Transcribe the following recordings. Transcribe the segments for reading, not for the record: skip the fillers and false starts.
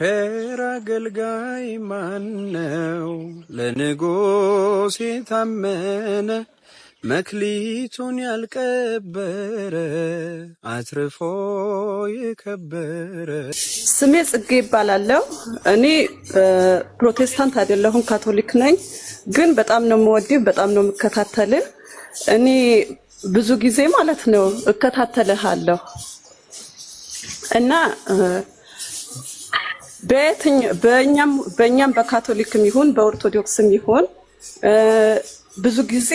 ቸር አገልጋይ ማነው? ለንጉሥ የታመነ መክሊቱን ያልቀበረ አትርፎ የከበረ። ስሜ ጽጌ ይባላለሁ። እኔ ፕሮቴስታንት አይደለሁም፣ ካቶሊክ ነኝ። ግን በጣም ነው የምወድህ፣ በጣም ነው የምከታተልህ። እኔ ብዙ ጊዜ ማለት ነው እከታተልሃለሁ እና በእኛም በካቶሊክም ይሁን በኦርቶዶክስም ይሁን ብዙ ጊዜ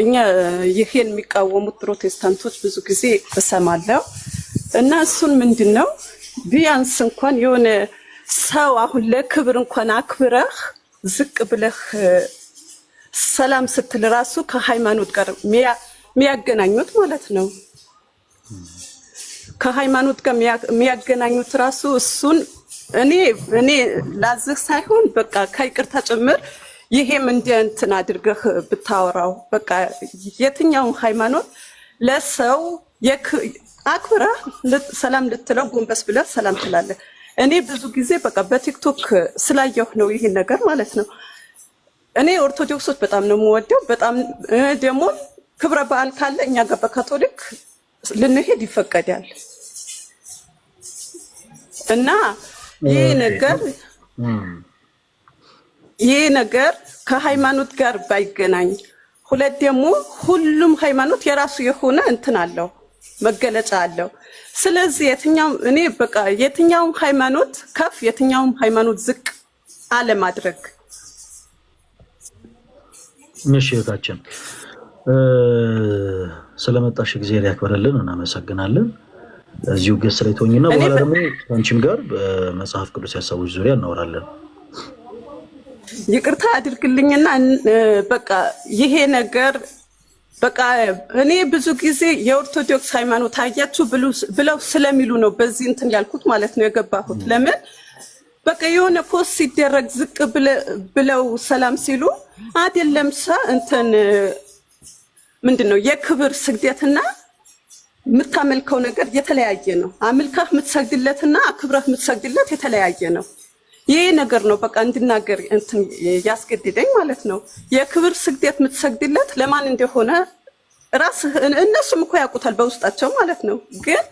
እኛ ይሄን የሚቃወሙት ፕሮቴስታንቶች ብዙ ጊዜ እሰማለሁ እና እሱን ምንድነው ቢያንስ እንኳን የሆነ ሰው አሁን ለክብር እንኳን አክብረህ ዝቅ ብለህ ሰላም ስትል ራሱ ከሃይማኖት ጋር የሚያገናኙት ማለት ነው። ከሃይማኖት ጋር የሚያገናኙት ራሱ እሱን እኔ ላዝህ ሳይሆን በቃ ከይቅርታ ጭምር ይሄም እንትን አድርገህ ብታወራው በቃ የትኛው ሃይማኖት ለሰው አክብረህ ሰላም ልትለው ጎንበስ ብለህ ሰላም ትላለህ። እኔ ብዙ ጊዜ በቃ በቲክቶክ ስላየሁ ነው ይሄን ነገር ማለት ነው። እኔ ኦርቶዶክሶች በጣም ነው የምወደው። በጣም ደግሞ ክብረ በዓል ካለ እኛ ጋር በካቶሊክ ልንሄድ ይፈቀዳል እና ይሄ ነገር ከሃይማኖት ጋር ባይገናኝ፣ ሁለት ደግሞ ሁሉም ሃይማኖት የራሱ የሆነ እንትን አለው መገለጫ አለው። ስለዚህ የትኛውም ሃይማኖት ከፍ የትኛውም ሃይማኖት ዝቅ አለ ማድረግ። ምሽታችን ስለመጣሽ እግዚአብሔር ያክብርልን፣ እናመሰግናለን። እዚሁ ገስ ላይ ተወኝና በኋላ ደግሞ አንቺም ጋር በመጽሐፍ ቅዱስ ሐሳቦች ዙሪያ እናወራለን። ይቅርታ አድርግልኝና በቃ ይሄ ነገር በቃ እኔ ብዙ ጊዜ የኦርቶዶክስ ሃይማኖት አያችሁ ብለው ስለሚሉ ነው በዚህ እንትን ያልኩት ማለት ነው የገባሁት። ለምን በቃ የሆነ ፖስት ሲደረግ ዝቅ ብለው ሰላም ሲሉ አይደለም እንትን ምንድነው የክብር ስግደትና የምታመልከው ነገር የተለያየ ነው። አምልካህ የምትሰግድለትና አክብረህ የምትሰግድለት የተለያየ ነው። ይሄ ነገር ነው በቃ እንድናገር እንትን ያስገድደኝ ማለት ነው። የክብር ስግደት የምትሰግድለት ለማን እንደሆነ ራስህ እነሱም እኮ ያውቁታል በውስጣቸው ማለት ነው። ግን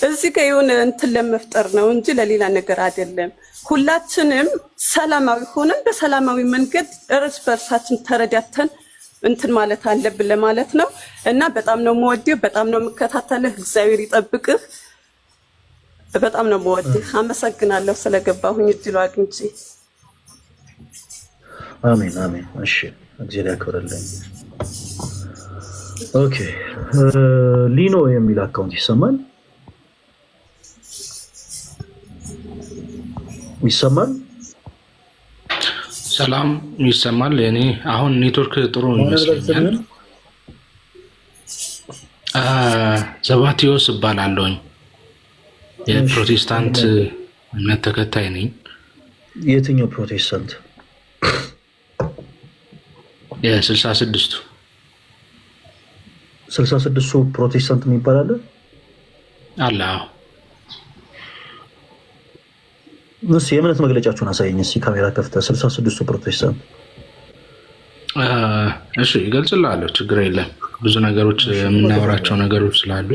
እዚህ ጋር የሆነ እንትን ለመፍጠር ነው እንጂ ለሌላ ነገር አይደለም። ሁላችንም ሰላማዊ ሆነን በሰላማዊ መንገድ እርስ በርሳችን ተረዳተን እንትን ማለት አለብን ለማለት ነው። እና በጣም ነው የምወድህ፣ በጣም ነው የምከታተልህ። እግዚአብሔር ይጠብቅህ። በጣም ነው የምወድህ። አመሰግናለሁ ስለገባሁኝ እድሉ አግኝቼ። አሜን አሜን። እሺ እግዚአብሔር ያክብርልኝ። ኦኬ ሊኖ የሚል አካውንት ይሰማል? ይሰማል? ሰላም ይሰማል። እኔ አሁን ኔትወርክ ጥሩ ይመስለኛል። ዘባቲዮስ እባላለሁኝ። የፕሮቴስታንት እምነት ተከታይ ነኝ። የትኛው ፕሮቴስታንት? የ66ቱ 66ቱ ፕሮቴስታንት የሚባል አለ? አለ። እሺ የእምነት መግለጫችሁን አሳየኝ እስኪ ካሜራ ከፍተህ። 66ቱ ፕሮቴስታንት እሺ ይገልጽልሃለሁ፣ ችግር የለም። ብዙ ነገሮች የምናወራቸው ነገሮች ስላሉ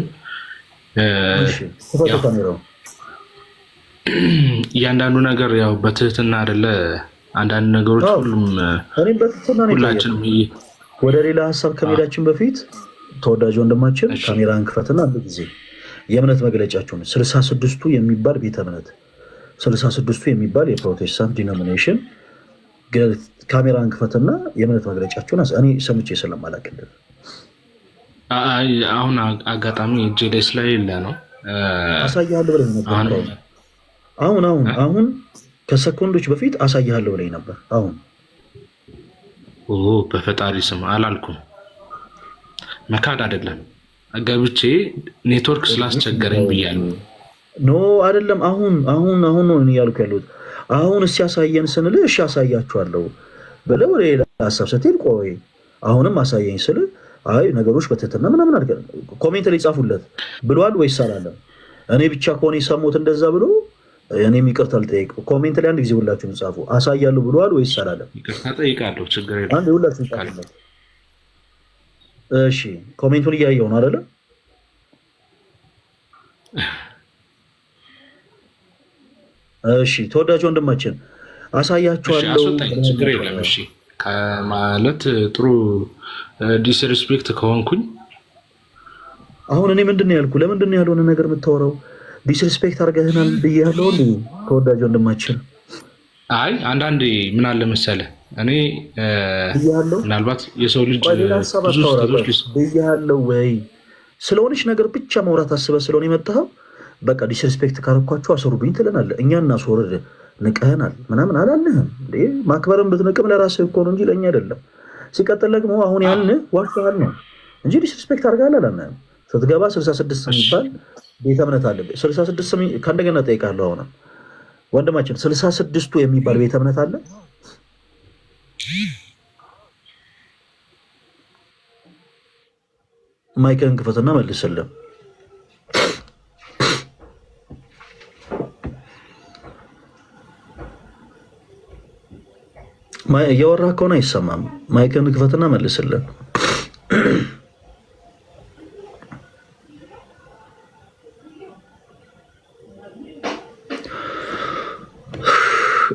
እያንዳንዱ ነገር ያው በትህትና አይደለ። አንዳንድ ነገሮች ሁላችንም ወደ ሌላ ሀሳብ ከመሄዳችን በፊት ተወዳጅ ወንድማችን ካሜራን ክፈትና አንድ ጊዜ የእምነት መግለጫችሁን 66ቱ የሚባል ቤተ እምነት 66ቱ የሚባል የፕሮቴስታንት ዲኖሚኔሽን ካሜራን ክፈትና የእምነት መግለጫችሁን እኔ ሰምቼ ስለማላውቅልህ አሁን አጋጣሚ እጄ ላይ ስለሌለ ነው። አሳያለሁ ብለህ ነበር። አሁን ከሰኮንዶች በፊት አሳያለሁ ብለህ ነበር። አሁን በፈጣሪ ስም አላልኩም። መካድ አይደለም፣ ገብቼ ኔትወርክ ስላስቸገረኝ ብያለሁ። ኖ አይደለም። አሁን ነው እያልኩ ያለሁት። አሁን እስኪ ያሳየን ስንልህ እሺ አሳያችኋለሁ ብለህ ወደ ሌላ ሀሳብ ስትሄድ ቆይ አሁንም አሳየኝ ስልህ አይ ነገሮች በትህትና ምናምን አድርገን ኮሜንት ላይ ጻፉለት ብሏል ወይስ አላለም? እኔ ብቻ ከሆነ የሰሙት እንደዛ ብሎ እኔም ይቅርታ ልጠይቅ። ኮሜንት ላይ አንድ ጊዜ ሁላችሁም ጻፉ። አሳያለሁ ብሏል ወይስ አላለም? ይቅርታ ጠይቃለሁ። ችግር የለም። አንድ ሁላችሁም ጻፉለት። እሺ ኮሜንቱን እያየሁ ነው አይደለ? እሺ ተወዳጅ ወንድማችን አሳያችኋለሁ። ችግር የለም። እሺ ከማለት ጥሩ ዲስሪስፔክት ከሆንኩኝ አሁን እኔ ምንድን ነው ያልኩ? ለምንድን ነው ያልሆነ ነገር የምታወራው? ዲስሪስፔክት አድርገህናል ብያለሁ እንዴ ተወዳጅ ወንድማችን? አይ አንዳንዴ ምን አለ መሰለህ እኔ ምናልባት የሰው ልጅ ብያለሁ ወይ ስለሆነች ነገር ብቻ ማውራት አስበህ ስለሆነ የመጣኸው በቃ ዲስሪስፔክት ካረኳቸው አስወርዱኝ ትለናለህ። እኛ እናስወርድ ንቀህናል ምናምን አላልንህም እንዴ? ማክበርን ብትንቅም ለራስህ እኮ ነው እንጂ ለእኛ አይደለም። ሲቀጥል ደግሞ አሁን ያልን ዋሽተሃል ነው እንጂ ዲስሪስፔክት አድርገሃል አላልንህም። ስትገባ 66 የሚባል ቤተ እምነት አለ። 66 ከእንደገና ጠይቃለሁ። አሁን ወንድማችን 66ቱ የሚባል ቤተ እምነት አለ። ማይክን ክፈትና መልስልን። እያወራህ ከሆነ አይሰማም። ማይክን ክፈትና መልስልን።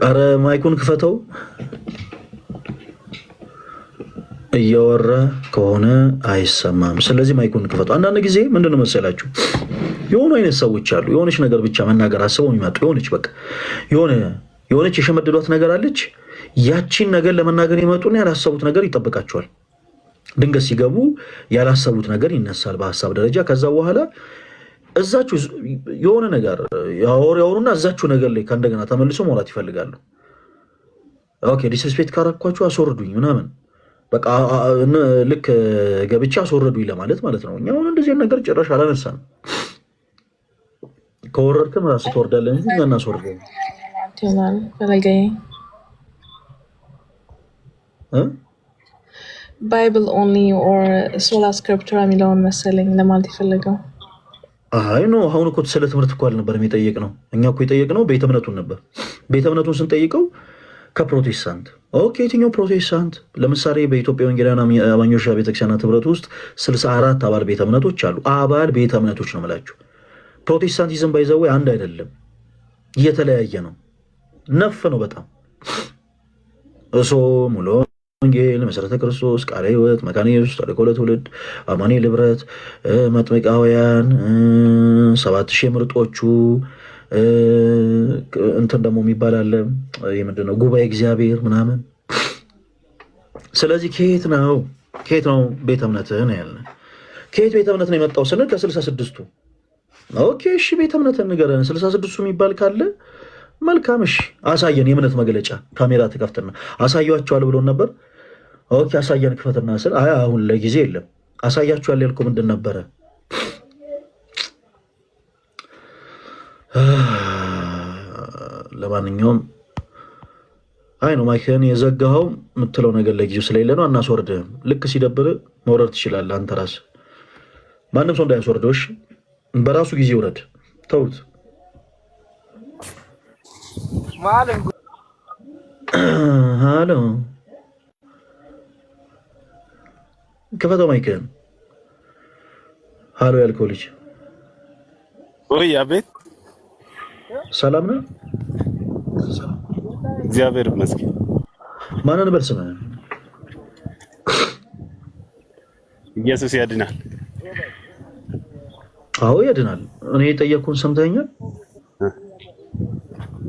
አረ ማይኩን ክፈተው። እያወራ ከሆነ አይሰማም። ስለዚህ ማይኩን ክፈተው። አንዳንድ ጊዜ ምንድነው መሰላችሁ የሆኑ አይነት ሰዎች አሉ። የሆነች ነገር ብቻ መናገር አስበው የሚመጡ የሆነች በቃ የሆነች የሸመደዷት ነገር አለች። ያቺን ነገር ለመናገር የመጡና ያላሰቡት ነገር ይጠብቃቸዋል። ድንገት ሲገቡ ያላሰቡት ነገር ይነሳል በሀሳብ ደረጃ። ከዛ በኋላ እዛችሁ የሆነ ነገር ያወሩና እዛችሁ ነገር ላይ ከእንደገና ተመልሶ መውራት ይፈልጋሉ። ኦኬ ዲስሪስፔክት ካረኳችሁ አስወርዱኝ ምናምን በቃ ልክ ገብቻ አስወረዱኝ ለማለት ማለት ነው። እኛ አሁን እንደዚህ ነገር ጭራሽ አላነሳንም። ከወረድክም ራስህ ትወርዳለህ እንጂ እኛ እናስወርደን ባይብል ኦንሊ ኦር ሶላ ስክሪፕቸር የሚለውን መሰለኝ ለማለት የፈለገው። አይ ኖ አሁን እኮ ስለ ትምህርት እኮ አልነበረም የጠየቅነው። እኛ እኮ የጠየቅነው ቤተ እምነቱን ነበር። ቤተ እምነቱን ስንጠይቀው ከፕሮቴስታንት ኦኬ፣ የትኛው ፕሮቴስታንት? ለምሳሌ በኢትዮጵያ ወንጌላውያን አማኞች ቤተክርስቲያናት ህብረት ውስጥ 64 አባል ቤተ እምነቶች አሉ። አባል ቤተ እምነቶች ነው የምላችሁ። ፕሮቴስታንቲዝም ባይዘው አንድ አይደለም፣ እየተለያየ ነው። ነፍ ነው በጣም እሶ ሙሉ ወንጌል፣ መሰረተ ክርስቶስ፣ ቃለ ሕይወት፣ መካነ ኢየሱስ፣ ተልእኮ ለትውልድ፣ አማኑኤል ህብረት፣ መጥምቃውያን፣ 7000 ምርጦቹ እንትን ደግሞ የሚባል አለ። ምንድነው ጉባኤ እግዚአብሔር ምናምን። ስለዚህ ከየት ነው ቤተ እምነትህ ነው ያልነው። ከየት ቤተ እምነት ነው የመጣው ስንል ከ66ቱ። ኦኬ እሺ ቤተ እምነትህን ንገረን። 66ቱ የሚባል ካለ መልካም እሺ አሳየን። የእምነት መግለጫ ካሜራ ትከፍትና አሳያችኋል ብሎን ነበር። ኦኬ አሳየን ክፈትና ስል አይ አሁን ለጊዜ የለም። አሳያችኋል ያልኩህ ምንድን ነበረ? ለማንኛውም አይ ነው ማይክን የዘጋኸው የምትለው ነገር ለጊዜው ስለሌለ ነው። አናስወርድህም። ልክ ሲደብር መውረድ ትችላለህ አንተ ራስህ። ማንም ሰው እንዳያስወርደው እሺ። በራሱ ጊዜ ውረድ። ተውት። ሃሎ ክፈተው ማይክን። ሃሎ ያልከው ልጅ ወይ አቤት። ሰላም ነው? እግዚአብሔር ይመስገን። ማንን በል ስምህ? ኢየሱስ ያድናል። አዎ ያድናል። እኔ የጠየቅኩህን ሰምተኸኛል?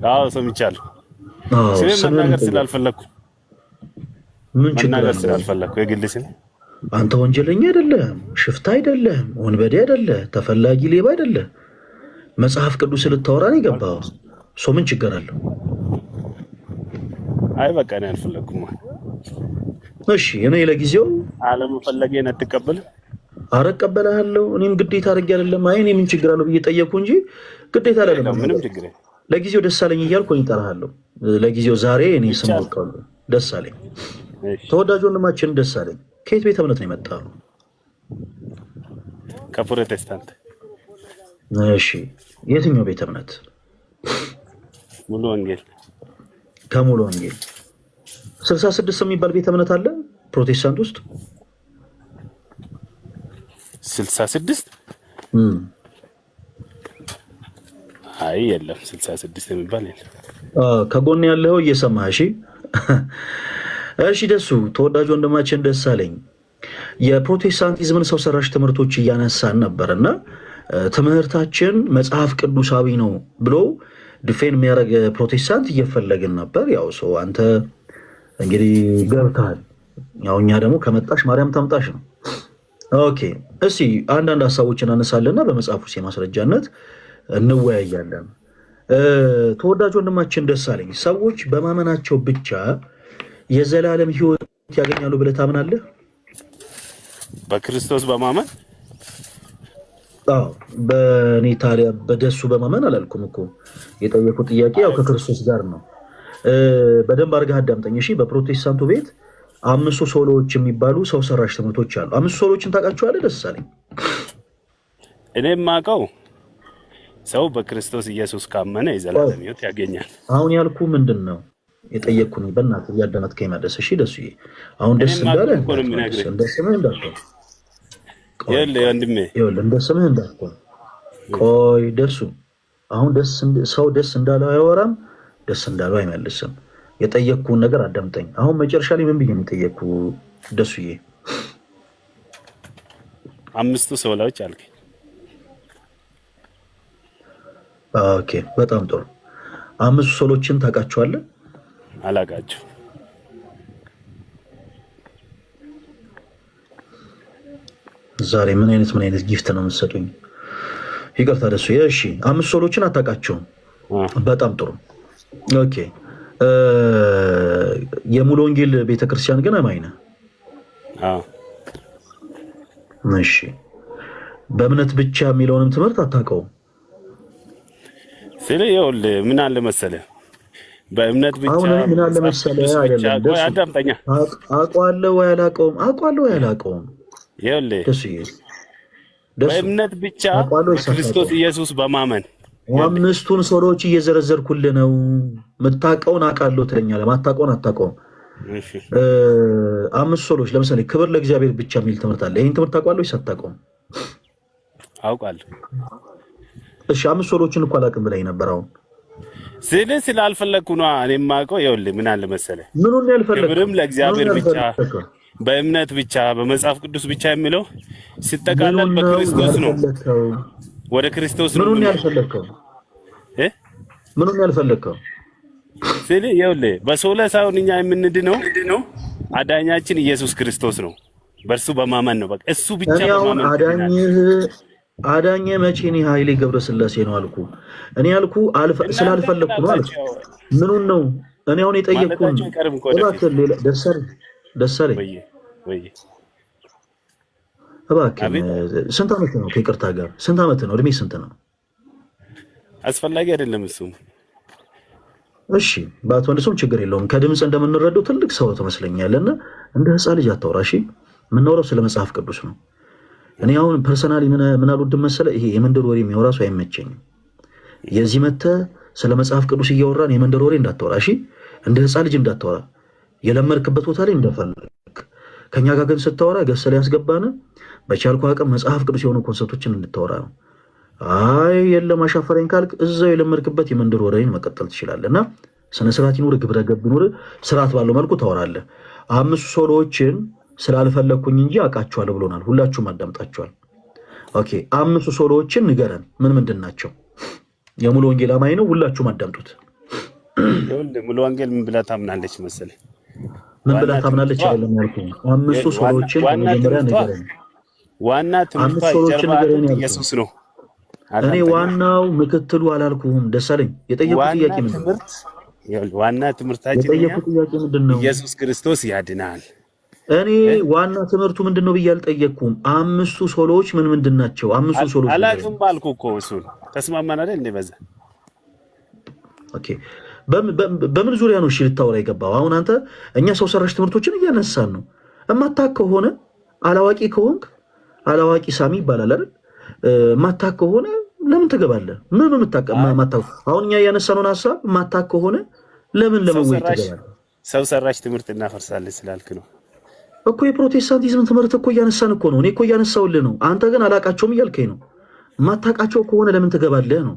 አዎ ሰምቻለሁ። ስሜን መናገር ስላልፈለኩ የግል ስም። አንተ ወንጀለኛ አይደለህም፣ ሽፍታ አይደለህም፣ ወንበዴ አይደለህ፣ ተፈላጊ ሌባ አይደለህ። መጽሐፍ ቅዱስ ልታወራ ነው የገባኸው። ሰው ምን ችግር አለው? አይ በቃ እኔ አልፈለኩም። እሺ እኔ ለጊዜው አለመፈለጌን አትቀበልም? ኧረ እቀበልሃለሁ። እኔም ግዴታ አድርጌ አይደለም። አይ እኔ ምን ችግር አለው ብዬ ጠየቅኩ እንጂ ግዴታ አይደለም። ምንም ችግር የለም። ለጊዜው ደስ አለኝ እያልኩ እጠራሃለሁ። ለጊዜው ዛሬ እኔ ስም አውቃለሁ። ደስ አለኝ። ተወዳጅ ወንድማችን ደስ አለኝ። ከየት ቤተ እምነት ነው የመጣው? ከፕሮቴስታንት። እሺ የትኛው ቤተ እምነት? ሙሉ ወንጌል ከሙሉ ወንጌል 66 የሚባል ቤተ እምነት አለ ፕሮቴስታንት ውስጥ 66 አይ የለም 66 የሚባል የለም። ከጎን ያለው እየሰማህ እሺ እሺ ደሱ ተወዳጅ ወንድማችን ደሳለኝ የፕሮቴስታንቲዝምን ሰው ሰራሽ ትምህርቶች እያነሳን ነበርና ትምህርታችን መጽሐፍ ቅዱሳዊ ነው ብሎ ዲፌን የሚያደርግ ፕሮቴስታንት እየፈለግን ነበር። ያው ሰው አንተ እንግዲህ ገብተሃል። ያው እኛ ደግሞ ከመጣሽ ማርያም ታምጣሽ ነው። ኦኬ እሺ አንዳንድ ሐሳቦችን አነሳለና በመጽሐፍ ውስጥ የማስረጃነት እንወያያለን። ተወዳጅ ወንድማችን ደሳለኝ ሰዎች በማመናቸው ብቻ የዘላለም ሕይወት ያገኛሉ ብለህ ታምናለህ? በክርስቶስ በማመን በእኔ ታዲያ በደሱ በማመን አላልኩም እኮ የጠየቁት ጥያቄ ያው ከክርስቶስ ጋር ነው። በደንብ አድርገህ አዳምጠኝ እሺ። በፕሮቴስታንቱ ቤት 5 ሶሎዎች የሚባሉ ሰው ሰራሽ ትምህርቶች አሉ። 5 ሶሎዎችን ታውቃቸዋለህ ደሳለኝ? እኔም ማውቀው ሰው በክርስቶስ ኢየሱስ ካመነ የዘላለም ሕይወት ያገኛል። አሁን ያልኩ ምንድን ነው የጠየቅኩኝ? በእናትህ እያዳመጥከኝ መለስ እሺ። ደሱዬ አሁን ደስ እንዳለ እንደስምህ እንዳትሆን እንደስምህ እንዳትሆን ቆይ ደሱ አሁን ሰው ደስ እንዳለው አያወራም፣ ደስ እንዳለው አይመልስም። የጠየቅኩን ነገር አዳምጠኝ። አሁን መጨረሻ ላይ ምን ብዬ ነው የጠየቅኩ ደሱዬ? 5 ሶሎዎች አልከኝ። ኦኬ በጣም ጥሩ። 5 ሶሎችን ታውቃቸዋለህ? አላውቃቸው። ዛሬ ምን አይነት ጊፍት ነው የምትሰጡኝ? ይቅርታ ደሱ። እሺ 5 ሶሎችን አታውቃቸውም? በጣም ጥሩ። ኦኬ የሙሉ ወንጌል ቤተክርስቲያን ግን አማኝ ነህ? እሺ በእምነት ብቻ የሚለውንም ትምህርት አታውቀውም? ይኸውልህ ምን አለ መሰለህ በእምነት ብቻ ምን አለ መሰለህ አይደለም አዳምጠኛ አውቀዋለሁ ወይ አላውቀውም ይኸውልህ በእምነት ብቻ በክርስቶስ ኢየሱስ በማመን 5ቱን ሶሎዎች እየዘረዘርኩልህ ነው። የምታውቀውን አውቃለሁ ትለኛለህ፣ ማታውቀውን አታውቀውም። 5 ሶሎዎች ለምሳሌ ክብር ለእግዚአብሔር ብቻ የሚል ትምህርት አለ። ይህን ትምህርት ታውቃለህ ወይስ አታውቀውም? አውቃለሁ። እሺ 5 ሶሎዎችን እኮ አላውቅም ብለኸኝ ነበር። አሁን ስላልፈለግኩ ነው እኔ የማውቀው። ይኸውልህ ምን አለ መሰለህ ምኑን ያልፈለግከው? ክብርም ለእግዚአብሔር ብቻ በእምነት ብቻ በመጽሐፍ ቅዱስ ብቻ የሚለው ሲጠቃለል በክርስቶስ ነው። ወደ ክርስቶስ ነው። ምኑን ያልፈለግከው? ምኑን ያልፈለግከው? ይኸውልህ በሶለ ሳይሆን እኛ የምንድነው አዳኛችን ኢየሱስ ክርስቶስ ነው። በእርሱ በማመን ነው። በቃ እሱ ብቻ በማመን አዳኘ መቼ ነው? ኃይሌ ገብረስላሴ ነው አልኩ። እኔ ያልኩ ስላልፈለግኩ ነው አልኩ። ምኑን ነው እኔ አሁን የጠየቅኩን? ደሳለኝ እባክህ ስንት ዓመት ነው? ከይቅርታ ጋር ስንት ዓመት ነው? እድሜ ስንት ነው? አስፈላጊ አይደለም እሱም። እሺ ባትመልሱም ችግር የለውም። ከድምፅ እንደምንረዳው ትልቅ ሰው ትመስለኛለና እንደ ሕፃን ልጅ አታውራ እሺ። የምናወራው ስለ መጽሐፍ ቅዱስ ነው። እኔ አሁን ፐርሰናሊ ምን አልወድም መሰለህ፣ ይሄ የመንደር ወሬ የሚያወራ ሰው አይመቸኝም። የዚህ መተህ ስለ መጽሐፍ ቅዱስ እያወራን የመንደር ወሬ እንዳታወራ እሺ። እንደ ሕፃን ልጅ እንዳታወራ፣ የለመድክበት ቦታ ላይ እንደፈለግ። ከኛ ጋር ግን ስታወራ ገሰ ላይ ያስገባን በቻልኩ አቅም መጽሐፍ ቅዱስ የሆኑ ኮንሰፕቶችን እንድታወራ ነው። አይ የለም አሻፈረኝ ካልክ እዛው የለመድክበት የመንደር ወሬን መቀጠል ትችላለህ። እና ስነ ስርዓት ይኑር፣ ግብረ ገብ ይኑር፣ ስርዓት ባለው መልኩ ታወራለህ። 5 ሶሎዎችን ስላልፈለግኩኝ እንጂ አውቃቸዋለሁ ብሎናል። ሁላችሁም አዳምጣችኋል። ኦኬ 5 ሶሎዎችን ንገረን፣ ምን ናቸው? የሙሉ ወንጌል አማኝ ነው። ሁላችሁም አዳምጡት። ሙሉ ወንጌል ምን ብላ ታምናለች መሰለህ? ምን ብላ ታምናለች አይደለም ያልኩኝ። 5 ሶሎዎችን መጀመሪያ ንገረን። ዋና ትምህርቷ ኢየሱስ ነው። እኔ ዋናው ምክትሉ አላልኩህም ደሳለኝ። የጠየቁት ጥያቄ ምንድን ነው? ዋና ትምህርታችን ኢየሱስ ክርስቶስ ያድናል። እኔ ዋና ትምህርቱ ምንድን ነው ብዬ አልጠየቅኩም። 5 ሶሎዎች ምንድን ናቸው? 5 ሶሎዎች አላውቅም ባልኩ እኮ እሱን ተስማማን አይደል? እንደ በዛ ኦኬ። በምን ዙሪያ ነው እሺ ልታወራ የገባው? አሁን አንተ እኛ ሰው ሰራሽ ትምህርቶችን እያነሳን ነው። እማታውቅ ከሆነ አላዋቂ ከሆንክ አላዋቂ ሳሚ ይባላል አይደል? እማታውቅ ከሆነ ለምን ትገባለህ? ምን ማታው አሁን እኛ ያነሳነውን ሐሳብ ማታክ ከሆነ ለምን ለመወይ ትገባለህ? ሰው ሰራሽ ትምህርት እናፈርሳለን ስላልክ ነው እኮ። የፕሮቴስታንቲዝም ትምህርት እኮ እያነሳን እኮ ነው። እኔ እኮ እያነሳውልህ ነው። አንተ ግን አላቃቸውም እያልከኝ ነው። ማታቃቸው ከሆነ ለምን ትገባለህ ነው።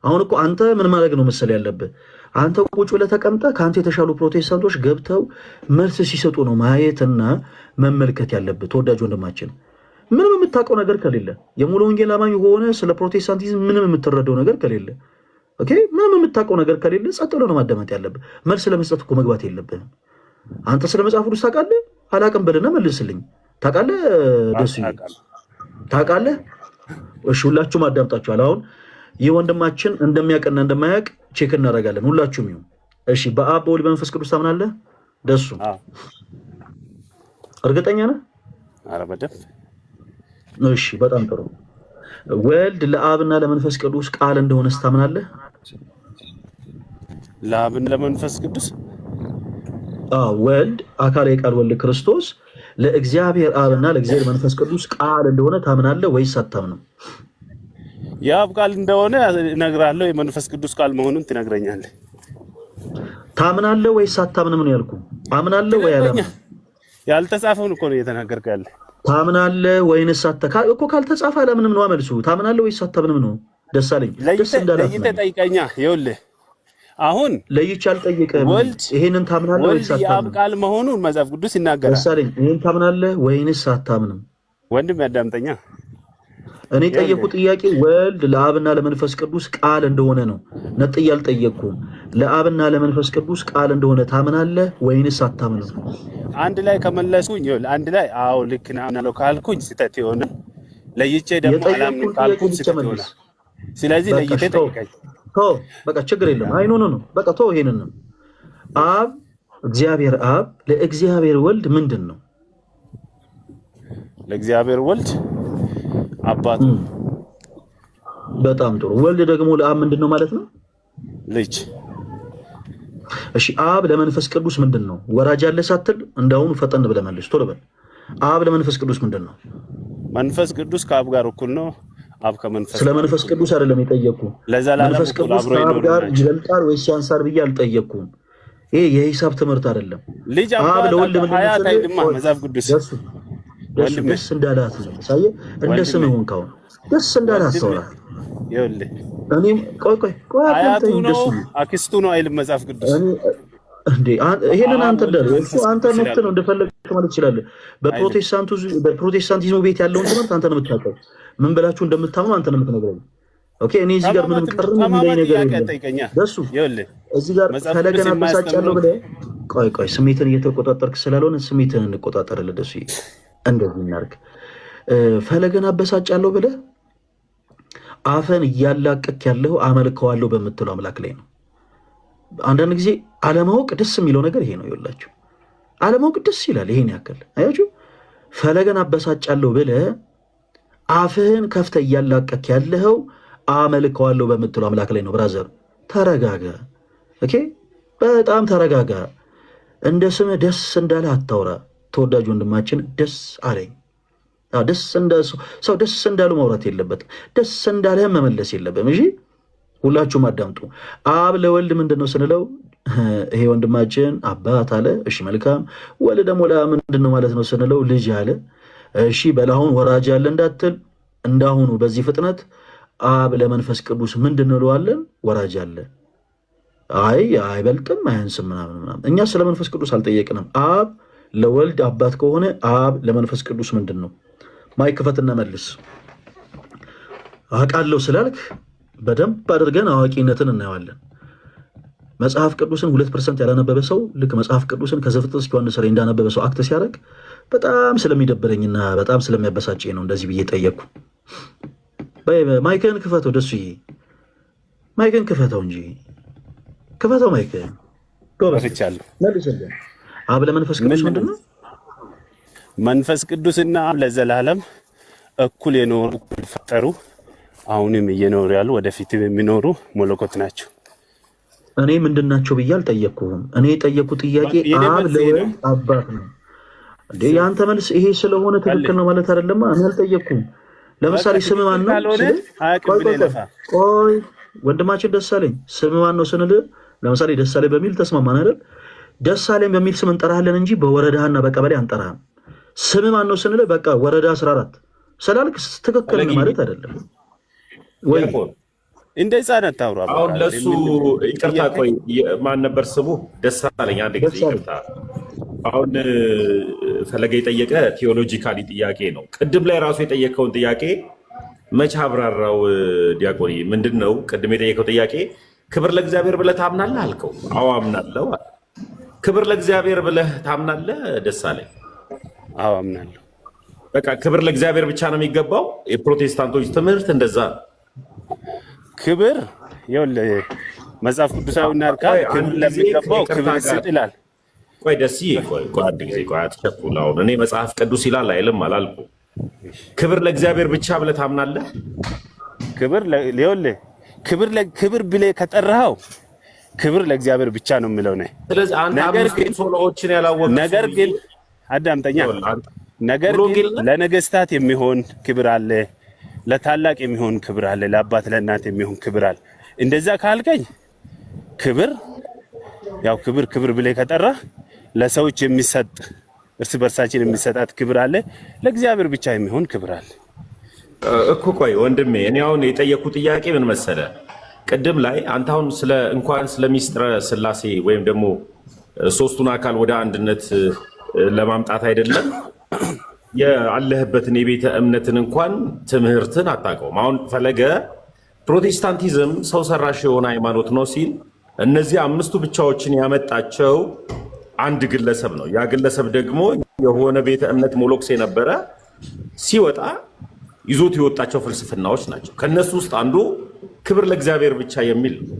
አሁን እኮ አንተ ምን ማድረግ ነው መሰል ያለብህ? አንተ ቁጭ ብለህ ተቀምጠህ ከአንተ የተሻሉ ፕሮቴስታንቶች ገብተው መልስ ሲሰጡ ነው ማየትና መመልከት ያለብህ። ተወዳጅ ወንድማችን ምንም የምታውቀው ነገር ከሌለ የሙሉ ወንጌል አማኝ ሆነ ስለ ፕሮቴስታንቲዝም ምንም የምትረዳው ነገር ከሌለ ኦኬ፣ ምንም የምታውቀው ነገር ከሌለ ጸጥ ብለህ ነው ማዳመጥ ያለብህ። መልስ ለመስጠት እኮ መግባት የለብህም። አንተ ስለ መጽሐፍ ቅዱስ ታውቃለህ? አላቅም በልና መልስልኝ። ታውቃለህ? ደስ ታውቃለህ? እሺ፣ ሁላችሁም አዳምጣችኋል። አሁን ይህ ወንድማችን እንደሚያውቅና እንደማያውቅ ቼክ እናደርጋለን። ሁላችሁም ይሁን። እሺ፣ በአብ በወልድ በመንፈስ ቅዱስ ታምናለህ? ደሱ እርግጠኛ ነህ? ኧረ በደምብ። እሺ፣ በጣም ጥሩ። ወልድ ለአብና ለመንፈስ ቅዱስ ቃል እንደሆነ ታምናለህ? ለአብና ለመንፈስ ቅዱስ ወልድ አካላዊ ቃል ወልድ ክርስቶስ ለእግዚአብሔር አብና ለእግዚአብሔር መንፈስ ቅዱስ ቃል እንደሆነ ታምናለህ ወይስ አታምንም? የአብ ቃል እንደሆነ እነግርሃለሁ፣ የመንፈስ ቅዱስ ቃል መሆኑን ትነግረኛለህ። ታምናለህ ወይስ አታምንም ነው ያልኩህ። አምናለህ ወይ አላምንም? ያልተጻፈውን እኮ ነው እየተናገርኩ ያለ። ታምናለህ ወይንስ እኮ ካልተጻፈ አላምንም ነው መልሱ። ታምናለህ ወይስ አታምንም ነው። ደሳለኝ ደስ እንዳላልኩ ለይተህ ጠይቀኛ። ይኸውልህ አሁን ለይቼ አልጠይቅህም። ይሄንን ታምናለህ ወይስ አታምንም? የአብ ቃል መሆኑን መጽሐፍ ቅዱስ ይናገራል። ደሳለኝ ይሄን ታምናለህ ወይንስ አታምንም? ወንድም ያዳምጠኛ። እኔ ጠየቁ ጥያቄ ወልድ ለአብና ለመንፈስ ቅዱስ ቃል እንደሆነ ነው። ነጥዬ አልጠየቅኩም። ለአብና ለመንፈስ ቅዱስ ቃል እንደሆነ ታምናለህ ወይንስ አታምንም? አንድ ላይ ከመለስኩኝ ይኸውልህ፣ አንድ ላይ አዎ ልክ ነው ካልኩኝ ስህተት ይሆነ፣ ለይቼ ደግሞ አላምንም ካልኩኝ ስህተት ይሆነ። ስለዚህ ለይቼ ጠይቀኝ። በቃ ችግር የለም። አይ ኖ በቃ ይሄንን ነው። አብ እግዚአብሔር አብ ለእግዚአብሔር ወልድ ምንድን ነው? ለእግዚአብሔር ወልድ አባቱ። በጣም ጥሩ። ወልድ ደግሞ ለአብ ምንድን ነው ማለት ነው? ልጅ። እሺ፣ አብ ለመንፈስ ቅዱስ ምንድን ነው? ወራጅ አለ ሳትል እንዳሁኑ ፈጠን ብለህ መልስ። ቶሎ በል። አብ ለመንፈስ ቅዱስ ምንድን ነው? መንፈስ ቅዱስ ከአብ ጋር እኩል ነው። አብ ከመንፈስ ስለ መንፈስ ቅዱስ አይደለም የጠየቅኩህ። መንፈስ ቅዱስ ከአብ ጋር ይበልጣል ወይስ ያንሳል ብዬ አልጠየቅኩም። ይሄ የሂሳብ ትምህርት አይደለም። ልጅ አብ ለወልድ ምንድን ነው? መጽሐፍ ቅዱስ ደስ እንዳላት ነው ሳየ እንደ ስም ይሁን ካሁን ደስ እንዳላት ሰውራ ይኸውልህ፣ እኔም ቆይ አያቱ ነው አክስቱ ነው አይልም መጽሐፍ ቅዱስ እንዴ? ይሄንን አንተ አንተ መብት ነው እንደፈለግህ ማለት ትችላለህ። በፕሮቴስታንቲዝሙ ቤት ያለውን ትምህርት አንተ ነው የምታውቀው። ምን ብላችሁ እንደምታምኑ አንተ ነው የምትነግረኝ። ኦኬ፣ እኔ እዚህ ጋር ምንም ቀርም የሚለኝ ነገር የለም። ደሱ እዚህ ጋር ፈለገን አበሳጫለሁ ብለህ ቆይ ስሜትን እየተቆጣጠርክ ስላልሆነ ስሜትን እንቆጣጠርልህ። ደሱ እንደዚህ እናድርግ። ፈለገን አበሳጫለሁ ብለህ አፈን እያላቀክ ያለው አመልከዋለሁ በምትለው አምላክ ላይ ነው። አንዳንድ ጊዜ አለማወቅ ደስ የሚለው ነገር ይሄ ነው። ይኸውላችሁ አለማወቅ ደስ ይላል። ይሄን ያክል አያችሁ። ፈለገን አበሳጫለሁ ብለህ አፍህን ከፍተህ እያላቀክ ያለው አመልከዋለሁ በምትለው አምላክ ላይ ነው። ብራዘር ተረጋጋ። ኦኬ፣ በጣም ተረጋጋ። እንደ ስምህ ደስ እንዳለ አታውራ። ተወዳጅ ወንድማችን ደስ አለኝ። ደስ ሰው ደስ እንዳሉ ማውራት የለበትም። ደስ እንዳለህም መመለስ የለብህም። እሺ፣ ሁላችሁም አዳምጡ። አብ ለወልድ ምንድን ነው ስንለው ይሄ ወንድማችን አባት አለ። እሺ፣ መልካም። ወልድ ደግሞ ለአብ ምንድን ነው ማለት ነው ስንለው ልጅ አለ። እሺ፣ በላሁን ወራጅ አለ እንዳትል እንዳሁኑ በዚህ ፍጥነት አብ ለመንፈስ ቅዱስ ምንድን ነው እንለዋለን? ወራጅ አለ። አይ አይበልጥም አያንስም ምናምን። እኛ ስለ መንፈስ ቅዱስ አልጠየቅንም። አብ ለወልድ አባት ከሆነ አብ ለመንፈስ ቅዱስ ምንድን ነው? ማይክፈትና መልስ። አውቃለሁ ስላልክ በደንብ አድርገን አዋቂነትን እናየዋለን። መጽሐፍ ቅዱስን 2% ያላነበበ ሰው ልክ መጽሐፍ ቅዱስን ከዘፍጥረት እስከ ዮሐንስ ራዕይ እንዳነበበ ሰው አክት ሲያደርግ በጣም ስለሚደብረኝና በጣም ስለሚያበሳጨኝ ነው እንደዚህ ብዬ ጠየቅኩ። ማይክን ክፈተው፣ ደሱዬ ማይክን ክፈተው እንጂ ክፈተው ማይክን። ከፍቻለሁ። መልስልኝ። አብ ለመንፈስ ቅዱስ ምንድን ነው? መንፈስ ቅዱስና አብ ለዘላለም እኩል የኖሩ እኩል ፈጠሩ፣ አሁንም እየኖሩ ያሉ ወደፊትም የሚኖሩ መለኮት ናቸው። እኔ ምንድን ናቸው ብዬ አልጠየቅኩህም። እኔ የጠየቅኩት ጥያቄ አብ ለወልድ አባት ነው እንዴ? የአንተ መልስ ይሄ ስለሆነ ትክክል ነው ማለት አይደለም። እኔ አልጠየቅኩም። ለምሳሌ ስም ማን ነው? ቆይ ወንድማችን ደሳለኝ ስም ማን ነው ስንል ለምሳሌ ደሳለኝ በሚል ተስማማን አይደል? ደሳለኝ በሚል ስም እንጠራለን እንጂ በወረዳና በቀበሌ አንጠራም። ስም ማን ነው ስንል በቃ ወረዳ 14 ስላልክ ትክክል ነው ማለት አይደለም ወይ? እንደ ህፃናት ታውራ። አሁን ለሱ ይቅርታ፣ ቆይ ማን ነበር ስሙ? ደሳለኝ። አንድ ጊዜ ይቅርታ። አሁን ፈለገ የጠየቀ ቴዎሎጂካሊ ጥያቄ ነው። ቅድም ላይ ራሱ የጠየቀውን ጥያቄ መቼ አብራራው? ዲያቆኒ ምንድን ነው ቅድም የጠየቀው ጥያቄ? ክብር ለእግዚአብሔር ብለህ ታምናለህ አልከው። አዎ አምናለሁ። ክብር ለእግዚአብሔር ብለህ ታምናለህ ደሳለኝ? አዎ አምናለሁ። በቃ ክብር ለእግዚአብሔር ብቻ ነው የሚገባው። የፕሮቴስታንቶች ትምህርት እንደዛ ነው። ክብር ይኸውልህ መጽሐፍ ቅዱሳዊ እናርካ ክብር ለሚገባው ክብር ይስጥ ይላል። ቆይ ደስዬ፣ ቆይ አንድ ጊዜ ቆይ፣ አትቸኩል። አሁን እኔ መጽሐፍ ቅዱስ ይላል አይልም አላልኩም። ክብር ለእግዚአብሔር ብቻ ብለህ ታምናለህ? ክብር ይኸውልህ ክብር ብለህ ከጠራኸው ክብር ለእግዚአብሔር ብቻ ነው የምለው ነው። ስለዚህ አንተ አምስት ሶሎዎችን ያላወቅህ ነገር ግን አዳምጠኛ። ነገር ግን ለነገስታት የሚሆን ክብር አለ፣ ለታላቅ የሚሆን ክብር አለ፣ ለአባት ለእናት የሚሆን ክብር አለ። እንደዛ ካልከኝ ክብር ያው ክብር ብለህ ከጠራህ ለሰዎች የሚሰጥ እርስ በርሳችን የሚሰጣት ክብር አለ፣ ለእግዚአብሔር ብቻ የሚሆን ክብር አለ እኮ። ቆይ ወንድሜ፣ እኔ አሁን የጠየኩ ጥያቄ ምን መሰለ? ቅድም ላይ አንተ አሁን እንኳን ስለ ሚስጥረ ስላሴ ወይም ደግሞ ሶስቱን አካል ወደ አንድነት ለማምጣት አይደለም ያለህበትን የቤተ እምነትን እንኳን ትምህርትን አታውቀውም። አሁን ፈለገ ፕሮቴስታንቲዝም ሰው ሰራሽ የሆነ ሃይማኖት ነው ሲል እነዚህ አምስቱ ብቻዎችን ያመጣቸው አንድ ግለሰብ ነው። ያ ግለሰብ ደግሞ የሆነ ቤተ እምነት ሞሎክስ የነበረ ሲወጣ ይዞት የወጣቸው ፍልስፍናዎች ናቸው። ከነሱ ውስጥ አንዱ ክብር ለእግዚአብሔር ብቻ የሚል ነው።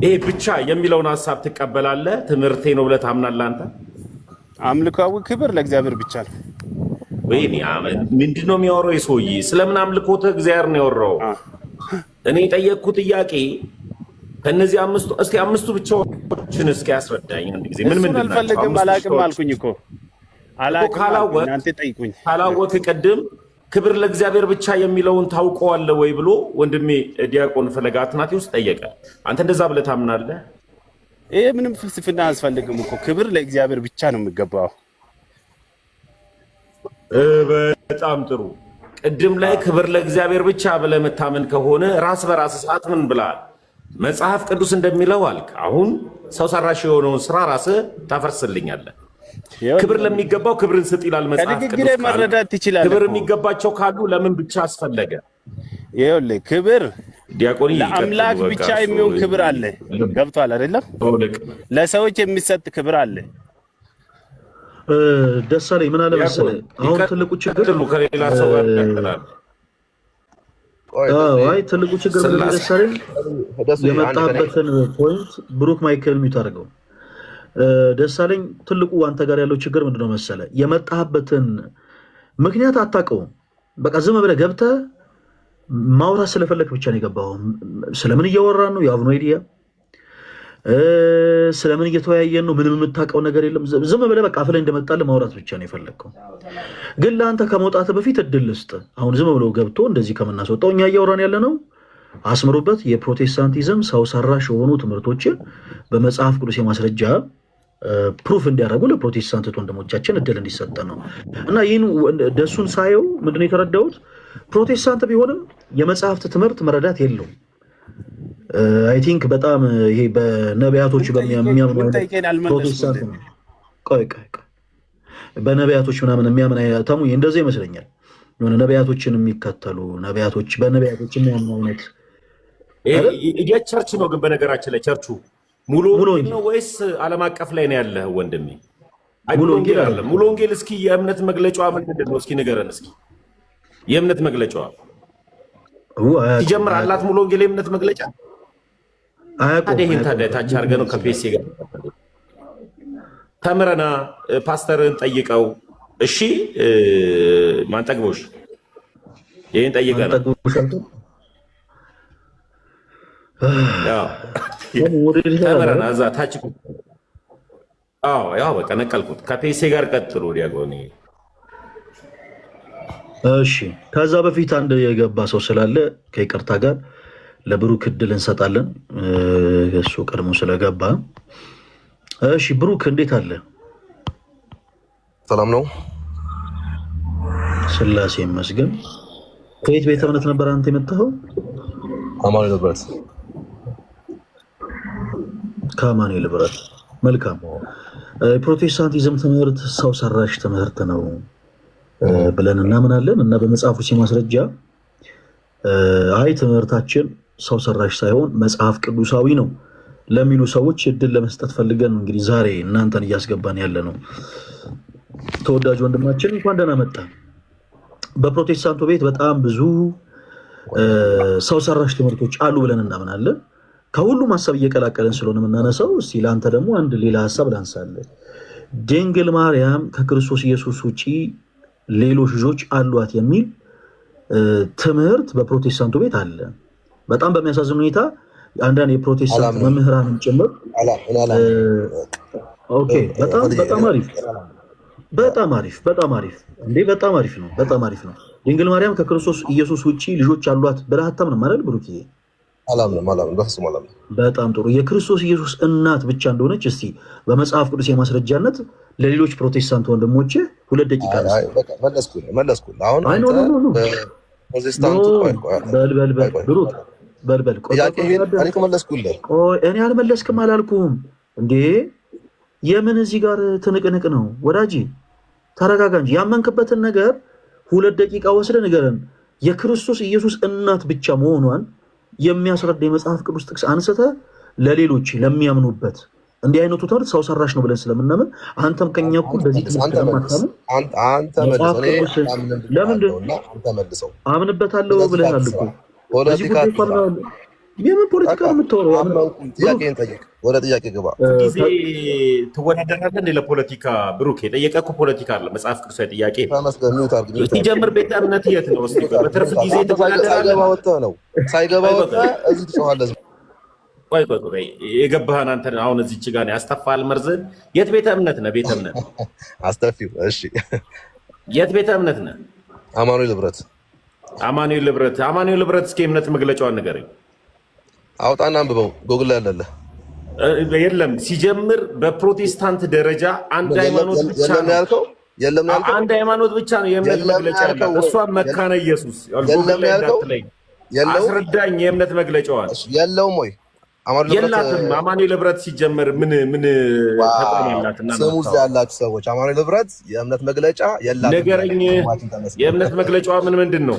ይሄ ብቻ የሚለውን ሀሳብ ትቀበላለህ? ትምህርቴ ነው ብለህ ታምናለህ አንተ? አምልኮዊ ክብር ለእግዚአብሔር ብቻ ነው ወይ? ምንድን ነው የሚያወራው የሰውዬ? ስለምን አምልኮተ እግዚአብሔር ነው ያወራው? እኔ የጠየቅኩት ጥያቄ ከነዚህ አምስቱ ብቻዎችን እስኪ ያስረዳኝ አንድ ጊዜ። ምን ናቸው? አልፈልግም አላቅም አልኩኝ እኮ አላቅም። እናንተ ጠይቁኝ። ካላወቅህ ቅድም ክብር ለእግዚአብሔር ብቻ የሚለውን ታውቀዋለህ ወይ ብሎ ወንድሜ ዲያቆን ፈለገ አትናቴዎስ ጠየቀ። አንተ እንደዛ ብለህ ታምናለህ? ይሄ ምንም ፍልስፍና አያስፈልግም እኮ ክብር ለእግዚአብሔር ብቻ ነው የሚገባው። በጣም ጥሩ። ቅድም ላይ ክብር ለእግዚአብሔር ብቻ ብለህ የምታምን ከሆነ ራስ በራስ ሰዓት ምን ብለሃል? መጽሐፍ ቅዱስ እንደሚለው አልክ። አሁን ሰው ሰራሽ የሆነውን ስራ ራስህ ታፈርስልኛለህ። ክብር ለሚገባው ክብርን ስጥ ይላል መጽሐፍ ቅዱስ። መረዳት ትችላለህ። ክብር የሚገባቸው ካሉ ለምን ብቻ አስፈለገ? ይኸውልህ ክብር ዲያቆኒ ለአምላክ ብቻ የሚሆን ክብር አለ። ገብቶሃል አይደለም? ለሰዎች የሚሰጥ ክብር አለ። ደሳለኝ ምን አለ መሰለህ፣ አሁን ትልቁ ችግር ከሌላ ሰው ጋር ያቀላል። አይ ትልቁ ችግር ምን ደሳለኝ የመጣበትን ፖይንት ብሩክ ማይክል ሚውት አድርገው። ደሳለኝ ትልቁ አንተ ጋር ያለው ችግር ምንድነው መሰለህ? የመጣበትን ምክንያት አታውቀውም። በቃ ዝም ብለህ ገብተህ ማውራት ስለፈለክ ብቻ ነው የገባው። ስለምን እያወራን ነው? የአብኖ አይዲያ ስለምን እየተወያየን ነው? ምንም የምታውቀው ነገር የለም። ዝም ብለህ በቃ አፍላይ እንደመጣልህ ማውራት ብቻ ነው የፈለግከው። ግን ለአንተ ከመውጣት በፊት እድል ልስጥ። አሁን ዝም ብሎ ገብቶ እንደዚህ ከምናስወጣው እኛ እያወራን ያለ ነው። አስምሩበት። የፕሮቴስታንቲዝም ሰው ሰራሽ የሆኑ ትምህርቶችን በመጽሐፍ ቅዱስ የማስረጃ ፕሩፍ እንዲያደርጉ ለፕሮቴስታንት ወንድሞቻችን እድል እንዲሰጠ ነው። እና ይህን ደሱን ሳየው ምንድነው የተረዳሁት? ፕሮቴስታንት ቢሆንም የመጽሐፍት ትምህርት መረዳት የለውም። አይ ቲንክ በጣም ይሄ በነቢያቶች በሚያምኑ ፕሮቴስታንት ነው። ቆይ በነቢያቶች ምናምን የሚያምን ተሙ እንደዚህ ይመስለኛል። የሆነ ነቢያቶችን የሚከተሉ ነቢያቶች በነቢያቶች የሚያምኑ አይነት የቸርች ነው። ግን በነገራችን ላይ ቸርቹ ሙሉ ወንጌል ነው ወይስ ዓለም አቀፍ ላይ ነው ያለህ ወንድሜ? ሙሉ ወንጌል አለ። ሙሉ ወንጌል እስኪ የእምነት መግለጫዋ ምንድን ነው? እስኪ ንገረን እስኪ የእምነት መግለጫዋ ሲጀምር አላት ሙሉ ወንጌል የእምነት መግለጫ ታዲያ ታች አድርገህ ነው ከፔሴ ጋር ተምረና ፓስተርን ጠይቀው። እሺ ማንጠግቦሽ ይህን ጠይቀህ ነው ተምረና እዛ ታች። ያው በቃ ነቀልኩት። ከፔሴ ጋር ቀጥሉ ዲያቆኒ። እሺ ከዛ በፊት አንድ የገባ ሰው ስላለ ከይቅርታ ጋር ለብሩክ እድል እንሰጣለን። እሱ ቀድሞ ስለገባ። እሺ ብሩክ እንዴት አለ? ሰላም ነው፣ ስላሴ ይመስገን። ከየት ቤተ እምነት ነበር አንተ የመጣኸው? አማኑኤል ህብረት። ከአማኑኤል ህብረት። መልካም። ፕሮቴስታንቲዝም ትምህርት ሰው ሰራሽ ትምህርት ነው ብለን እናምናለን እና በመጽሐፉ ማስረጃ አይ ትምህርታችን ሰው ሰራሽ ሳይሆን መጽሐፍ ቅዱሳዊ ነው ለሚሉ ሰዎች እድል ለመስጠት ፈልገን እንግዲህ ዛሬ እናንተን እያስገባን ያለ ነው። ተወዳጅ ወንድማችን እንኳን ደህና መጣ። በፕሮቴስታንቱ ቤት በጣም ብዙ ሰው ሰራሽ ትምህርቶች አሉ ብለን እናምናለን። ከሁሉም ሀሳብ እየቀላቀለን ስለሆነ የምናነሳው እስቲ ለአንተ ደግሞ አንድ ሌላ ሀሳብ ላንሳለን። ድንግል ማርያም ከክርስቶስ ኢየሱስ ውጪ ሌሎች ልጆች አሏት የሚል ትምህርት በፕሮቴስታንቱ ቤት አለ። በጣም በሚያሳዝን ሁኔታ አንዳንድ የፕሮቴስታንት መምህራንን ጭምር ኦኬ በጣም አሪፍ እንዴ በጣም አሪፍ ነው። ድንግል ማርያም ከክርስቶስ ኢየሱስ ውጪ ልጆች አሏት ብለህ አታምንም ማለት ብሩክ? አላምንም በፍጹም አላምንም። በጣም ጥሩ። የክርስቶስ ኢየሱስ እናት ብቻ እንደሆነች እስቲ በመጽሐፍ ቅዱስ የማስረጃነት ለሌሎች ፕሮቴስታንት ወንድሞች 2 ደቂቃ መለስኩልህ። አሁን ፕሮቴስታንቱ እኔ አልመለስክም አላልኩም እንዴ? የምን እዚህ ጋር ትንቅንቅ ነው ወዳጅ? ተረጋጋ እንጂ። ያመንክበትን ነገር 2 ደቂቃ ወስደ ንገረን። የክርስቶስ ኢየሱስ እናት ብቻ መሆኗን የሚያስረዳ የመጽሐፍ ቅዱስ ጥቅስ አንስተ ለሌሎች ለሚያምኑበት እንዲህ አይነቱ ትምህርት ሰው ሰራሽ ነው ብለን ስለምናምን አንተም ከኛ እኩል በዚህ ትምህርት ስለማታምን አምንበታለሁ ብለሃል እኮ። የምን ፖለቲካ ነው የምታወራው? ወደ ጥያቄ ግባ። ጊዜ ትወዳደራለህ እንደ ለፖለቲካ ብሩክ? የጠየቀህ እኮ ፖለቲካ አለ መጽሐፍ ቅዱሳዊ ጥያቄ ሲጀምር ቤተ እምነት የት ነው? እስኪ በትርፍ ጊዜ ትወዳደራለህ? ሳይገባ ወጥተህ እዚህ ትጮኻለህ። ቆይ የገባህን አንተ አሁን እዚች ጋር ያስተፋል መርዝን። የት ቤተ እምነት ነህ? ቤተ እምነት አስተፊው። እሺ የት ቤተ እምነት ነህ? አማኑኤል ህብረት። አማኑኤል ህብረት እስኪ እምነት መግለጫዋን ንገረኝ። አውጣና አንብበው ጎግል ላይ አለልህ። የለም ሲጀምር በፕሮቴስታንት ደረጃ አንድ ሃይማኖት ብቻ ነው። አንድ ሃይማኖት ብቻ ነው የእምነት መግለጫ ያለው፣ እሷም መካነ ኢየሱስ። አስረዳኝ የእምነት መግለጫዋን። የለውም ወይ? የላትም። አማኑኤል ህብረት ሲጀመር ምን ተቋም ያላትና ስሙ እዚያ ያላችሁ ሰዎች አማኑኤል ህብረት የእምነት መግለጫ የላትም። ንገረኝ፣ የእምነት መግለጫዋ ምንድን ነው?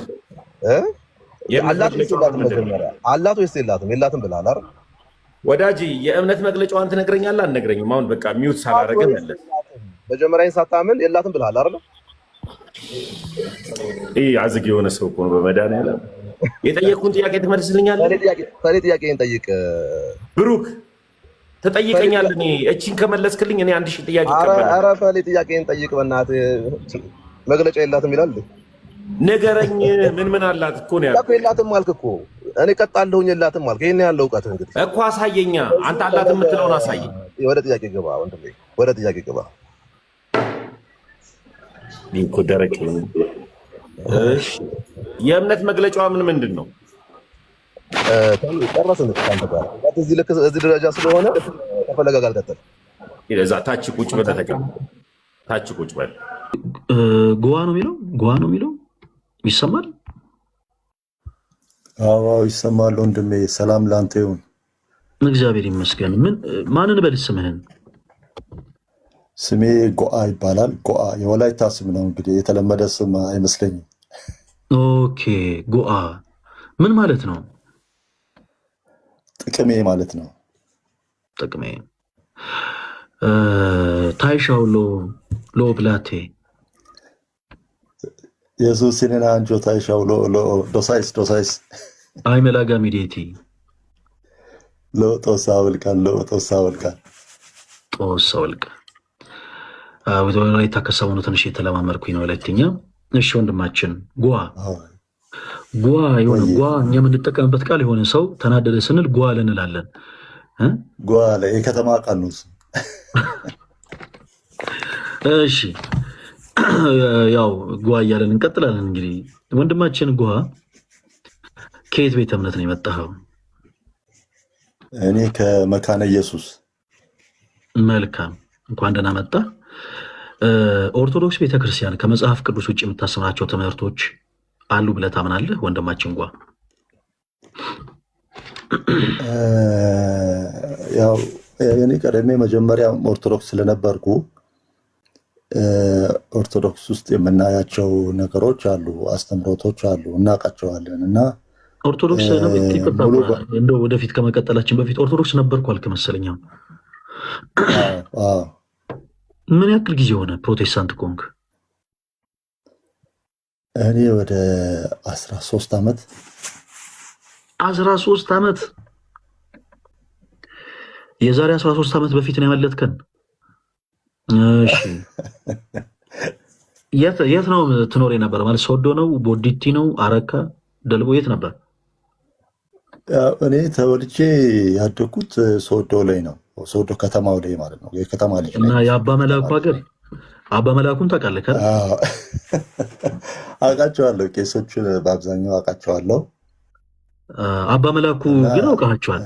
አላት ወይስ የላትም? የላትም ብለሃል አይደል ወዳጅ? የእምነት መግለጫዋን ትነግረኛለህ? አልነግረኝም። አሁን በቃ ሚውት ሳላደርግህ መለስ። መጀመሪያ ሳታምን የላትም ብለሃል አይደል? ይህ አዝግ የሆነ ሰው እኮ ነው። በመድኃኒዓለም የጠየቅኩን ጥያቄ ትመልስልኛለህ? ታዲያ ጥያቄን ጠይቅ ብሩክ። ትጠይቀኛለህ? እኔ እቺን ከመለስክልኝ እኔ 1000 ጥያቄ ይቀበላል። ኧረ ፈሌ ጥያቄን ጠይቅ በእናትህ። መግለጫ የላትም ይላል። ንገረኝ። ምን አላት እኮ ነው ያልኩህ። የላትም አልክ እኮ። እኔ ቀጣለሁኝ የላትም አልክ። ይሄን ያለው እውቀት እንግዲህ እኮ አሳየኛ። አንተ አላት የምትለውን አሳየኝ። ወደ ጥያቄ ግባ ወንድሜ፣ ወደ ጥያቄ ግባ። እኮ ደረቅ ነው። እሺ የእምነት መግለጫዋ ምንድን ነው? ጨረስን ካንተ ጋር እዚህ ደረጃ ስለሆነ ተፈለጋ ጋር ቀጥል። እዛ ታች ቁጭ በል ተቀመጥ። ታች ቁጭ በል። ጎዋ ነው የሚለው ይሰማል? አዎ ይሰማል ወንድሜ። ሰላም ላንተ ይሁን። እግዚአብሔር ይመስገን። ማንን በል ስምህን? ስሜ ጎአ ይባላል። ጎአ የወላይታ ስም ነው እንግዲህ የተለመደ ስም አይመስለኝም። ኦኬ ጎአ ምን ማለት ነው? ጥቅሜ ማለት ነው። ጥቅሜ ታይሻው ሎ ብላቴ ኢየሱስ ሲነና አንጆ ታይሻው ሎ ዶሳይስ አይ መላጋ ሚዲቲ ሎ ጦሳ ወልቃል ወላይታ ከሰሞኑ ትንሽ የተለማመርኩኝ ነው ወላይትኛ። እሺ ወንድማችን ጓ የሆነ ጓ እኛ የምንጠቀምበት ቃል የሆነ ሰው ተናደደ ስንል ጓ እንላለን። ጓ የከተማ ቃል ነው። እሺ ያው ጓ እያለን እንቀጥላለን። እንግዲህ ወንድማችን ጓ ከየት ቤተ እምነት ነው የመጣኸው? እኔ ከመካነ ኢየሱስ። መልካም፣ እንኳን ደህና መጣ። ኦርቶዶክስ ቤተክርስቲያን ከመጽሐፍ ቅዱስ ውጭ የምታስተምራቸው ትምህርቶች አሉ ብለህ ታምናለህ ወንድማችን ጓ? ያው እኔ ቀደሜ መጀመሪያ ኦርቶዶክስ ስለነበርኩ ኦርቶዶክስ ውስጥ የምናያቸው ነገሮች አሉ፣ አስተምሮቶች አሉ፣ እናውቃቸዋለን። እና ኦርቶዶክስ እንደው ወደፊት ከመቀጠላችን በፊት ኦርቶዶክስ ነበርኩ አልክ መሰለኝ። ምን ያክል ጊዜ ሆነ ፕሮቴስታንት ኮንክ? እኔ ወደ 13 ዓመት 13 ዓመት። የዛሬ 13 ዓመት በፊት ነው ያመለጥከን። እሺ የት ነው ትኖር የነበረ? ማለት ሶዶ ነው፣ ቦዲቲ ነው፣ አረካ፣ ደልቦ የት ነበር? እኔ ተወልጄ ያደግኩት ሶዶ ላይ ነው። ሶዶ ከተማው ላይ ማለት ነው። የከተማ ልጅ እና የአባ መላኩ ሀገር አባ መላኩን ታውቃለህ? አውቃቸዋለሁ። ቄሶችን በአብዛኛው አውቃቸዋለሁ። አባ መላኩ ግን አውቃቸዋል?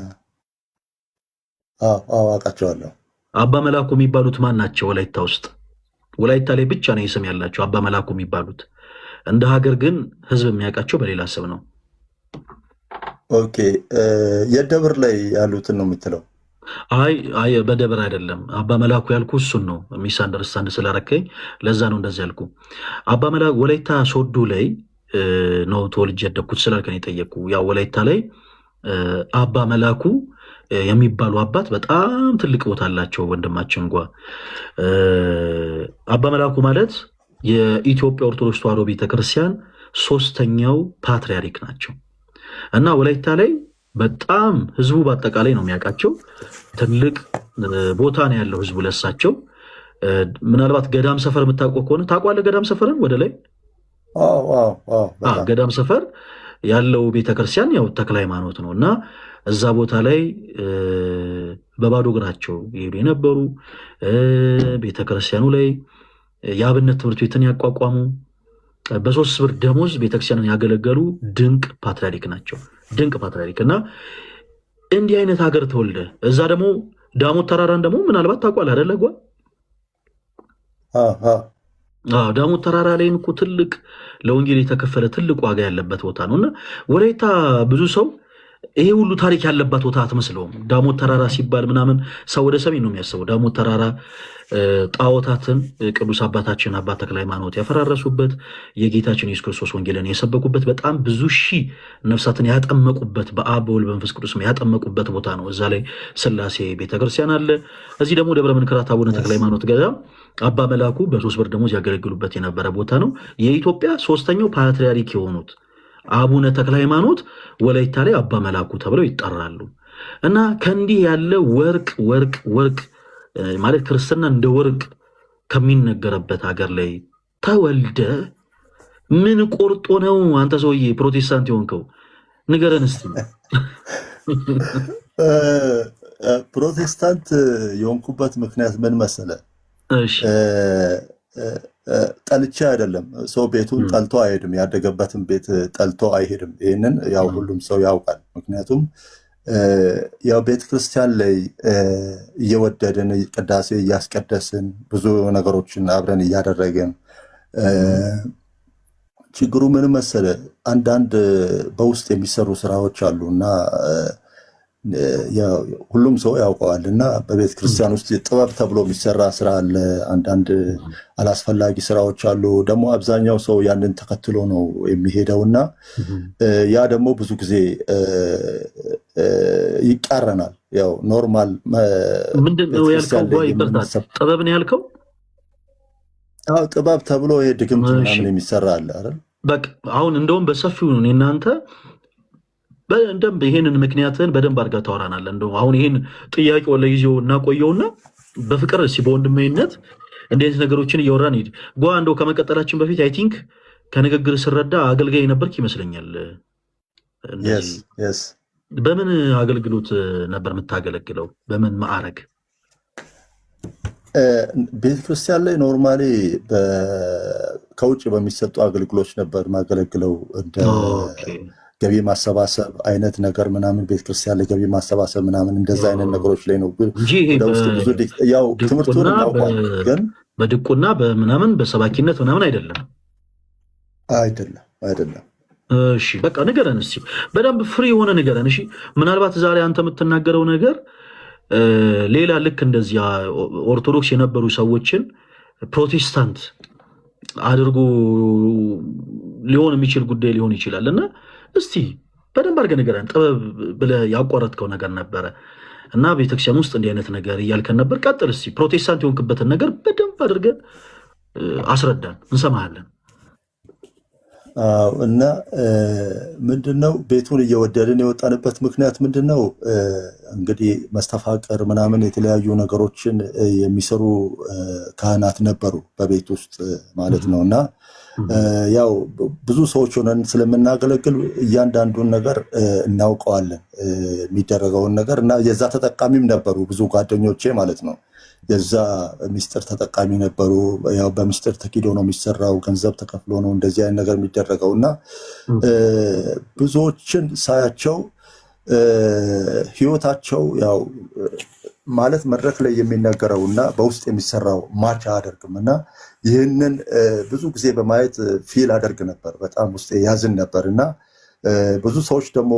አውቃቸዋለሁ። አባ መላኩ የሚባሉት ማን ናቸው? ወላይታ ውስጥ ወላይታ ላይ ብቻ ነው ስም ያላቸው አባ መላኩ የሚባሉት። እንደ ሀገር ግን ህዝብ የሚያውቃቸው በሌላ ስም ነው። ኦኬ፣ የደብር ላይ ያሉትን ነው የምትለው? አይ በደብር አይደለም። አባ መላኩ ያልኩ እሱን ነው። ሚስ አንደርስታንድ ስላረከኝ ለዛ ነው እንደዚህ ያልኩ። አባ መላኩ ወላይታ ሶዶ ላይ ነው ተወልጄ ያደግኩት ስላልከኝ የጠየቅኩ። ያው ወላይታ ላይ አባ መላኩ የሚባሉ አባት በጣም ትልቅ ቦታ አላቸው ወንድማችን ጓ። አባ መላኩ ማለት የኢትዮጵያ ኦርቶዶክስ ተዋሕዶ ቤተክርስቲያን 3ኛው ፓትርያርክ ናቸው እና ወላይታ ላይ በጣም ህዝቡ በአጠቃላይ ነው የሚያውቃቸው። ትልቅ ቦታ ነው ያለው ህዝቡ ለሳቸው። ምናልባት ገዳም ሰፈር የምታውቀው ከሆነ ታውቋለህ? ገዳም ሰፈርን ወደ ላይ ገዳም ሰፈር ያለው ቤተክርስቲያን ያው ተክለ ሃይማኖት ነው እና እዛ ቦታ ላይ በባዶ እግራቸው ይሄዱ የነበሩ ቤተክርስቲያኑ ላይ የአብነት ትምህርት ቤትን ያቋቋሙ በ3 ብር ደሞዝ ቤተክርስቲያንን ያገለገሉ ድንቅ ፓትርያርክ ናቸው። ድንቅ ፓትርያርክ እና እንዲህ አይነት ሀገር ተወልደ እዛ ደግሞ ዳሞት ተራራን ደግሞ ምናልባት ታውቋለህ አይደለ ጓ? ዳሞት ተራራ ላይም እኮ ትልቅ ለወንጌል የተከፈለ ትልቅ ዋጋ ያለበት ቦታ ነው እና ወላይታ ብዙ ሰው ይሄ ሁሉ ታሪክ ያለባት ቦታ አትመስለውም። ዳሞት ተራራ ሲባል ምናምን ሰው ወደ ሰሜን ነው የሚያስበው። ዳሞት ተራራ ጣዖታትን ቅዱስ አባታችን አባ ተክለ ሃይማኖት ያፈራረሱበት፣ የጌታችን ኢየሱስ ክርስቶስ ወንጌልን የሰበኩበት፣ በጣም ብዙ ሺህ ነፍሳትን ያጠመቁበት፣ በአብ በወልድ በመንፈስ ቅዱስ ያጠመቁበት ቦታ ነው። እዛ ላይ ስላሴ ቤተክርስቲያን አለ። እዚህ ደግሞ ደብረ መንክራት አቡነ ተክለ ሃይማኖት ገዳም አባ መላኩ በ3 ብር ደሞዝ ያገለግሉበት የነበረ ቦታ ነው። የኢትዮጵያ 3ኛው ፓትርያርክ የሆኑት አቡነ ተክለ ሃይማኖት ወላይታ ላይ አባ መላኩ ተብለው ይጠራሉ እና ከእንዲህ ያለ ወርቅ ወርቅ ወርቅ ማለት ክርስትና እንደ ወርቅ ከሚነገርበት ሀገር ላይ ተወልደ ምን ቆርጦ ነው አንተ ሰውዬ ፕሮቴስታንት የሆንከው? ንገረን እስቲ። ፕሮቴስታንት የሆንኩበት ምክንያት ምን መሰለ? ጠልቼ አይደለም። ሰው ቤቱን ጠልቶ አይሄድም፣ ያደገበትን ቤት ጠልቶ አይሄድም። ይህንን ያው ሁሉም ሰው ያውቃል። ምክንያቱም ያው ቤተክርስቲያን ላይ እየወደድን ቅዳሴ እያስቀደስን ብዙ ነገሮችን አብረን እያደረግን፣ ችግሩ ምን መሰለ? አንዳንድ በውስጥ የሚሰሩ ስራዎች አሉ እና ሁሉም ሰው ያውቀዋል እና በቤተ ክርስቲያን ውስጥ ጥበብ ተብሎ የሚሰራ ስራ አለ። አንዳንድ አላስፈላጊ ስራዎች አሉ። ደግሞ አብዛኛው ሰው ያንን ተከትሎ ነው የሚሄደው እና ያ ደግሞ ብዙ ጊዜ ይቃረናል። ያው ኖርማል ምንድን ነው ያልከው? ይበርታል። ጥበብ ነው ያልከው? አዎ ጥበብ ተብሎ ይሄ ድግምት ምናምን የሚሰራ አለ አይደል? በቃ አሁን እንደውም በሰፊው ነው እናንተ በደንብ ይሄንን ምክንያትን በደንብ አድርጋ ታወራናለህ። እንደው አሁን ይሄን ጥያቄው ለጊዜው እናቆየውና በፍቅር እስኪ በወንድማዊነት እንዴት ነገሮችን እያወራን ሄድ ጓ። እንደው ከመቀጠላችን በፊት አይ ቲንክ ከንግግር ስረዳ አገልጋይ ነበርክ ይመስለኛል። yes በምን አገልግሎት ነበር የምታገለግለው? በምን ማዕረግ? ቤተክርስቲያን ላይ ኖርማሊ ከውጭ በሚሰጡ አገልግሎች ነበር ማገለግለው እንደ ገቢ ማሰባሰብ አይነት ነገር ምናምን ቤተክርስቲያን ላይ ገቢ ማሰባሰብ ምናምን እንደዛ አይነት ነገሮች ላይ ነው እንጂ ያው ትምህርቱን እናውቃለን፣ ግን በድቁና በምናምን በሰባኪነት ምናምን አይደለም። እሺ በቃ ንገረን እስኪ በደንብ ፍሪ የሆነ ንገረን። እሺ ምናልባት ዛሬ አንተ የምትናገረው ነገር ሌላ ልክ እንደዚያ ኦርቶዶክስ የነበሩ ሰዎችን ፕሮቴስታንት አድርጎ ሊሆን የሚችል ጉዳይ ሊሆን ይችላል እና እስቲ በደንብ አድርገህ ንገረን። ጥበብ ብለህ ያቋረጥከው ነገር ነበረ እና ቤተክርስቲያን ውስጥ እንዲህ አይነት ነገር እያልከን ነበር። ቀጥል እስቲ ፕሮቴስታንት የሆንክበትን ነገር በደንብ አድርገህ አስረዳን፣ እንሰማሃለን። እና ምንድነው ቤቱን እየወደድን የወጣንበት ምክንያት ምንድነው? እንግዲህ መስተፋቅር ምናምን የተለያዩ ነገሮችን የሚሰሩ ካህናት ነበሩ በቤት ውስጥ ማለት ነው። እና ያው ብዙ ሰዎች ሆነን ስለምናገለግል እያንዳንዱን ነገር እናውቀዋለን የሚደረገውን ነገር እና የዛ ተጠቃሚም ነበሩ ብዙ ጓደኞቼ ማለት ነው። የዛ ሚስጥር ተጠቃሚ ነበሩ። ያው በሚስጥር ተኪዶ ነው የሚሰራው፣ ገንዘብ ተከፍሎ ነው እንደዚህ አይነት ነገር የሚደረገው እና ብዙዎችን ሳያቸው ህይወታቸው ያው ማለት መድረክ ላይ የሚነገረው እና በውስጥ የሚሰራው ማች አያደርግም እና ይህንን ብዙ ጊዜ በማየት ፊል አደርግ ነበር። በጣም ውስጥ ያዝን ነበር እና ብዙ ሰዎች ደግሞ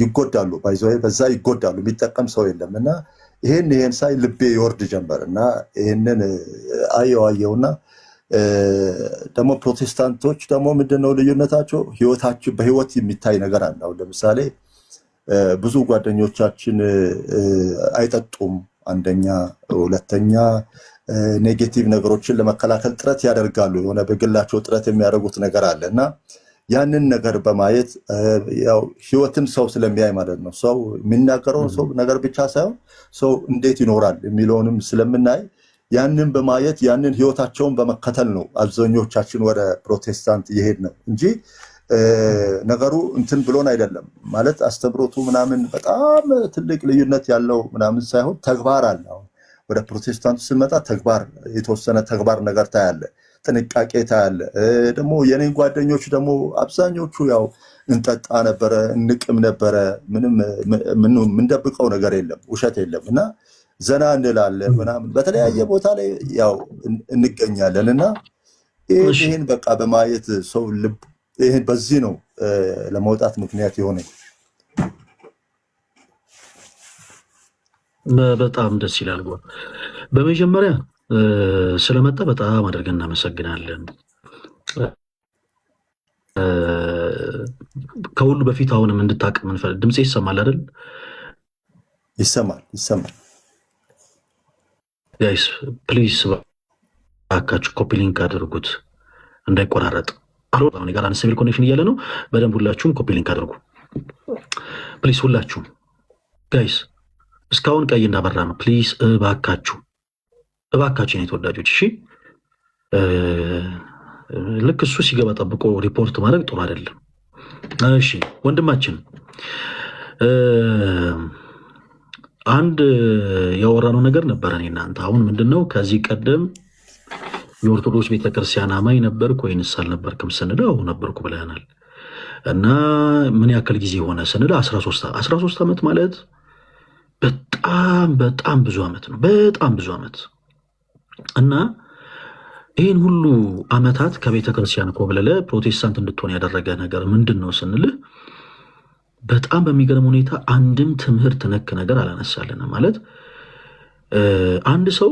ይጎዳሉ፣ ባይዘው በዛ ይጎዳሉ፣ የሚጠቀም ሰው የለም እና ይሄን ሳይ ልቤ ይወርድ ጀመር እና ይሄንን አየውና ደግሞ ፕሮቴስታንቶች ደግሞ ምንድነው ልዩነታቸው? ህይወታቸው በህይወት የሚታይ ነገር አለ። ለምሳሌ ብዙ ጓደኞቻችን አይጠጡም፣ አንደኛ፣ ሁለተኛ ኔጌቲቭ ነገሮችን ለመከላከል ጥረት ያደርጋሉ። የሆነ በግላቸው ጥረት የሚያደርጉት ነገር አለ እና ያንን ነገር በማየት ያው ህይወትን ሰው ስለሚያይ ማለት ነው። ሰው የሚናገረውን ሰው ነገር ብቻ ሳይሆን ሰው እንዴት ይኖራል የሚለውንም ስለምናይ ያንን በማየት ያንን ህይወታቸውን በመከተል ነው አብዛኞቻችን ወደ ፕሮቴስታንት እየሄድ ነው እንጂ ነገሩ እንትን ብሎን አይደለም። ማለት አስተምሮቱ ምናምን በጣም ትልቅ ልዩነት ያለው ምናምን ሳይሆን ተግባር አለ። ወደ ፕሮቴስታንቱ ስንመጣ ተግባር የተወሰነ ተግባር ነገር ታያለ፣ ጥንቃቄ ታያለ። ደግሞ የኔን ጓደኞች ደግሞ አብዛኞቹ ያው እንጠጣ ነበረ፣ እንቅም ነበረ። ምንም ምንደብቀው ነገር የለም፣ ውሸት የለም እና ዘና እንላለን ምናምን በተለያየ ቦታ ላይ ያው እንገኛለን እና ይሄን በቃ በማየት ሰው ልብ ይሄን በዚህ ነው ለመውጣት ምክንያት የሆነ። በጣም ደስ ይላል። በመጀመሪያ ስለመጣ በጣም አድርገን እናመሰግናለን። ከሁሉ በፊት አሁንም እንድታቅ ምንፈልግ ድምጽ ይሰማል አይደል? ይሰማል። ጋይስ ፕሊዝ ባካችሁ ኮፒ ሊንክ አድርጉት እንዳይቆራረጥ። አሁን ጋር አንድ ሲቪል ኮኔክሽን እያለ ነው። በደንብ ሁላችሁም ኮፒ ሊንክ አድርጉ ፕሊዝ፣ ሁላችሁም ጋይስ። እስካሁን ቀይ እንዳበራ ነው። ፕሊዝ እባካችሁ የኔ ተወዳጆች፣ እሺ። ልክ እሱ ሲገባ ጠብቆ ሪፖርት ማድረግ ጥሩ አይደለም። እሺ ወንድማችን አንድ ያወራነው ነገር ነበረ እኔ እናንተ። አሁን ምንድነው ከዚህ ቀደም የኦርቶዶክስ ቤተክርስቲያን አማኝ ነበርኩ ወይንስ አልነበርክም ስንል አዎ ነበርኩ ብለናል። እና ምን ያክል ጊዜ ሆነ ስንል 13 ዓመት ማለት በጣም ብዙ ዓመት ነው። በጣም ብዙ ዓመት እና ይህን ሁሉ ዓመታት ከቤተክርስቲያን ኮብለለ ፕሮቴስታንት እንድትሆን ያደረገ ነገር ምንድን ነው ስንልህ በጣም በሚገርም ሁኔታ አንድም ትምህርት ነክ ነገር አላነሳልንም። ማለት አንድ ሰው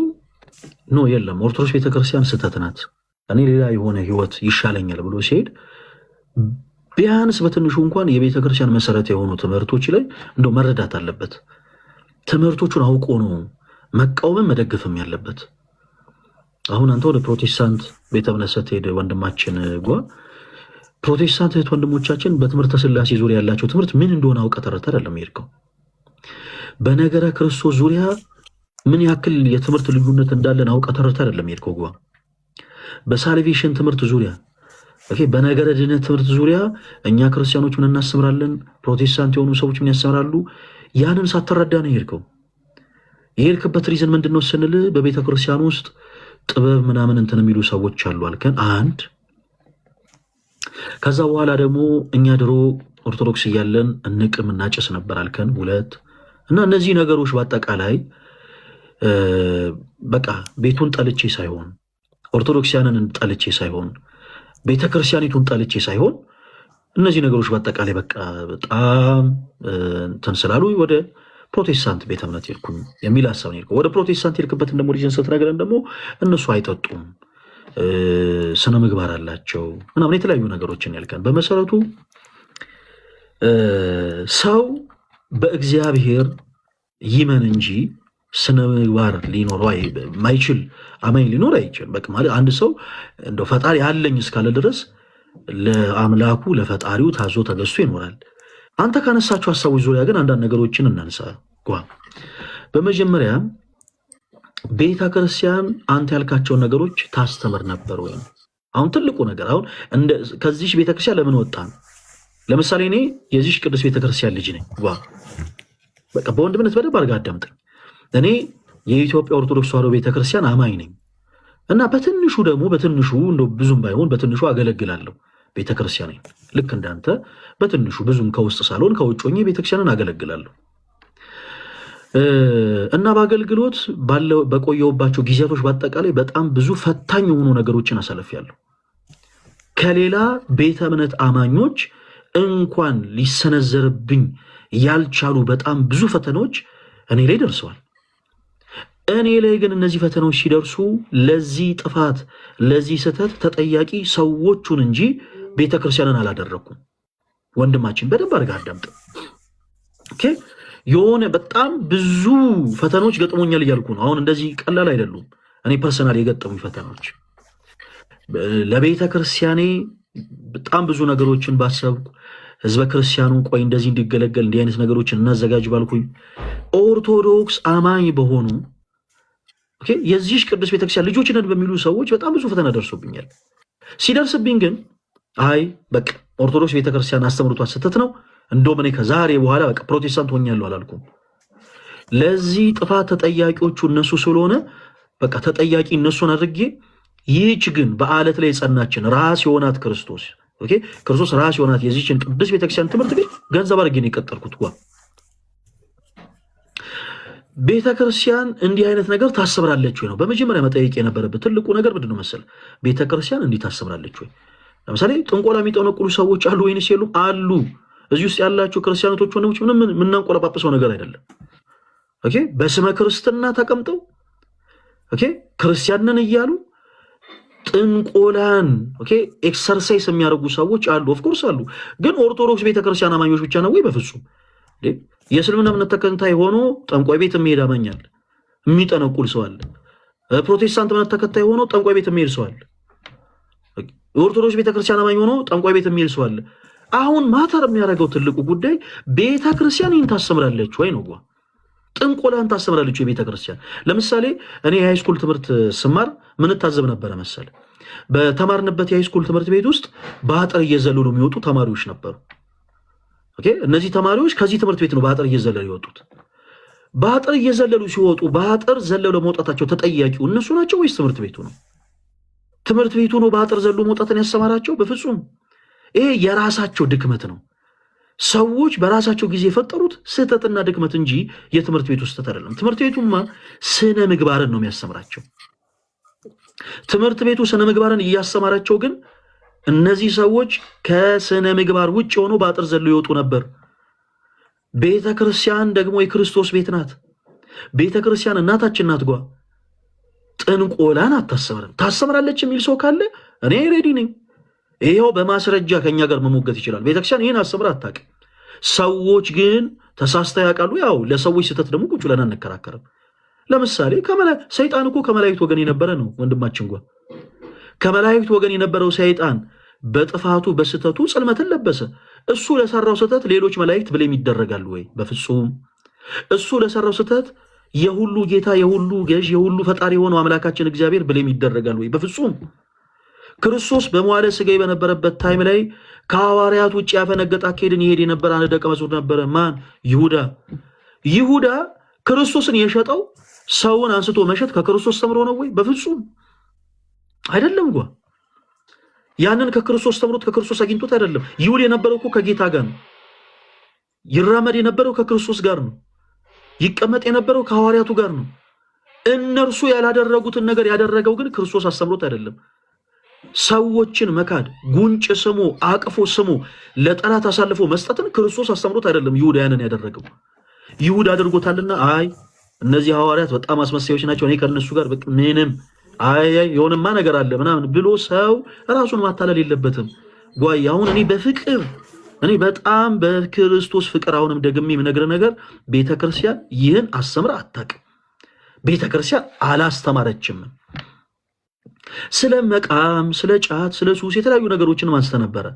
ኖ የለም ኦርቶዶክስ ቤተክርስቲያን ስህተት ናት፣ እኔ ሌላ የሆነ ህይወት ይሻለኛል ብሎ ሲሄድ ቢያንስ በትንሹ እንኳን የቤተክርስቲያን መሰረት የሆኑ ትምህርቶች ላይ እንደው መረዳት አለበት። ትምህርቶቹን አውቆ ነው መቃወምም መደገፍም ያለበት። አሁን አንተ ወደ ፕሮቴስታንት ቤተ እምነት ስትሄድ ወንድማችን ፕሮቴስታንት እህት ወንድሞቻችን በትምህርተ ሥላሴ ዙሪያ ያላቸው ትምህርት ምን እንደሆነ አውቀህ ተረድተህ አይደለም የሄድከው። በነገረ ክርስቶስ ዙሪያ ምን ያክል የትምህርት ልዩነት እንዳለን አውቀህ ተረድተህ አይደለም የሄድከው። በሳልቬሽን ትምህርት ዙሪያ በነገረ ድነት ትምህርት ዙሪያ እኛ ክርስቲያኖች ምን እናስተምራለን፣ ፕሮቴስታንት የሆኑ ሰዎች ምን ያስተምራሉ፣ ያንን ሳትረዳ ነው የሄድከው። የሄድክበት ሪዝን ምንድነው ስንል በቤተ ክርስቲያን ውስጥ ጥበብ ምናምን እንትን የሚሉ ሰዎች አሉ አልከን። አንድ ከዛ በኋላ ደግሞ እኛ ድሮ ኦርቶዶክስ እያለን እንቅም እናጨስ ነበር አልከን። ሁለት እና እነዚህ ነገሮች በአጠቃላይ በቃ ቤቱን ጠልቼ ሳይሆን ኦርቶዶክሲያንን ጠልቼ ሳይሆን ቤተክርስቲያኒቱን ጠልቼ ሳይሆን እነዚህ ነገሮች በአጠቃላይ በቃ በጣም እንትን ስላሉ ወደ ፕሮቴስታንት ቤተ እምነት ሄድኩኝ የሚል ሀሳብ ነው። ወደ ፕሮቴስታንት ሄድክበትን ደግሞ ሪጅን ስትነግረን ደግሞ እነሱ አይጠጡም፣ ስነ ምግባር አላቸው ምናምን የተለያዩ ነገሮችን ያልከን። በመሰረቱ ሰው በእግዚአብሔር ይመን እንጂ ስነ ምግባር ሊኖረው ማይችል አማኝ ሊኖር አይችልም። በቃ ማለት አንድ ሰው እንደው ፈጣሪ አለኝ እስካለ ድረስ ለአምላኩ ለፈጣሪው ታዞ ተገዝቶ ይኖራል። አንተ ካነሳቸው ሐሳቦች ዙሪያ ግን አንዳንድ ነገሮችን እናንሳ። በመጀመሪያ ቤተ ክርስቲያን አንተ ያልካቸው ነገሮች ታስተምር ነበር ወይ? አሁን ትልቁ ነገር አሁን ከዚህ ቤተ ክርስቲያን ለምን ወጣን? ለምሳሌ እኔ የዚህ ቅዱስ ቤተ ክርስቲያን ልጅ ነኝ። በቃ በወንድምነት በደንብ አድርገህ አዳምጠኝ። እኔ የኢትዮጵያ ኦርቶዶክስ ተዋሕዶ ቤተ ክርስቲያን አማኝ ነኝ እና በትንሹ ደግሞ በትንሹ እንደው ብዙም ባይሆን በትንሹ አገለግላለሁ ቤተ ክርስቲያን ነኝ። ልክ እንዳንተ በትንሹ ብዙም ከውስጥ ሳልሆን ከውጭ ሆኜ ቤተ ክርስቲያንን አገለግላለሁ እና በአገልግሎት በቆየሁባቸው ጊዜያቶች በአጠቃላይ በጣም ብዙ ፈታኝ የሆኑ ነገሮችን አሳልፌያለሁ። ከሌላ ቤተ እምነት አማኞች እንኳን ሊሰነዘርብኝ ያልቻሉ በጣም ብዙ ፈተናዎች እኔ ላይ ደርሰዋል። እኔ ላይ ግን እነዚህ ፈተናዎች ሲደርሱ ለዚህ ጥፋት ለዚህ ስህተት ተጠያቂ ሰዎቹን እንጂ ቤተክርስቲያንን አላደረኩም። ወንድማችን በደንብ አድርገህ አዳምጥ። ኦኬ የሆነ በጣም ብዙ ፈተናዎች ገጥሞኛል እያልኩ ነው። አሁን እንደዚህ ቀላል አይደሉም። እኔ ፐርሰናል የገጠሙኝ ፈተናዎች ለቤተ ክርስቲያኔ በጣም ብዙ ነገሮችን ባሰብኩ ህዝበ ክርስቲያኑ ቆይ እንደዚህ እንዲገለገል እንዲህ አይነት ነገሮችን እናዘጋጅ ባልኩኝ ኦርቶዶክስ አማኝ በሆኑ የዚህ ቅዱስ ቤተክርስቲያን ልጆች ነን በሚሉ ሰዎች በጣም ብዙ ፈተና ደርሶብኛል። ሲደርስብኝ ግን አይ በቃ ኦርቶዶክስ ቤተክርስቲያን አስተምሮቷ ስህተት ነው እንደውም እኔ ከዛሬ በኋላ በቃ ፕሮቴስታንት ሆኛለሁ አላልኩም። ለዚህ ጥፋት ተጠያቂዎቹ እነሱ ስለሆነ በቃ ተጠያቂ እነሱን አድርጌ ይህች ግን በአለት ላይ የጸናችን ራስ የሆናት ክርስቶስ ክርስቶስ ራስ የሆናት የዚህችን ቅዱስ ቤተክርስቲያን ትምህርት ቤት ገንዘብ አድርጌ ነው የቀጠልኩት። ቤተክርስቲያን እንዲህ አይነት ነገር ታስብራለች ወይ ነው በመጀመሪያ መጠየቅ የነበረበት። ትልቁ ነገር ምንድነው መሰለህ? ቤተክርስቲያን እንዲህ ታስብራለች ወይ? ለምሳሌ ጥንቆላ የሚጠነቁሉ ሰዎች አሉ ወይንስ የሉም? አሉ። እዚህ ውስጥ ያላችሁ ክርስቲያኖች ወንድሞች ምንም የምናንቆለጳጵሰው ነገር አይደለም። በስመ ክርስትና ተቀምጠው ክርስቲያንን እያሉ ጥንቆላን ኤክሰርሳይዝ የሚያደርጉ ሰዎች አሉ። ኦፍኮርስ አሉ። ግን ኦርቶዶክስ ቤተክርስቲያን አማኞች ብቻ ነው ወይ? በፍጹም። የእስልምና እምነት ተከታይ ሆኖ ጠንቋይ ቤት የሚሄድ አማኛል የሚጠነቁል ሰው አለ። ፕሮቴስታንት እምነት ተከታይ ሆኖ ጠንቋይ ቤት የሚሄድ ሰው አለ። የኦርቶዶክስ ቤተክርስቲያን አማኝ ሆኖ ጠንቋይ ቤት የሚሄድ ሰው አለ። አሁን ማተር የሚያደርገው ትልቁ ጉዳይ ቤተክርስቲያን ይህን ታስተምራለች ወይ ነው። ጥንቆላን ታስተምራለች ወይ ቤተክርስቲያን? ለምሳሌ እኔ የሃይስኩል ትምህርት ስማር ምን ታዘብ ነበረ መሰለ? በተማርንበት የሃይስኩል ትምህርት ቤት ውስጥ በአጥር እየዘለሉ የሚወጡ ተማሪዎች ነበሩ። እነዚህ ተማሪዎች ከዚህ ትምህርት ቤት ነው በአጥር እየዘለሉ ይወጡት። በአጥር እየዘለሉ ሲወጡ በአጥር ዘለው መውጣታቸው ተጠያቂው እነሱ ናቸው ወይስ ትምህርት ቤቱ ነው? ትምህርት ቤቱ ነው በአጥር ዘሎ መውጣትን ያስተማራቸው? በፍጹም። ይሄ የራሳቸው ድክመት ነው። ሰዎች በራሳቸው ጊዜ የፈጠሩት ስህተትና ድክመት እንጂ የትምህርት ቤቱ ስህተት አይደለም። ትምህርት ቤቱማ ስነ ምግባርን ነው የሚያስተምራቸው። ትምህርት ቤቱ ስነ ምግባርን እያስተማራቸው ግን እነዚህ ሰዎች ከስነ ምግባር ውጭ ሆኖ በአጥር ዘሎ ይወጡ ነበር። ቤተ ክርስቲያን ደግሞ የክርስቶስ ቤት ናት። ቤተ ክርስቲያን እናታችን ናት። ጥንቆላን አታስተምርም። ታስተምራለች የሚል ሰው ካለ እኔ ሬዲ ነኝ። ይሄው በማስረጃ ከኛ ጋር መሞገት ይችላል። ቤተክርስቲያን ይሄን አስተምራ አታውቅም። ሰዎች ግን ተሳስተው ያውቃሉ። ያው ለሰዎች ስህተት ደግሞ ቁጭ ብለን አንከራከርም። ለምሳሌ ሰይጣን እኮ ከመላእክት ወገን የነበረ ነው ወንድማችን ከመላእክት ወገን የነበረው ሰይጣን በጥፋቱ በስህተቱ ጽልመትን ለበሰ። እሱ ለሰራው ስህተት ሌሎች መላእክት ብሌም ይደረጋሉ ወይ? በፍጹም። እሱ ለሰራው ስህተት የሁሉ ጌታ የሁሉ ገዥ የሁሉ ፈጣሪ የሆነው አምላካችን እግዚአብሔር ብሌም ይደረጋሉ ወይ? በፍጹም። ክርስቶስ በመዋዕለ ሥጋዌ በነበረበት ታይም ላይ ከሐዋርያት ውጭ ያፈነገጠ አካሄድን ይሄድ የነበረ አንድ ደቀ መዝሙር ነበረ። ማን? ይሁዳ። ይሁዳ ክርስቶስን የሸጠው ሰውን አንስቶ መሸጥ ከክርስቶስ ተምሮ ነው ወይ? በፍጹም አይደለም። ያንን ከክርስቶስ ተምሮት ከክርስቶስ አግኝቶት አይደለም። ይውል የነበረው እኮ ከጌታ ጋር ነው። ይራመድ የነበረው ከክርስቶስ ጋር ነው። ይቀመጥ የነበረው ከሐዋርያቱ ጋር ነው። እነርሱ ያላደረጉትን ነገር ያደረገው ግን ክርስቶስ አስተምሮት አይደለም። ሰዎችን መካድ፣ ጉንጭ ስሞ አቅፎ ስሞ ለጠላት አሳልፎ መስጠትን ክርስቶስ አስተምሮት አይደለም። ይሁዳ ያንን ያደረገው ይሁዳ አድርጎታልና አይ እነዚህ ሐዋርያት በጣም አስመሳዮች ናቸው፣ እኔ ከነሱ ጋር ምንም አይ የሆነማ ነገር አለ ምናምን ብሎ ሰው ራሱን ማታለል የለበትም። ጓይ አሁን እኔ በጣም በክርስቶስ ፍቅር አሁንም ደግሜ የምነግርህ ነገር ቤተክርስቲያን ይህን አስተምራ አታውቅም። ቤተክርስቲያን አላስተማረችም። ስለ መቃም፣ ስለ ጫት፣ ስለ ሱስ የተለያዩ ነገሮችን ማንስተ ነበረ።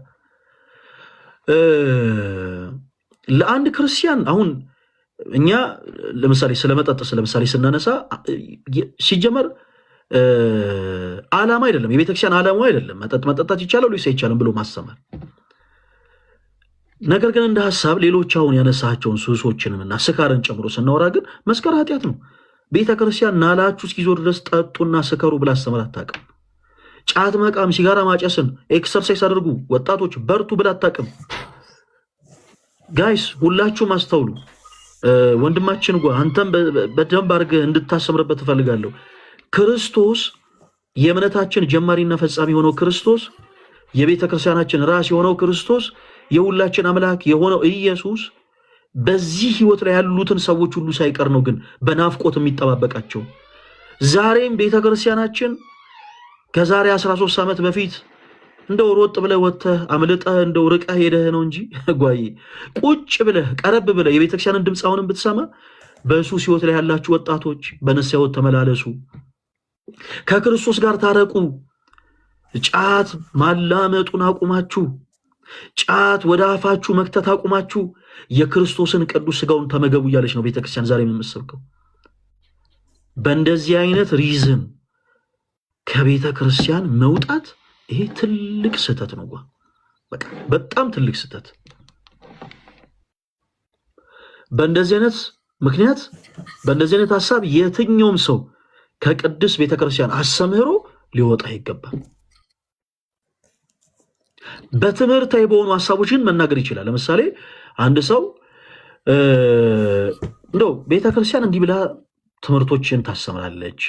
ለአንድ ክርስቲያን አሁን እኛ ለምሳሌ ስለ መጠጥ ለምሳሌ ስናነሳ ሲጀመር ዓላማ አይደለም፣ የቤተክርስቲያን ዓላማ አይደለም መጠጥ መጠጣት ይቻላል ወይስ አይቻልም ብሎ ማስተማር። ነገር ግን እንደ ሐሳብ ሌሎች አሁን ያነሳቸውን ሱሶችንምና ስካርን ጨምሮ ስናወራ ግን መስከር ኃጢአት ነው። ቤተክርስቲያን ናላችሁ እስኪዞር ድረስ ጠጡና ስከሩ ብላ አስተምራ አታውቅም። ጫት መቃም፣ ሲጋራ ማጨስን ኤክሰርሳይዝ አድርጉ ወጣቶች በርቱ ብላ አታውቅም። ጋይስ ሁላችሁም አስተውሉ። ወንድማችን አንተም በደንብ አድርገህ እንድታሰምርበት እፈልጋለሁ። ክርስቶስ የእምነታችን ጀማሪና ፈጻሚ የሆነው ክርስቶስ፣ የቤተክርስቲያናችን ራስ የሆነው ክርስቶስ፣ የሁላችን አምላክ የሆነው ኢየሱስ በዚህ ህይወት ላይ ያሉትን ሰዎች ሁሉ ሳይቀር ነው ግን በናፍቆት የሚጠባበቃቸው። ዛሬም ቤተክርስቲያናችን ከዛሬ 13 ዓመት በፊት እንደው ሮጥ ብለህ ወጥተህ አምልጠህ እንደው ርቀህ ሄደህ ነው እንጂ ጓይ ቁጭ ብለህ ቀረብ ብለህ የቤተክርስቲያንን ድምፅ አሁንም ብትሰማ በሱስ ህይወት ላይ ያላችሁ ወጣቶች በንስሐ ህይወት ተመላለሱ፣ ከክርስቶስ ጋር ታረቁ፣ ጫት ማላመጡን አቁማችሁ፣ ጫት ወደ አፋችሁ መክተት አቁማችሁ የክርስቶስን ቅዱስ ስጋውን ተመገቡ እያለች ነው ቤተክርስቲያን ዛሬ የምትሰብከው። በእንደዚህ አይነት ሪዝን ከቤተክርስቲያን መውጣት ይሄ ትልቅ ስህተት ነው። በቃ በጣም ትልቅ ስህተት። በእንደዚህ አይነት ምክንያት በእንደዚህ አይነት ሐሳብ የትኛውም ሰው ከቅዱስ ቤተክርስቲያን አስተምህሮ ሊወጣ ይገባል። በትምህርታዊ በሆኑ ሐሳቦችን መናገር ይችላል። ለምሳሌ አንድ ሰው እንደው ቤተክርስቲያን እንዲህ ብላ ትምህርቶችን ታስተምራለች፣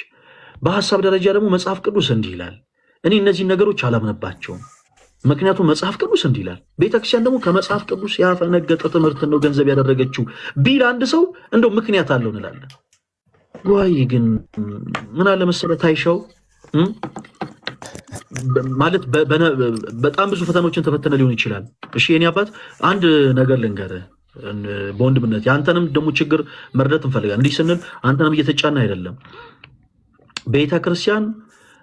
በሐሳብ ደረጃ ደግሞ መጽሐፍ ቅዱስ እንዲህ ይላል፣ እኔ እነዚህ ነገሮች አላምንባቸውም ምክንያቱም መጽሐፍ ቅዱስ እንዲህ ይላል፣ ቤተክርስቲያን ደግሞ ከመጽሐፍ ቅዱስ ያፈነገጠ ትምህርት ነው ገንዘብ ያደረገችው ቢል አንድ ሰው እንደው ምክንያት አለው እንላለን። ወይ ግን ምን አለ መሰለህ ታይሻው ማለት በጣም ብዙ ፈተናዎችን ተፈተነ ሊሆን ይችላል። እሺ የኔ አባት አንድ ነገር ልንገርህ በወንድምነት ያንተንም ደግሞ ችግር መርዳት እንፈልጋለን። እንዲህ ስንል አንተንም እየተጫና አይደለም። ቤተክርስቲያን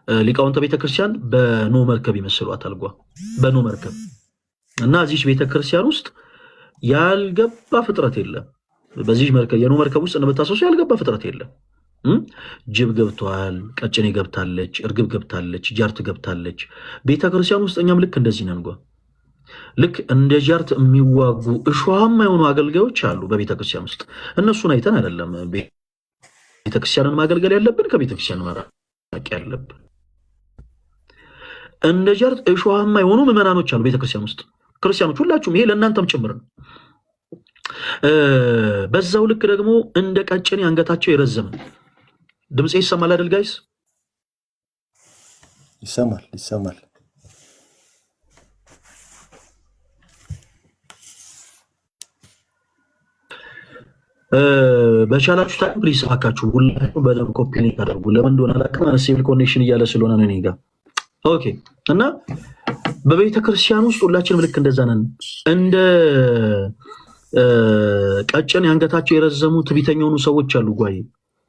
ሊቃውንተ ቤተክርስቲያን በኖህ መርከብ ይመስሏታል። በኖህ መርከብ እና እዚህ ቤተክርስቲያን ውስጥ ያልገባ ፍጥረት የለም። በዚህ መርከብ የኖህ መርከብ ውስጥ እንደምታሰሱ ያልገባ ፍጥረት የለም። ጅብ ገብቷል፣ ቀጭኔ ገብታለች፣ እርግብ ገብታለች፣ ጃርት ገብታለች። ቤተክርስቲያን ውስጥ እኛም ልክ እንደዚህ ነን። ልክ እንደ ጃርት የሚዋጉ እሾሃማ የሆኑ አገልጋዮች አሉ በቤተክርስቲያን ውስጥ። እነሱን አይተን አይደለም ቤተክርስቲያንን ማገልገል ያለብን፣ ከቤተክርስቲያን መራቅ ያለብን። እንደ ጃርት እሾሃማ የሆኑ ምዕመናኖች አሉ ቤተክርስቲያን ውስጥ። ክርስቲያኖች ሁላችሁም ይሄ ለእናንተም ጭምር ነው። በዛው ልክ ደግሞ እንደ ቀጭኔ አንገታቸው የረዘመ ድምጼ ይሰማል አይደል ጋይስ? ይሰማል። በቻላችሁ ታዲያ ፕሊስ እባካችሁ ሁላችሁ በደንብ ኮፒ ሊንክ አድርጉ። ለምን እንደሆነ አላውቅም፣ አንስቴብል ኮኔክሽን እያለ ስለሆነ ነው እኔ ጋር። ኦኬ። እና በቤተ ክርስቲያን ውስጥ ሁላችንም ልክ እንደዛ ነን። እንደ ቀጭኔ አንገታቸው የረዘሙ ትዕቢተኛ የሆኑ ሰዎች አሉ።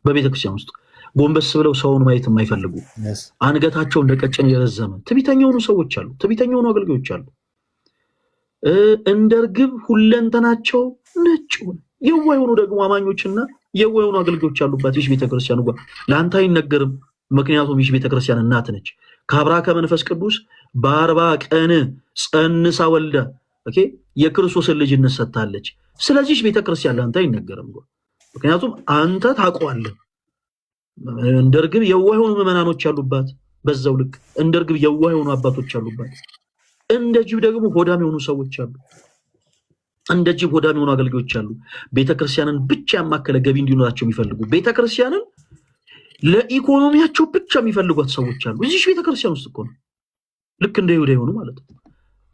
በቤተ ክርስቲያን ውስጥ ጎንበስ ብለው ሰውን ማየት የማይፈልጉ አንገታቸው እንደ ቀጭኔ የረዘመ ትዕቢተኛ የሆኑ ሰዎች አሉ። ትዕቢተኛ የሆኑ አገልጋዮች አሉ። እንደ እርግብ ሁለንተናቸው ነጭ የዋህ የሆኑ ደግሞ አማኞችና የዋህ የሆኑ አገልጋዮች አሉባት ይህች ቤተክርስቲያን። ለአንተ አይነገርም፣ ምክንያቱም ይህች ቤተክርስቲያን እናት ነች። ከአብርሃ ከመንፈስ ቅዱስ በ40 ቀን ጸንሳ ወልዳ የክርስቶስን ልጅነት ሰጥታለች። ስለዚህ ቤተክርስቲያን ለአንተ አይነገርም። ምክንያቱም አንተ ታውቀዋለህ። እንደ ርግብ የዋህ የሆኑ ምዕመናኖች ያሉባት፣ በዛው ልክ እንደ ርግብ የዋህ የሆኑ አባቶች ያሉባት፣ እንደ ጅብ ደግሞ ሆዳም የሆኑ ሰዎች አሉ። እንደ ጅብ ሆዳም የሆኑ አገልጋዮች አሉ። ቤተክርስቲያንን ብቻ ያማከለ ገቢ እንዲኖራቸው የሚፈልጉ፣ ቤተክርስቲያንን ለኢኮኖሚያቸው ብቻ የሚፈልጓት ሰዎች አሉ። እዚህ ቤተክርስቲያን ውስጥ እኮ ነው። ልክ እንደ ይሁዳ የሆኑ ማለት ነው።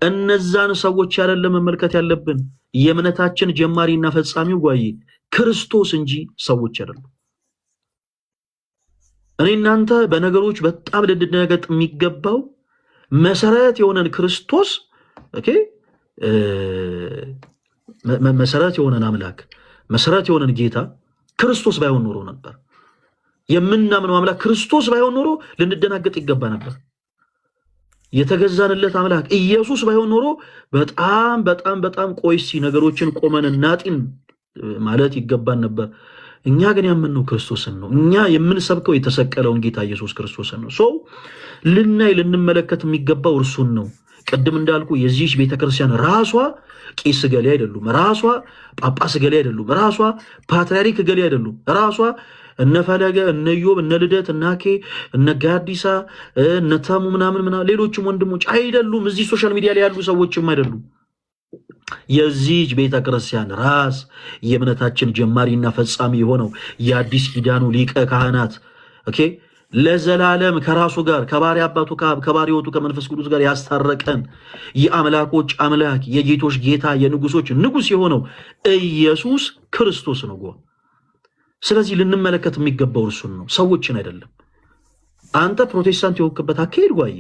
እነዛን ሰዎች ያለን መመልከት ያለብን የእምነታችን ጀማሪና ፈጻሚው ጓዬ ክርስቶስ እንጂ ሰዎች አይደሉም። እኔ እናንተ በነገሮች በጣም ልንደነገጥ የሚገባው መሰረት የሆነን ክርስቶስ ኦኬ፣ መሰረት የሆነን አምላክ መሰረት የሆነን ጌታ ክርስቶስ ባይሆን ኖሮ ነበር። የምናምነው አምላክ ክርስቶስ ባይሆን ኖሮ ልንደናገጥ ይገባ ነበር። የተገዛንለት አምላክ ኢየሱስ ባይሆን ኖሮ በጣም በጣም በጣም ቆይሲ ነገሮችን ቆመን እናጢን ማለት ይገባን ነበር። እኛ ግን ያመንነው ክርስቶስን ነው። እኛ የምንሰብከው የተሰቀለውን ጌታ ኢየሱስ ክርስቶስን ነው። ሰው ልናይ ልንመለከት የሚገባው እርሱን ነው። ቅድም እንዳልኩ የዚህች ቤተክርስቲያን ራሷ ቄስ ገሌ አይደሉም፣ ራሷ ጳጳስ ገሌ አይደሉም፣ ራሷ ፓትርያርክ ገሌ አይደሉም፣ ራሷ እነ ፈለገ እነ ዮብ እነ ልደት እነ አኬ እነ ጋዲሳ እነ ተሙ ምናምን ሌሎችም ወንድሞች አይደሉም። እዚህ ሶሻል ሚዲያ ላይ ያሉ ሰዎችም አይደሉም። የዚህች ቤተክርስቲያን ራስ የእምነታችን ጀማሪና ፈጻሚ የሆነው የአዲስ ኪዳኑ ሊቀ ካህናት ኦኬ፣ ለዘላለም ከራሱ ጋር ከባሪ አባቱ ከባሪ ወጡ ከመንፈስ ቅዱስ ጋር ያስታረቀን የአምላኮች አምላክ የጌቶች ጌታ የንጉሶች ንጉስ የሆነው ኢየሱስ ክርስቶስ ነው። ስለዚህ ልንመለከት የሚገባው እርሱን ነው፣ ሰዎችን አይደለም። አንተ ፕሮቴስታንት የሆንክበት አካሄድ ጓዬ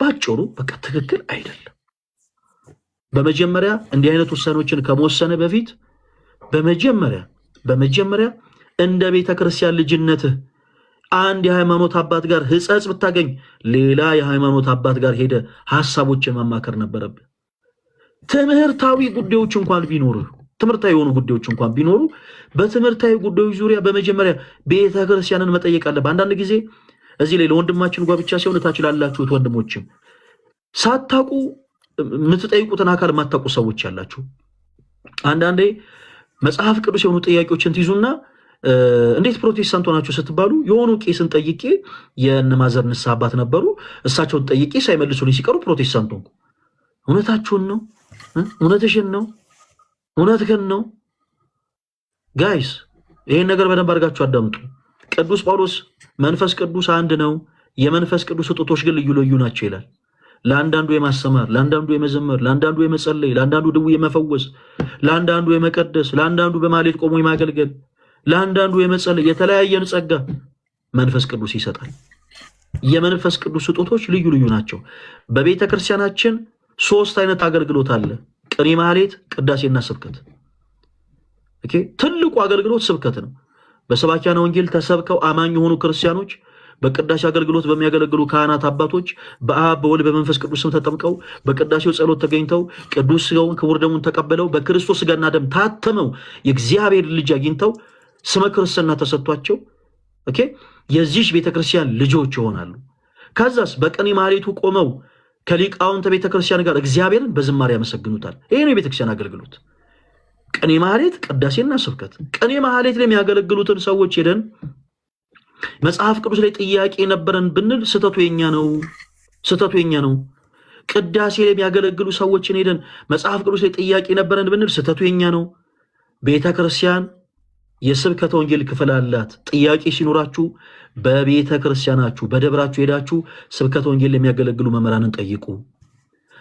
ባጭሩ በቃ ትክክል አይደለም። በመጀመሪያ እንዲህ አይነት ውሳኔዎችን ከመወሰነ በፊት በመጀመሪያ እንደ ቤተክርስቲያን ልጅነትህ አንድ የሃይማኖት አባት ጋር ህጸጽ ብታገኝ ሌላ የሃይማኖት አባት ጋር ሄደ ሐሳቦችን ማማከር ነበረብህ። ትምህርታዊ ጉዳዮች እንኳን ቢኖሩ ትምህርታዊ የሆኑ ጉዳዮች እንኳን ቢኖሩ በትምህርታዊ ጉዳዮች ዙሪያ በመጀመሪያ ቤተክርስቲያንን መጠየቅ አለብህ። አንዳንድ ጊዜ እዚህ ላይ ለወንድማችን ጓ ብቻ ሲሆን እታች ላላችሁት ወንድሞችም ሳታውቁ የምትጠይቁትን አካል የማታውቁ ሰዎች ያላችሁ፣ አንዳንዴ መጽሐፍ ቅዱስ የሆኑ ጥያቄዎችን ትይዙና እንዴት ፕሮቴስታንት ሆናችሁ ስትባሉ የሆኑ ቄስን ጠይቄ የነማዘር ንስሐ አባት ነበሩ፣ እሳቸውን ጠይቄ ሳይመልሱልኝ ሲቀሩ ፕሮቴስታንት ሆንኩ። እውነታችሁን ነው? እውነትሽን ነው? እውነትህን ነው? ጋይስ ይሄን ነገር በደንብ አድርጋችሁ አዳምጡ። ቅዱስ ጳውሎስ መንፈስ ቅዱስ አንድ ነው፣ የመንፈስ ቅዱስ ስጦቶች ግን ልዩ ልዩ ናቸው ይላል። ለአንዳንዱ የማስተማር፣ ለአንዳንዱ የመዘመር፣ ለአንዳንዱ የመጸለይ፣ ለአንዳንዱ ድውይ የመፈወስ፣ ለአንዳንዱ የመቀደስ፣ ለአንዳንዱ በማሌት ቆሞ የማገልገል፣ ለአንዳንዱ የመጸለይ የተለያየን ጸጋ መንፈስ ቅዱስ ይሰጣል። የመንፈስ ቅዱስ ስጦቶች ልዩ ልዩ ናቸው። በቤተ ክርስቲያናችን 3 አይነት አገልግሎት አለ። ቅኔ ማህሌት፣ ቅዳሴና ስብከት። ኦኬ፣ ትልቁ አገልግሎት ስብከት ነው። በሰባኪያነ ወንጌል ተሰብከው አማኝ የሆኑ ክርስቲያኖች በቅዳሴ አገልግሎት በሚያገለግሉ ካህናት አባቶች በአብ በወልድ በመንፈስ ቅዱስም ተጠምቀው በቅዳሴው ጸሎት ተገኝተው ቅዱስ ሥጋውን ክቡር ደሙን ተቀበለው በክርስቶስ ሥጋና ደም ታተመው የእግዚአብሔር ልጅ አግኝተው ስመ ክርስትና ተሰጥቷቸው ኦኬ የዚህ ቤተክርስቲያን ልጆች ይሆናሉ። ከዛስ በቅኔ ማህሌቱ ቆመው ከሊቃውንተ ቤተክርስቲያን ጋር እግዚአብሔርን በዝማሬ ያመሰግኑታል። ይሄ ነው የቤተክርስቲያን አገልግሎት። ቅኔ ማህሌት፣ ቅዳሴና ስብከት። ቅኔ ማህሌት ላይ የሚያገለግሉትን ሰዎች ሄደን መጽሐፍ ቅዱስ ላይ ጥያቄ ነበረን ብንል ስተቱ የኛ ነው። ቅዳሴ ላይ የሚያገለግሉ ሰዎችን ሄደን መጽሐፍ ቅዱስ ላይ ጥያቄ ነበረን ብንል ስተቱ የኛ ነው። ቤተክርስቲያን የስብከተ ወንጌል ክፍል አላት። ጥያቄ ሲኖራችሁ በቤተ ክርስቲያናችሁ በደብራችሁ ሄዳችሁ ስብከተ ወንጌል የሚያገለግሉ መምህራንን ጠይቁ።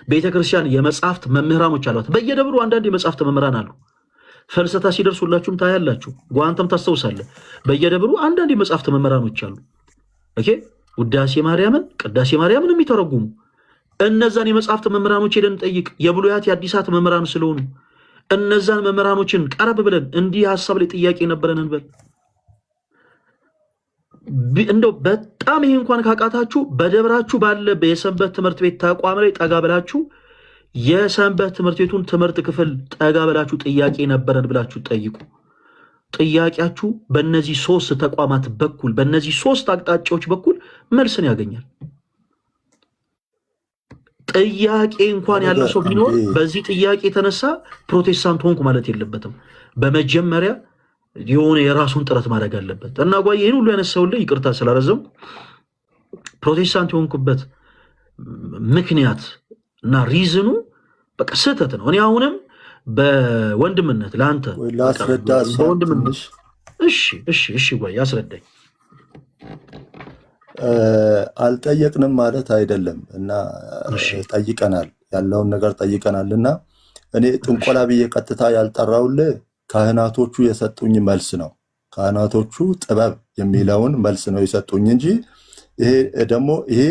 ቤተ ክርስቲያን የመጻሕፍት መምህራኖች አሏት። በየደብሩ አንዳንድ የመጻሕፍት መምህራን አሉ። ፍልሰታ ሲደርሱላችሁም ታያላችሁ። ጓንተም ታስተውሳለህ። በየደብሩ አንዳንድ የመጻሕፍት መምህራኖች አሉ። ኦኬ ውዳሴ ማርያምን ቅዳሴ ማርያምን የሚተረጉሙ እነዛን የመጻሕፍት መምህራኖች ሄደን ጠይቅ። የብሉያት የአዲሳት መምህራን ስለሆኑ እነዛን መምህራኖችን ቀረብ ብለን እንዲህ ሐሳብ ላይ ጥያቄ ነበረን እንበል። እንደው በጣም ይሄ እንኳን ካቃታችሁ በደብራችሁ ባለ የሰንበት ትምህርት ቤት ተቋም ላይ ጠጋ ብላችሁ የሰንበት ትምህርት ቤቱን ትምህርት ክፍል ጠጋ ብላችሁ ጥያቄ ነበረን ብላችሁ ጠይቁ። ጥያቄያችሁ በእነዚህ 3 ተቋማት በኩል በእነዚህ 3 አቅጣጫዎች በኩል መልስን ያገኛል። ጥያቄ እንኳን ያለው ሰው ቢኖር በዚህ ጥያቄ የተነሳ ፕሮቴስታንት ሆንኩ ማለት የለበትም። በመጀመሪያ የሆነ የራሱን ጥረት ማድረግ አለበት እና ጓዬ ይሄን ሁሉ ያነሳውልህ ይቅርታ ስላረዘም ፕሮቴስታንት የሆንኩበት ምክንያት እና ሪዝኑ በቃ ስህተት ነው። እኔ አሁንም በወንድምነት ለአንተ ላስረዳ በወንድምነት እሺ ጓዬ አስረዳኝ። አልጠየቅንም ማለት አይደለም እና ጠይቀናል፣ ያለውን ነገር ጠይቀናል እና እኔ ጥንቆላ ብዬ ቀጥታ ያልጠራውልህ ካህናቶቹ የሰጡኝ መልስ ነው። ካህናቶቹ ጥበብ የሚለውን መልስ ነው የሰጡኝ እንጂ ይሄ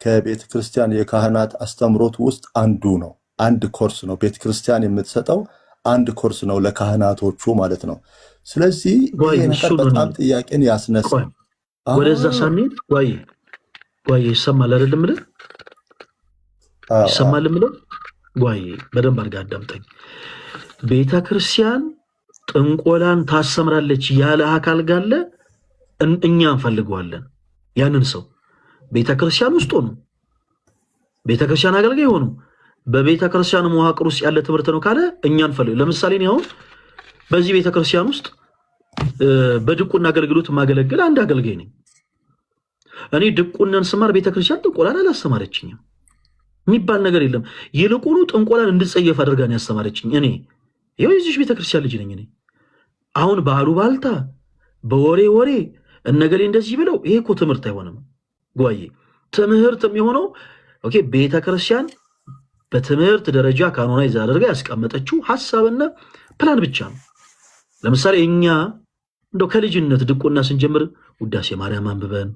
ከቤተ ክርስቲያን የካህናት አስተምሮት ውስጥ አንዱ ነው። አንድ ኮርስ ነው ቤተ ክርስቲያን የምትሰጠው፣ አንድ ኮርስ ነው ለካህናቶቹ ማለት ነው። ስለዚህ ይሄ ነገር በጣም ጥያቄን ያስነሳል። ወደዛ ሳንሄድ ጓዬ ይሰማል አይደለም? ይሰማል ምለ ጓዬ በደንብ አድርጋ አዳምጠኝ። ቤተ ክርስቲያን ጥንቆላን ታሰምራለች ያለ አካል ጋለ እኛ እንፈልገዋለን። ያንን ሰው ቤተ ክርስቲያን ውስጥ ሆኖ ቤተ ክርስቲያን አገልጋይ ሆኖ በቤተ ክርስቲያን መዋቅር ውስጥ ያለ ትምህርት ነው ካለ እኛ እንፈልግ። ለምሳሌ እኔ አሁን በዚህ ቤተ ክርስቲያን ውስጥ በድቁና አገልግሎት ማገለግል አንድ አገልጋይ ነኝ። እኔ ድቁናን ስማር ቤተ ክርስቲያን ጥንቆላን አላስተማረችኝም የሚባል ነገር የለም። ይልቁኑ ጥንቆላን እንድጸየፍ አድርጋን ያስተማረችኝ እኔ የዚህ ቤተ ክርስቲያን ልጅ ነኝ። እኔ አሁን ባሉባልታ በወሬ እነገሌ እንደዚህ ብለው ይሄ እኮ ትምህርት አይሆንም ጓዬ። ትምህርት የሚሆነው ኦኬ ቤተ ክርስቲያን በትምህርት ደረጃ ካኖናይዝ አድርጋ ያስቀመጠችው ሐሳብና ፕላን ብቻ ነው። ለምሳሌ እኛ እንደው ከልጅነት ድቁና ስንጀምር ውዳሴ ማርያም አንብበን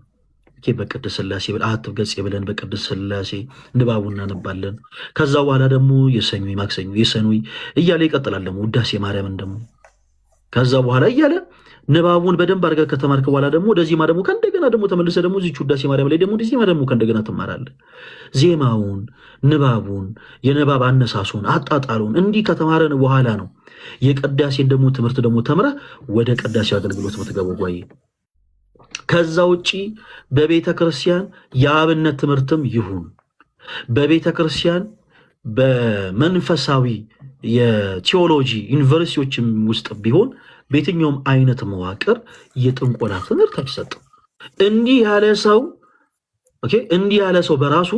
በቅድስት ሥላሴ አትብ ገጽ ብለን በቅድስት ሥላሴ ንባቡን እናነባለን። ከዛ በኋላ ደግሞ የሰኞ ማክሰኞ የሰኑይ እያለ ይቀጥላል። ደግሞ ውዳሴ ማርያምን ደግሞ ከዛ በኋላ እያለ ንባቡን በደንብ አድርገህ ከተማርክ በኋላ ደግሞ ወደዚህ ደግሞ ከእንደገና ደግሞ ተመልሰህ ደግሞ እዚህ ውዳሴ ማርያም ላይ ደግሞ እንደዚህ ደግሞ ከእንደገና ትማራለህ። ዜማውን፣ ንባቡን፣ የንባብ አነሳሱን፣ አጣጣሉን እንዲህ ከተማረን በኋላ ነው የቅዳሴን ደግሞ ትምህርት ደግሞ ተምረህ ወደ ቅዳሴ አገልግሎት የምትገባው ጓዬ። ከዛ ውጪ በቤተ ክርስቲያን የአብነት ትምህርትም ይሁን በቤተ ክርስቲያን በመንፈሳዊ የቴዎሎጂ ዩኒቨርሲቲዎችም ውስጥ ቢሆን በየትኛውም አይነት መዋቅር የጥንቆላ ትምህርት አይሰጥም። እንዲህ ያለ ሰው በራሱ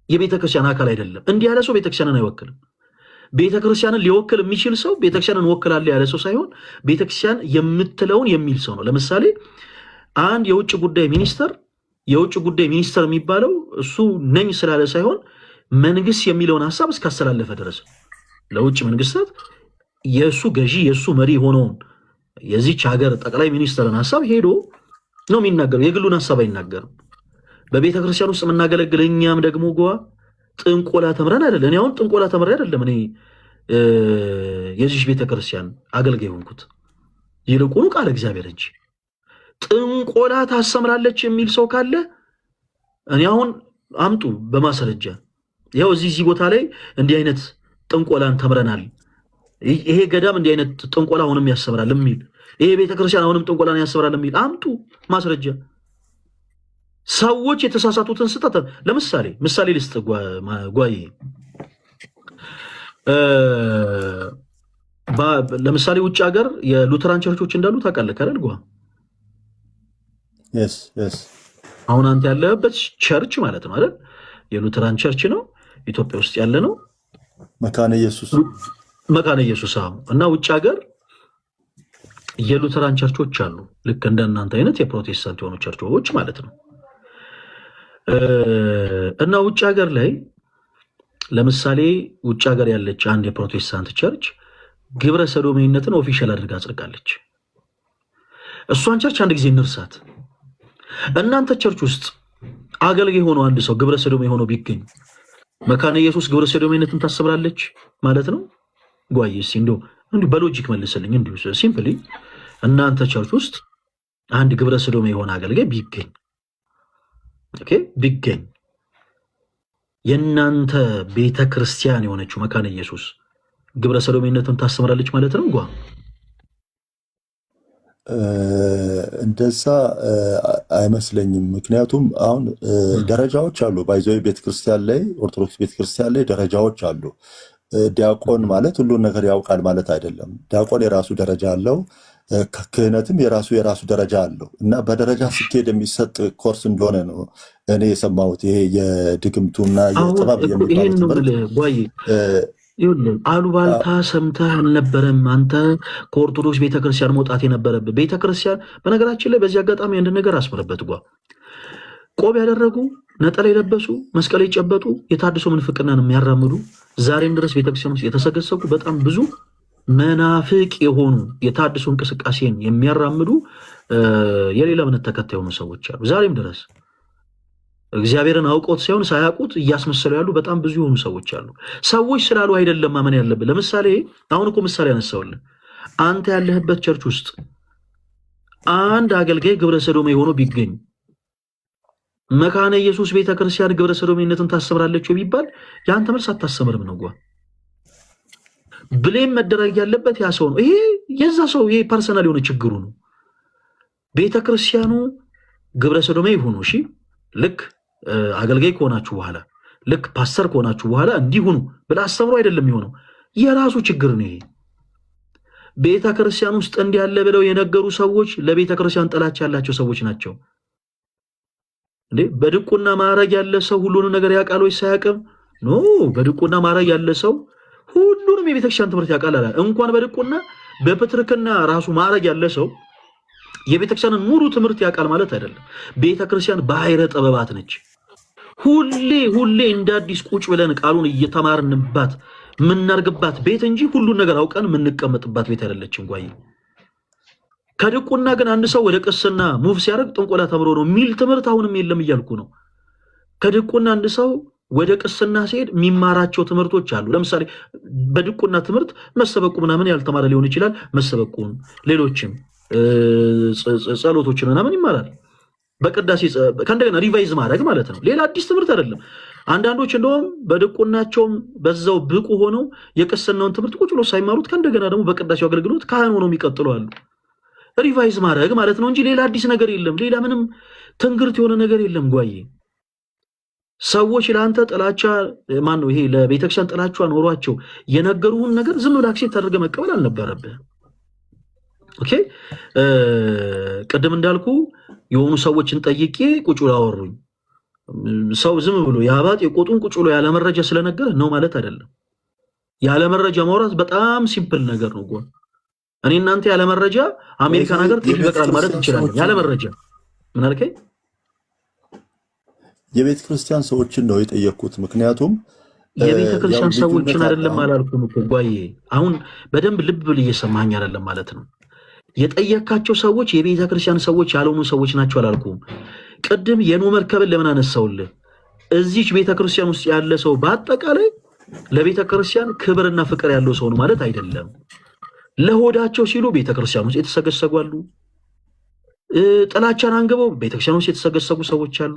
የቤተ ክርስቲያን አካል አይደለም። እንዲህ ያለ ሰው ቤተክርስቲያንን አይወክልም። ቤተክርስቲያንን ሊወክል የሚችል ሰው ቤተክርስቲያንን ወክላለሁ ያለ ሰው ሳይሆን ቤተክርስቲያን የምትለውን የሚል ሰው ነው። ለምሳሌ አንድ የውጭ ጉዳይ ሚኒስተር የሚባለው እሱ ነኝ ስላለ ሳይሆን መንግስት የሚለውን ሐሳብ እስካስተላለፈ ድረስ ለውጭ መንግስታት የእሱ ገዢ የእሱ መሪ ሆነውን የዚች ሀገር ጠቅላይ ሚኒስተርን ሐሳብ ሄዶ ነው የሚናገረው። የግሉን ሐሳብ አይናገርም። በቤተ ክርስቲያን ውስጥ የምናገለግል እኛም ደግሞ ጥንቆላ ተምረን አይደለም። እኔ አሁን ጥንቆላ ተምሬ አይደለም እኔ የዚህ ቤተ ክርስቲያን አገልጋይ ሆንኩት። ይልቁኑ ቃል እግዚአብሔር እንጂ ጥንቆላ ታሰምራለች የሚል ሰው ካለ እኔ አሁን አምጡ በማስረጃ ያው እዚህ ቦታ ላይ እንዲህ አይነት ጥንቆላን ተምረናል፣ ይሄ ገዳም እንዲህ አይነት ጥንቆላ አሁንም ያስተምራል የሚል ይሄ ቤተክርስቲያን አሁንም ጥንቆላን ያስተምራል የሚል አምጡ ማስረጃ። ሰዎች የተሳሳቱትን ስህተት ምሳሌ ልስጥ ጓዬ። ለምሳሌ ውጭ ሀገር የሉተራን ቸርቾች እንዳሉ ታውቃለህ አይደል? አሁን አንተ ያለበት ቸርች ማለት ነው አይደል? የሉተራን ቸርች ነው፣ ኢትዮጵያ ውስጥ ያለ ነው፣ መካነ ኢየሱስ እና ውጭ ሀገር የሉተራን ቸርቾች አሉ። ልክ እንደናንተ አይነት የፕሮቴስታንት የሆኑ ቸርቾች ማለት ነው። እና ውጭ ሀገር ላይ ለምሳሌ ውጭ ሀገር ያለች አንድ የፕሮቴስታንት ቸርች ግብረ ሰዶሜነትን ኦፊሻል አድርጋ አጽድቃለች። እሷን ቸርች አንድ ጊዜ እንርሳት። እናንተ ቸርች ውስጥ አገልጋይ ሆኖ አንድ ሰው ግብረ ሰዶሜ ሆኖ ቢገኝ መካነ ኢየሱስ ግብረ ሰዶሜነትን ታስብራለች ማለት ነው ጓዬ? እስኪ እንዲሁ በሎጂክ መልስልኝ። እንዲሁ ሲምፕሊ እናንተ ቸርች ውስጥ አንድ ግብረ ሰዶሜ የሆነ አገልጋይ ቢገኝ የእናንተ ቤተ ክርስቲያን የሆነችው መካነ ኢየሱስ ግብረ ሰዶሜነትን ታስተምራለች ማለት ነው እንደዛ አይመስለኝም። ምክንያቱም አሁን ደረጃዎች አሉ። ባይዘው ቤተክርስቲያን ላይ ኦርቶዶክስ ቤተክርስቲያን ላይ ደረጃዎች አሉ። ዲያቆን ማለት ሁሉን ነገር ያውቃል ማለት አይደለም። ዲያቆን የራሱ ደረጃ አለው። ክህነትም የራሱ ደረጃ አለው እና በደረጃ ሲኬድ የሚሰጥ ኮርስ እንደሆነ ነው እኔ የሰማሁት። ይሄ የድግምቱና የጥበብ የሚባለው ትምህርት አሉባልታ ሰምተህ አልነበረም አንተ ከኦርቶዶክስ ቤተክርስቲያን መውጣት የነበረብህ። ቤተክርስቲያን በነገራችን ላይ በዚህ አጋጣሚ አንድ ነገር አስመረበት። ቆብ ያደረጉ ነጠላ የለበሱ መስቀል የጨበጡ የታድሶ ምንፍቅናን የሚያራምዱ ዛሬም ድረስ ቤተክርስቲያን ውስጥ የተሰገሰጉ በጣም ብዙ መናፍቅ የሆኑ የታድሶ እንቅስቃሴን የሚያራምዱ የሌላ እምነት ተከታይ የሆኑ ሰዎች አሉ። ዛሬም ድረስ እግዚአብሔርን አውቆት ሳይሆን ሳያውቁት እያስመሰሉ ያሉ በጣም ብዙ የሆኑ ሰዎች አሉ። ሰዎች ስላሉ አይደለም ማመን ያለብን። ለምሳሌ አሁን እኮ ምሳሌ ያነሳውልን፣ አንተ ያለህበት ቸርች ውስጥ አንድ አገልጋይ ግብረ ሰዶሜ ሆኖ ቢገኝ መካነ ኢየሱስ ቤተክርስቲያን ግብረ ሰዶሜነትን ታስተምራለች ቢባል ያን ትምህርት አታስተምርም ነው። ብሌም መደረግ ያለበት ያ ሰው ነው። ይሄ የዛ ሰው ይሄ ፐርሰናል የሆነ ችግሩ ነው። ቤተክርስቲያኑ ግብረ ሰዶሜ ይሁኑ፣ እሺ ልክ አገልጋይ ከሆናችሁ በኋላ ልክ ፓስተር ከሆናችሁ በኋላ እንዲሁኑ ብላ አስተምሮ አይደለም የሆነው፣ የራሱ ችግር ነው ይሄ። ቤተክርስቲያን ውስጥ እንዲህ ያለ ብለው የነገሩ ሰዎች ለቤተክርስቲያን ጥላቻ ያላቸው ሰዎች ናቸው። እንዴ በድቁና ማዕረግ ያለ ሰው ሁሉንም ነገር ያውቃል ወይስ አያውቅም? ኖ በድቁና ማዕረግ ያለ ሰው ሁሉንም የቤተክርስቲያን ትምህርት ያውቃል አለ። እንኳን በድቁና በፕትርክና ራሱ ማዕረግ ያለ ሰው የቤተክርስቲያንን ሙሉ ትምህርት ያውቃል ማለት አይደለም። ቤተክርስቲያን ባሕረ ጥበባት ነች። ሁሌ እንደ አዲስ ቁጭ ብለን ቃሉን እየተማርንባት የምናርግባት ቤት እንጂ ሁሉን ነገር አውቀን የምንቀመጥባት ቤት አይደለችም። ጓይ ከድቁና ግን አንድ ሰው ወደ ቅስና ሙቭ ሲያደርግ ጥንቆላ ተምሮ ነው የሚል ትምህርት አሁንም የለም እያልኩ ነው። ከድቁና አንድ ሰው ወደ ቅስና ሲሄድ የሚማራቸው ትምህርቶች አሉ። ለምሳሌ በድቁና ትምህርት መሰበቁ ምናምን ያልተማረ ሊሆን ይችላል። መሰበቁን ሌሎችም ጸሎቶችን ምናምን ይማራል። በቅዳሴ ከእንደገና ሪቫይዝ ማድረግ ማለት ነው። ሌላ አዲስ ትምህርት አይደለም። አንዳንዶች እንደውም በድቁናቸውም በዛው ብቁ ሆነው የቅስናውን ትምህርት ቁጭ ብሎ ሳይማሩት ከእንደገና ደግሞ በቅዳሴው አገልግሎት ካህን ሆነው የሚቀጥሉ አሉ። ሪቫይዝ ማድረግ ማለት ነው እንጂ ሌላ አዲስ ነገር የለም። ሌላ ምንም ትንግርት የሆነ ነገር የለም። ጓዬ ሰዎች ለአንተ ጥላቻ ማን ነው ይሄ ለቤተክርስቲያን ጥላቻ ኖሯቸው የነገሩህን ነገር ዝም ብለህ አክሴፕት አድርገህ መቀበል አልነበረብህ። ኦኬ ቅድም እንዳልኩ የሆኑ ሰዎችን ጠይቄ ቁጭ ብለው አወሩኝ። ሰው ዝም ብሎ የአባጥ የቆጡን ቁጭ ብሎ ያለ መረጃ ስለነገረ ነው ማለት አይደለም። ያለ መረጃ ማውራት በጣም ሲምፕል ነገር ነው። ጎን እኔ እናንተ ያለ መረጃ አሜሪካን ሀገር ጥቂት ይበቃል ማለት እንችላለን። ያለ መረጃ ምን አልከኝ? የቤተ ክርስቲያን ሰዎችን ነው የጠየኩት። ምክንያቱም የቤተ ክርስቲያን ሰዎችን አይደለም አላልኩም እኮ ጓዬ። አሁን በደንብ ልብ ብል እየሰማኸኝ አይደለም ማለት ነው። የጠየካቸው ሰዎች የቤተ ክርስቲያን ሰዎች ያልሆኑ ሰዎች ናቸው አላልኩም። ቅድም የኖህ መርከብን ለምን አነሳውልህ? እዚች ቤተ ክርስቲያን ውስጥ ያለ ሰው በአጠቃላይ ለቤተ ክርስቲያን ክብርና ፍቅር ያለው ሰው ነው ማለት አይደለም። ለሆዳቸው ሲሉ ቤተ ክርስቲያን ውስጥ የተሰገሰጉ አሉ። ጥላቻን አንግበው ቤተ ክርስቲያን ውስጥ የተሰገሰጉ ሰዎች አሉ።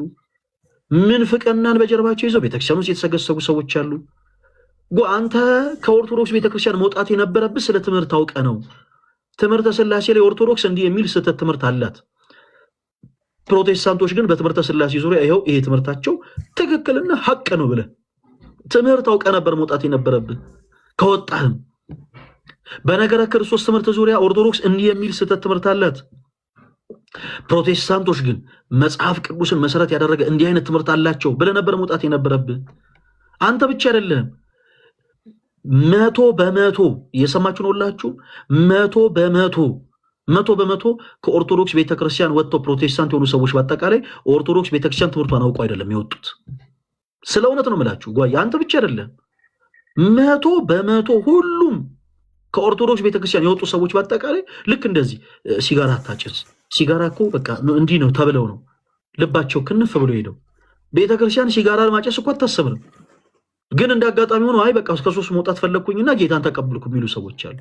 ምንፍቅናን በጀርባቸው ይዘው ቤተ ክርስቲያን ውስጥ የተሰገሰጉ ሰዎች አሉ። አንተ ከኦርቶዶክስ ቤተ ክርስቲያን መውጣት የነበረብህ ስለ ትምህርት አውቀ ነው። ትምህርተ ሥላሴ ላይ ኦርቶዶክስ እንዲህ የሚል ስህተት ትምህርት አላት። ፕሮቴስታንቶች ግን በትምህርተ ሥላሴ ዙሪያ ይኸው ይሄ ትምህርታቸው ትክክልና ሐቅ ነው ብለህ ትምህርት አውቀ ነበር መውጣት የነበረብህ። ከወጣህም በነገረ ክርስቶስ ትምህርት ዙሪያ ኦርቶዶክስ እንዲህ የሚል ስህተት ትምህርት አላት። ፕሮቴስታንቶች ግን መጽሐፍ ቅዱስን መሰረት ያደረገ እንዲህ አይነት ትምህርት አላቸው ብለህ ነበር መውጣት የነበረብህ። አንተ ብቻ አይደለም 100% እየሰማችሁ ነው ሁላችሁ። 100% ከኦርቶዶክስ ቤተክርስቲያን ወጥተው ፕሮቴስታንት የሆኑ ሰዎች በአጠቃላይ ኦርቶዶክስ ቤተክርስቲያን ትምህርቷን አውቀው አይደለም የወጡት። ስለ እውነት ነው የምላችሁ ጓይ፣ አንተ ብቻ አይደለም 100% ሁሉም ከኦርቶዶክስ ቤተክርስቲያን የወጡ ሰዎች በአጠቃላይ ልክ እንደዚህ ሲጋራ አታጭስ፣ ሲጋራ እኮ በቃ እንዲህ ነው ተብለው ነው ልባቸው ክንፍ ብሎ ሄደው ቤተክርስቲያን ሲጋራ ማጨስ እኮ አታሰብም። ግን እንዳጋጣሚ ሆኖ አይ በቃ ከሶስት መውጣት ፈለኩኝና ጌታን ተቀበልኩ የሚሉ ሰዎች አሉ።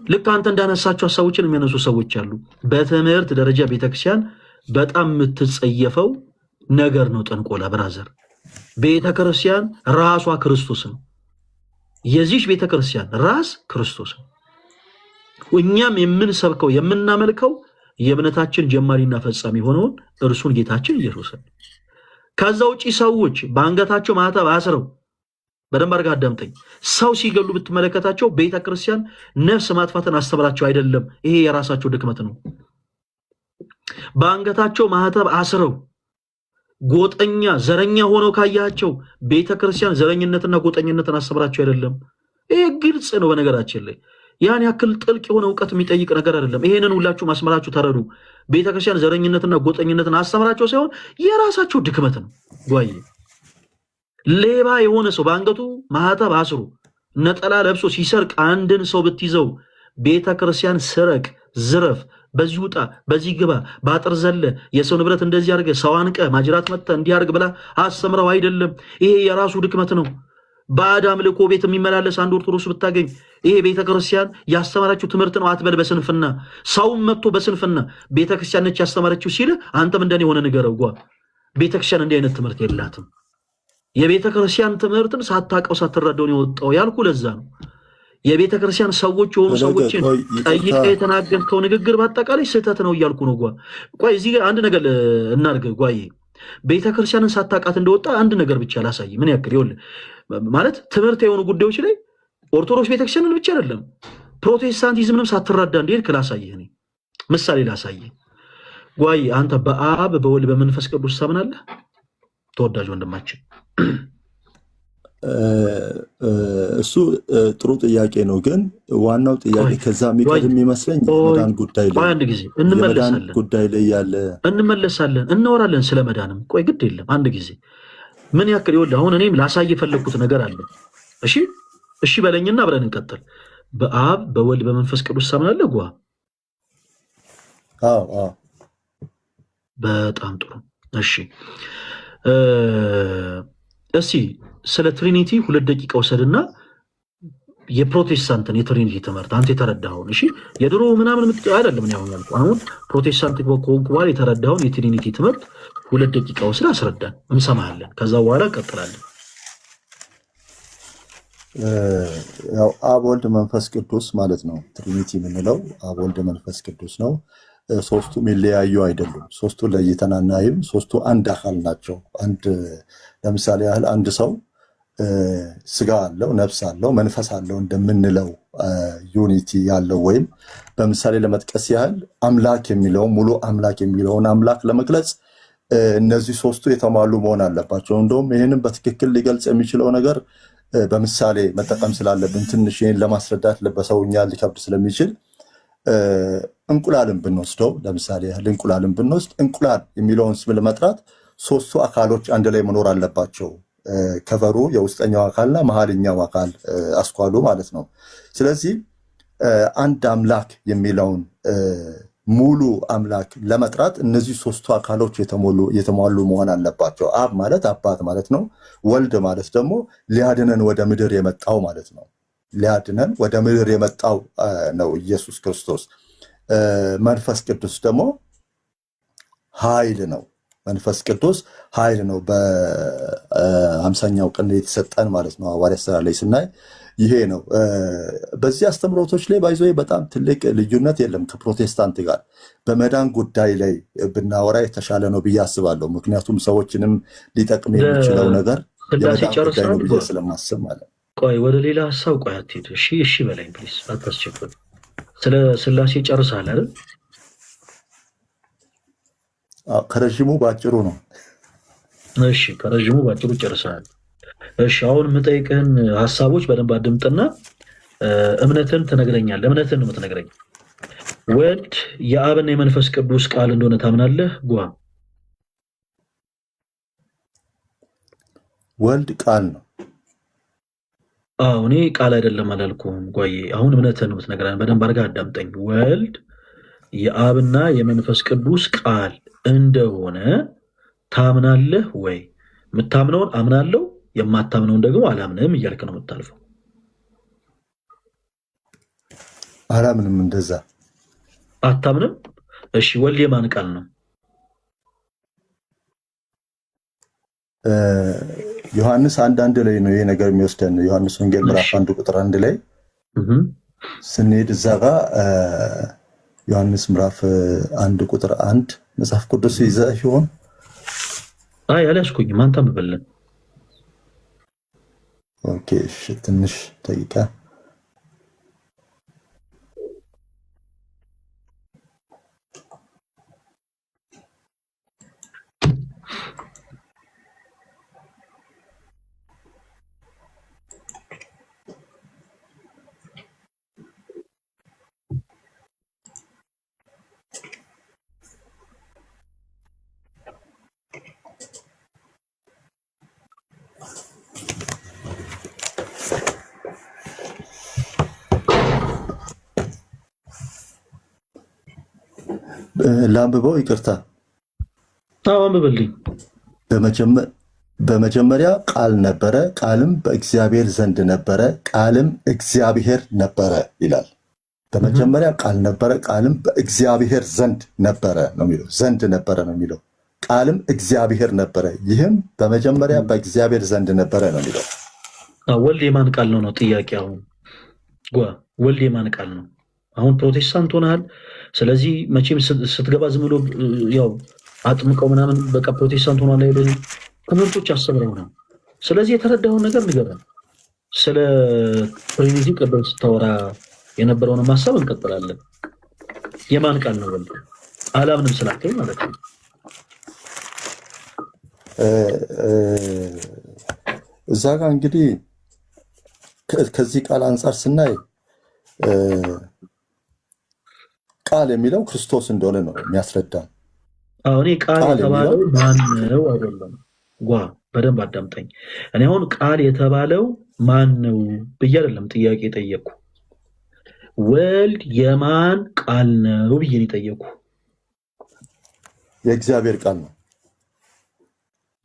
ልክ አንተ እንዳነሳቸው ሐሳቦችን የሚያነሱ ሰዎች አሉ። በትምህርት ደረጃ ቤተክርስቲያን በጣም የምትጸየፈው ነገር ነው ጥንቆላ። ብራዘር ቤተክርስቲያን ራሷ ክርስቶስ ነው። የዚህ ቤተክርስቲያን ራስ ክርስቶስ ነው። እኛም የምንሰብከው የምናመልከው የእምነታችን ጀማሪና ፈጻሚ ሆነውን እርሱን ጌታችን ኢየሱስን። ከዛ ውጪ ሰዎች በአንገታቸው ማተብ አስረው በደንብ አድርገህ አዳምጠኝ። ሰው ሲገሉ ብትመለከታቸው ቤተክርስቲያን ነፍስ ማጥፋትን አስተምራቸው አይደለም። ይሄ የራሳቸው ድክመት ነው። በአንገታቸው ማህተብ አስረው ጎጠኛ ዘረኛ ሆነው ካያቸው ቤተክርስቲያን ዘረኝነትና ጎጠኝነትን አስተምራቸው አይደለም። ይሄ ግልጽ ነው። በነገራችን ላይ ያን ያክል ጥልቅ የሆነ እውቀት የሚጠይቅ ነገር አይደለም። ይሄንን ሁላችሁ ማስመራችሁ ተረዱ። ቤተክርስቲያን ዘረኝነትና ጎጠኝነትን አስተምራቸው ሳይሆን የራሳቸው ድክመት ነው። ጓዬ ሌባ የሆነ ሰው በአንገቱ ማህተብ አስሩ ነጠላ ለብሶ ሲሰርቅ አንድን ሰው ብትይዘው ቤተክርስቲያን ስረቅ፣ ዝረፍ፣ በዚህ ውጣ፣ በዚህ ግባ፣ ባጥር ዘለ፣ የሰው ንብረት እንደዚህ አድርገ፣ ሰው አንቀ፣ ማጅራት መተ እንዲያርግ ብላ አስተምረው አይደለም። ይሄ የራሱ ድክመት ነው። ባዕድ አምልኮ ቤት የሚመላለስ አንድ ኦርቶዶክስ ብታገኝ ይሄ ቤተክርስቲያን ያስተማረችው ትምህርት ነው አትበል። በስንፍና ሰውም መጥቶ በስንፍና ቤተክርስቲያን ነች ያስተማረችው ሲል አንተም እንደኔ የሆነ ንገረው። ቤተክርስቲያን እንዲህ አይነት ትምህርት የላትም። የቤተክርስቲያን ትምህርትን ሳታውቀው ሳትረዳው ነው የወጣው ያልኩ ለዛ ነው። የቤተክርስቲያን ሰዎች የሆኑ ሰዎችን ጠይቀ የተናገርከው ንግግር በአጠቃላይ ስህተት ነው እያልኩ ነው። ቆይ እዚህ አንድ ነገር እናድርግ። ጓዬ ቤተክርስቲያንን ሳታውቃት እንደወጣ አንድ ነገር ብቻ ላሳይ። ምን ያክል ይኸውልህ ማለት ትምህርት የሆኑ ጉዳዮች ላይ ኦርቶዶክስ ቤተክርስቲያንን ብቻ አይደለም ፕሮቴስታንቲዝምንም ሳትረዳ እንደሄድክ ላሳይህ። እኔ ምሳሌ ላሳይህ። ጓዬ አንተ በአብ በወልድ በመንፈስ ቅዱስ ታምናለህ? ተወዳጅ ወንድማችን እሱ ጥሩ ጥያቄ ነው፣ ግን ዋናው ጥያቄ ከዛ የሚቀድም ይመስለኝ መዳን ጉዳይ ላይ አንድ ጊዜ እንመለሳለን። ጉዳይ ላይ ያለ እንመለሳለን፣ እናወራለን ስለ መዳንም። ቆይ ግድ የለም አንድ ጊዜ ምን ያክል ይኸውልህ፣ አሁን እኔም ላሳይ የፈለግኩት ነገር አለ። እሺ እሺ በለኝና አብረን እንቀጥል። በአብ በወልድ በመንፈስ ቅዱስ ታምናለህ? አዎ አዎ። በጣም ጥሩ። እሺ እስቲ ስለ ትሪኒቲ 2 ደቂቃ ወሰድና የፕሮቴስታንትን የትሪኒቲ ትምህርት አንተ የተረዳኸውን፣ እሺ የድሮ ምናምን አይደለም ነው ያልኩ። አሁን ፕሮቴስታንት ከሆንኩ በኋላ የተረዳኸውን የትሪኒቲ ትምህርት 2 ደቂቃ ወስድ አስረዳን፣ እንሰማሃለን። ከዛ በኋላ እንቀጥላለን። ያው አብ ወልድ መንፈስ ቅዱስ ማለት ነው። ትሪኒቲ የምንለው አብ ወልድ መንፈስ ቅዱስ ነው። ሶስቱ የሚለያዩ አይደሉም። ሶስቱ ለይተን አናይም። ሶስቱ አንድ አካል ናቸው። አንድ ለምሳሌ ያህል አንድ ሰው ስጋ አለው፣ ነፍስ አለው፣ መንፈስ አለው እንደምንለው ዩኒቲ ያለው ወይም በምሳሌ ለመጥቀስ ያህል አምላክ የሚለውን ሙሉ አምላክ የሚለውን አምላክ ለመግለጽ እነዚህ ሶስቱ የተሟሉ መሆን አለባቸው። እንደውም ይህንን በትክክል ሊገልጽ የሚችለው ነገር በምሳሌ መጠቀም ስላለብን ትንሽ ይህን ለማስረዳት በሰውኛ ሊከብድ ስለሚችል እንቁላልን ብንወስደው ለምሳሌ ያህል እንቁላልን ብንወስድ እንቁላል የሚለውን ስም ለመጥራት ሶስቱ አካሎች አንድ ላይ መኖር አለባቸው። ከቨሩ የውስጠኛው አካልና መሀልኛው አካል አስኳሉ ማለት ነው። ስለዚህ አንድ አምላክ የሚለውን ሙሉ አምላክ ለመጥራት እነዚህ ሶስቱ አካሎች የተሟሉ መሆን አለባቸው። አብ ማለት አባት ማለት ነው። ወልድ ማለት ደግሞ ሊያድነን ወደ ምድር የመጣው ማለት ነው። ሊያድነን ወደ ምድር የመጣው ነው ኢየሱስ ክርስቶስ። መንፈስ ቅዱስ ደግሞ ኃይል ነው። መንፈስ ቅዱስ ኃይል ነው። በ50ኛው ቀን የተሰጠን ማለት ነው። ሐዋርያት ሥራ ላይ ስናይ ይሄ ነው። በዚህ አስተምሮቶች ላይ ባይዞ በጣም ትልቅ ልዩነት የለም ከፕሮቴስታንት ጋር። በመዳን ጉዳይ ላይ ብናወራ የተሻለ ነው ብዬ አስባለሁ። ምክንያቱም ሰዎችንም ሊጠቅም የሚችለው ነገር የመዳን ጉዳይ ነው ብዬ ስለማስብ ማለት ነው። ቆይ ወደ ሌላ ሀሳብ ቆይ አትሄድ። እሺ እሺ በላይ ፕሊስ አታስቸግር። ስለ ስላሴ ጨርሰሃል አይደል? ከረዥሙ ባጭሩ ነው። እሺ ከረዥሙ ባጭሩ ጨርሰሃል። እሺ አሁን የምጠይቅህን ሀሳቦች በደንብ አድምጥና እምነትን ትነግረኛለህ። እምነትን ነው የምትነግረኝ። ወልድ የአብና የመንፈስ ቅዱስ ቃል እንደሆነ ታምናለህ? ወልድ ቃል ነው። አዎ እኔ ቃል አይደለም አላልኩም ጓዬ። አሁን እምነትን ነው የምትነግረን። በደንብ አድርገህ አዳምጠኝ። ወልድ የአብና የመንፈስ ቅዱስ ቃል እንደሆነ ታምናለህ ወይ? የምታምነውን አምናለሁ፣ የማታምነውን ደግሞ አላምንም እያልክ ነው የምታልፈው። አላምንም። እንደዛ አታምንም? እሺ ወልድ የማን ቃል ነው? ዮሐንስ 1:1 ላይ ነው ይሄ ነገር የሚወስደን። ዮሐንስ ወንጌል ምዕራፍ 1 ቁጥር 1 ላይ ስንሄድ እዛ ጋር ዮሐንስ ምዕራፍ 1 ቁጥር 1 መጽሐፍ ቅዱስ ይዘህ ይሆን? አይ አልያዝኩኝም። አንተ አንብበልን። ኦኬ እሺ ትንሽ ደቂቃ ላንብበው ይቅርታ አንብብልኝ በመጀመሪያ ቃል ነበረ ቃልም በእግዚአብሔር ዘንድ ነበረ ቃልም እግዚአብሔር ነበረ ይላል በመጀመሪያ ቃል ነበረ ቃልም በእግዚአብሔር ዘንድ ነበረ ነው የሚለው ዘንድ ነበረ ነው የሚለው ቃልም እግዚአብሔር ነበረ ይህም በመጀመሪያ በእግዚአብሔር ዘንድ ነበረ ነው የሚለው ወልድ የማን ቃል ነው ጥያቄው ወልድ የማን ቃል ነው አሁን ፕሮቴስታንት ሆነሃል ስለዚህ መቼም ስትገባ ዝም ብሎ ያው አጥምቀው ምናምን በቃ ፕሮቴስታንት ሆኗል አይደል ትምህርቶች አስተምረው ነው ስለዚህ የተረዳውን ነገር ንገረን ስለ ትሪኒቲ ቀደም ስታወራ የነበረውን ማሰብ እንቀጥላለን የማን ቃል ነው ወልድ አላምንም ስላልከኝ ማለት ነው እዛ ጋር እንግዲህ ከዚህ ቃል አንፃር ስናይ ቃል የሚለው ክርስቶስ እንደሆነ ነው የሚያስረዳን እኔ ቃል የተባለው ማን ነው አይደለም በደንብ አዳምጠኝ እኔ አሁን ቃል የተባለው ማን ነው ብዬ አይደለም ጥያቄ ጠየቅኩ ወልድ የማን ቃል ነው ብዬ ነው ጠየቅኩ የእግዚአብሔር ቃል ነው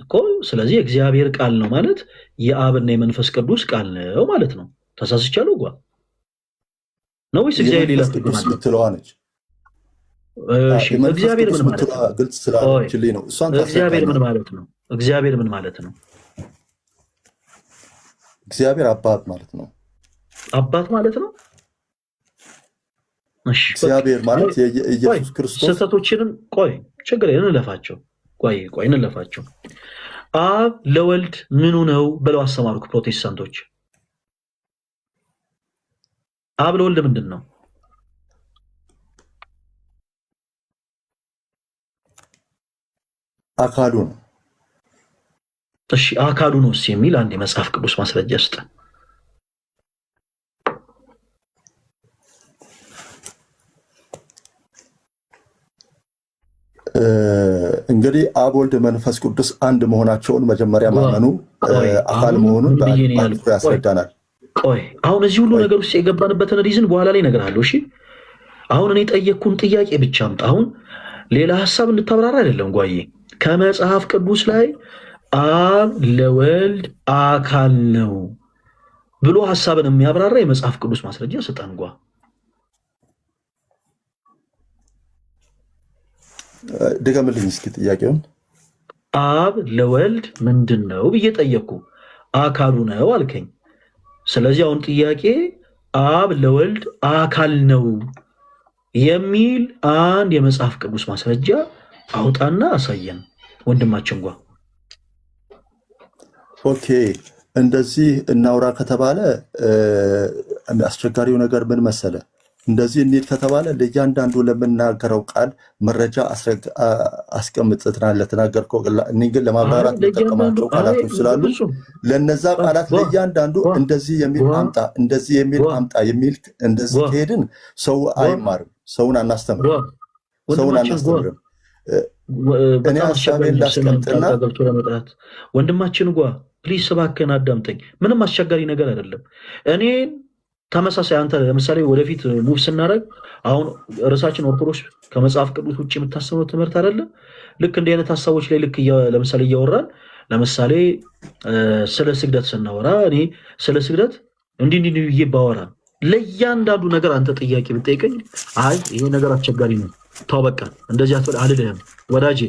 እኮ ስለዚህ የእግዚአብሔር ቃል ነው ማለት የአብና የመንፈስ ቅዱስ ቃል ነው ማለት ነው ተሳስቻለሁ ነው ወይስ እግዚአብሔር ሌላ ቅዱስ ምትለዋ ነች እግዚአብሔር ምን ማለት ነው ግልጽ ስላልችልኝ ነው እሷን እግዚአብሔር ምን ማለት ነው እግዚአብሔር ምን ማለት ነው እግዚአብሔር አባት ማለት ነው አባት ማለት ነው እሺ እግዚአብሔር ማለት የኢየሱስ ክርስቶስ ሰተቶችንን ችግር እንለፋቸው እንለፋቸው አብ ለወልድ ምኑ ነው ብለው አስተማሩክ ፕሮቴስታንቶች አብ ለወልድ ምንድን ነው አካሉ ነው እሺ አካሉ ነው የሚል አንድ የመጽሐፍ ቅዱስ ማስረጃ ስጠን እንግዲህ አብ ወልድ መንፈስ ቅዱስ አንድ መሆናቸውን መጀመሪያ ማመኑ አካል መሆኑን በአንዱ ያስረዳናል አሁን እዚህ ሁሉ ነገር ውስጥ የገባንበትን ሪዝን በኋላ ላይ እነግርሃለሁ እሺ አሁን እኔ ጠየቅኩን ጥያቄ ብቻ አምጣ አሁን ሌላ ሐሳብ እንድታብራራ አይደለም ጓዬ ከመጽሐፍ ቅዱስ ላይ አብ ለወልድ አካል ነው ብሎ ሐሳብን የሚያብራራ የመጽሐፍ ቅዱስ ማስረጃ ስጠን ድገምልኝ እስኪ ጥያቄውን አብ ለወልድ ምንድነው ብዬ ጠየቅኩ አካሉ ነው አልከኝ ስለዚህ አሁን ጥያቄ አብ ለወልድ አካል ነው የሚል አንድ የመጽሐፍ ቅዱስ ማስረጃ አውጣና አሳየን ወንድማችን ኦኬ እንደዚህ እናውራ ከተባለ አስቸጋሪው ነገር ምን መሰለ እንደዚህ እንሂድ ከተባለ ለእያንዳንዱ ለምናገረው ቃል መረጃ አስቀምጥተናል ለተናገርከው እኔ ግን ለማብራራት ተጠቀማቸው ቃላቶች ስላሉ ለነዛ ቃላት ለእያንዳንዱ እንደዚህ የሚል አምጣ የሚል እንደዚህ ከሄድን ሰው አይማርም ሰውን አናስተምርም እኔ ሐሳቤን ላስቀምጥና ወንድማችን ፕሊዝ እባክህን አዳምጠኝ ምንም አስቸጋሪ ነገር አይደለም እኔ ተመሳሳይ አንተ ለምሳሌ ወደፊት ሙቭ ስናደርግ አሁን ርዕሳችን ኦርቶዶክስ ከመጽሐፍ ቅዱስ ውጭ የምታስተምረው ትምህርት አይደለ ልክ እንደ አይነት ሐሳቦች ላይ ልክ ለምሳሌ እያወራን ለምሳሌ ስለ ስግደት ስናወራ እኔ ስለ ስግደት እንዲህ ብዬ ባወራ ለእያንዳንዱ ነገር አንተ ጥያቄ ብትጠይቀኝ አይ ይሄ ነገር አስቸጋሪ ነው ተው በቃ እንደዚህ አልልህም ወዳጄ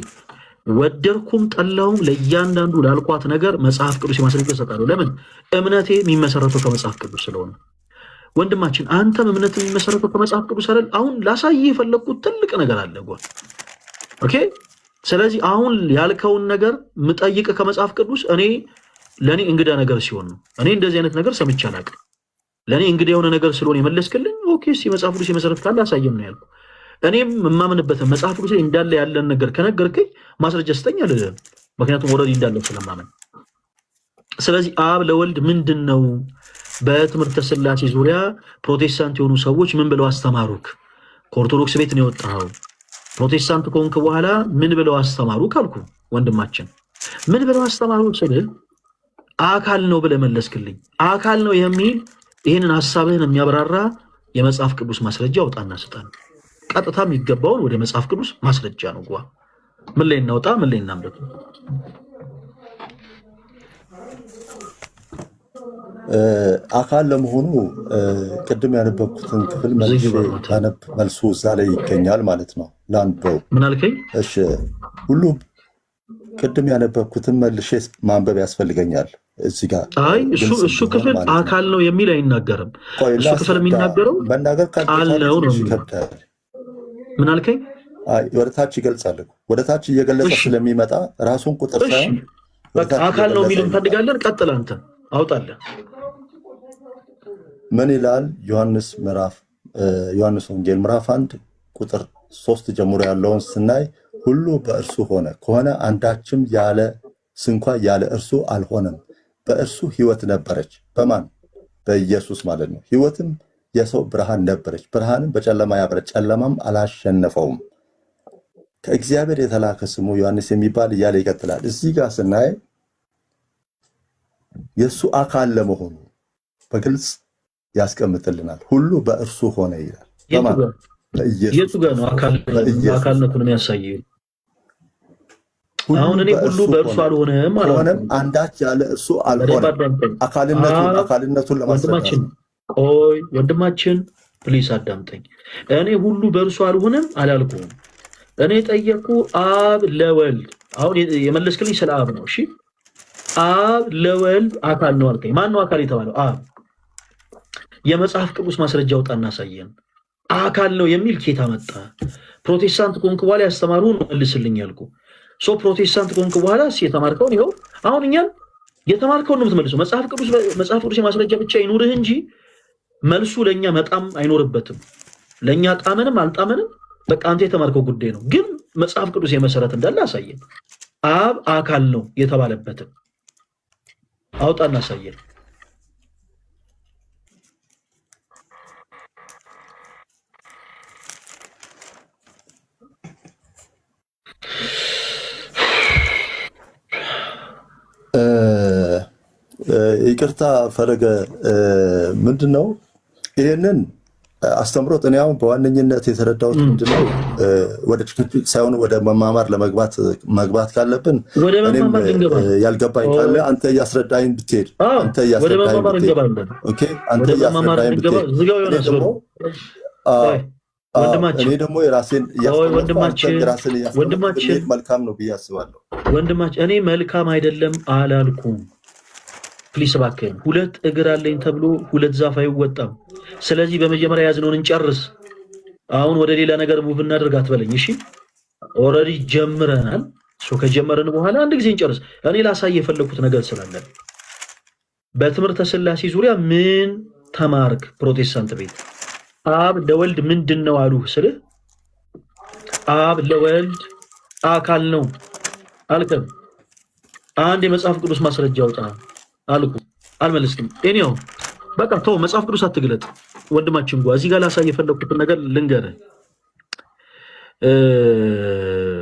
ወደርኩም ጠላውም ለእያንዳንዱ ላልኳት ነገር መጽሐፍ ቅዱስ ማስረጃ እሰጣለሁ ለምን እምነቴ የሚመሰረተው ከመጽሐፍ ቅዱስ ስለሆነ ወንድማችን አንተም እምነት የሚመሰረተው ከመጽሐፍ ቅዱስ አይደል አሁን ላሳይ የፈለኩት ትልቅ ነገር አለ ኦኬ ስለዚህ አሁን ያልከውን ነገር ምጠይቅ ከመጽሐፍ ቅዱስ እኔ ለእኔ እንግዳ ነገር ሲሆን ነው። እኔ እንደዚህ አይነት ነገር ሰምቼ አላውቅም። ለእኔ እንግዳ የሆነ ነገር ስለሆነ የመለስክልኝ ኦኬ፣ መጽሐፍ ቅዱስ የመሰረት ካለ አሳየም ነው ያልኩ። እኔም የማምንበትን መጽሐፍ ቅዱስ እንዳለ ያለን ነገር ከነገርከኝ ማስረጃ ስጠኝ አልልህም። ምክንያቱም ኦልሬዲ እንዳለው ስለማመን። ስለዚህ አብ ለወልድ ምንድን ነው? በትምህርተ ሥላሴ ዙሪያ ፕሮቴስታንት የሆኑ ሰዎች ምን ብለው አስተማሩክ? ከኦርቶዶክስ ቤት ነው የወጣኸው። ፕሮቴስታንት ከሆንክ በኋላ ምን ብለው አስተማሩክ አልኩ። ወንድማችን ምን ብለው አስተማሩ ስልህ አካል ነው ብለህ መለስክልኝ። አካል ነው የሚል ይህንን ሀሳብህን የሚያብራራ የመጽሐፍ ቅዱስ ማስረጃ አውጣና ስጠን። ቀጥታ የሚገባውን ወደ መጽሐፍ ቅዱስ ማስረጃ ነው። ጓ ምን ላይ እናውጣ? ምን ላይ እናምልጥ? አካል ለመሆኑ ቅድም ያነበብኩትን ክፍል መልሱ እዛ ላይ ይገኛል ማለት ነው። ላንብበው። ምን አልከኝ? እሺ፣ ሁሉ ቅድም ያነበብኩትን መልሼ ማንበብ ያስፈልገኛል። እዚህ ጋር አይ እሱ ክፍል አካል ነው የሚል አይናገርም። እሱ ክፍል የሚናገረው መናገር ቃል ነው ነው። ምን አልከኝ? አይ ወደ ታች ይገልጻል። ወደ ታች እየገለጸ ስለሚመጣ ራሱን ቁጥር ሳይሆን በቃ አካል ነው የሚል እንፈልጋለን። ቀጥል አንተ አውጣለህ። ምን ይላል? ዮሐንስ ወንጌል ምዕራፍ 1 ቁጥር 3 ጀምሮ ያለውን ስናይ ሁሉ በእርሱ ሆነ፣ ከሆነ አንዳችም ያለ ስንኳ ያለ እርሱ አልሆነም። በእርሱ ሕይወት ነበረች። በማን? በኢየሱስ ማለት ነው። ሕይወትም የሰው ብርሃን ነበረች። ብርሃንም በጨለማ ያበረች፣ ጨለማም አላሸነፈውም። ከእግዚአብሔር የተላከ ስሙ ዮሐንስ የሚባል እያለ ይቀጥላል። እዚህ ጋር ስናይ የእሱ አካል ለመሆኑ በግልጽ ያስቀምጥልናል። ሁሉ በእርሱ ሆነ ይላል። የቱ ጋር ነው አካልነቱን የሚያሳየው? አሁን እኔ ሁሉ በእርሱ አልሆነም አልሆነም፣ አንዳች ያለ እርሱ አልሆነም። አካልነቱን ለማስረዳት ቆይ ወንድማችን ፕሊስ አዳምጠኝ። እኔ ሁሉ በእርሱ አልሆነም አላልኩም። እኔ ጠየቁ አብ ለወልድ። አሁን የመለስክልኝ ስለ አብ ነው። እሺ አብ ለወልድ አካል ነው አልከኝ። ማን ነው አካል የተባለው? አብ። የመጽሐፍ ቅዱስ ማስረጃ አውጣና አሳየን። አካል ነው የሚል ኬታ መጣ? ፕሮቴስታንት ኮንክ በኋላ ያስተማሩን መልስልኝ ያልኩ። ፕሮቴስታንት ኮንክ በኋላ የተማርከውን ይኸው አሁን እኛን የተማርከውን ነው የምትመልሰው። መጽሐፍ ቅዱስ የማስረጃ ብቻ ይኑርህ እንጂ መልሱ ለእኛ መጣም አይኖርበትም። ለእኛ ጣመንም አልጣመንም በቃ አንተ የተማርከው ጉዳይ ነው። ግን መጽሐፍ ቅዱስ የመሰረት እንዳለ አሳየን። አብ አካል ነው የተባለበትን አውጣና አሳየን። ይቅርታ ፈለገ፣ ምንድነው ይሄንን አስተምሮት? እኔ አሁን በዋነኝነት የተረዳሁት ምንድነው ወደ ጭቅጭቅ ሳይሆን ወደ መማማር መግባት ካለብን እኔም ያልገባኝ ካለ አንተ እያስረዳኝ ብትሄድ እኔ ደግሞ የራሴን እያስቀመጥኩ መልካም ነው ብዬ አስባለሁ። ወንድማችን እኔ መልካም አይደለም አላልኩም። ፕሊስ እባክህን፣ ሁለት እግር አለኝ ተብሎ ሁለት ዛፍ አይወጣም። ስለዚህ በመጀመሪያ ያዝነውን እንጨርስ። አሁን ወደ ሌላ ነገር ሙቭ እናድርግ አትበለኝ። እሺ ኦልሬዲ ጀምረናል። ከጀመረን በኋላ አንድ ጊዜ እንጨርስ። እኔ ላሳይ የፈለኩት ነገር ስላለ በትምህርተ ሥላሴ ዙሪያ ምን ተማርክ? ፕሮቴስታንት ቤት አብ ለወልድ ምንድን ነው አሉ ስልህ አብ ለወልድ አካል ነው አልከም። አንድ የመጽሐፍ ቅዱስ ማስረጃ አውጣ አልኩ። አልመለስክም። እኔው በቃ ተው፣ መጽሐፍ ቅዱስ አትግለጥ ወንድማችን። እዚህ ጋር ላሳይ የፈለኩትን ነገር ልንገርህ።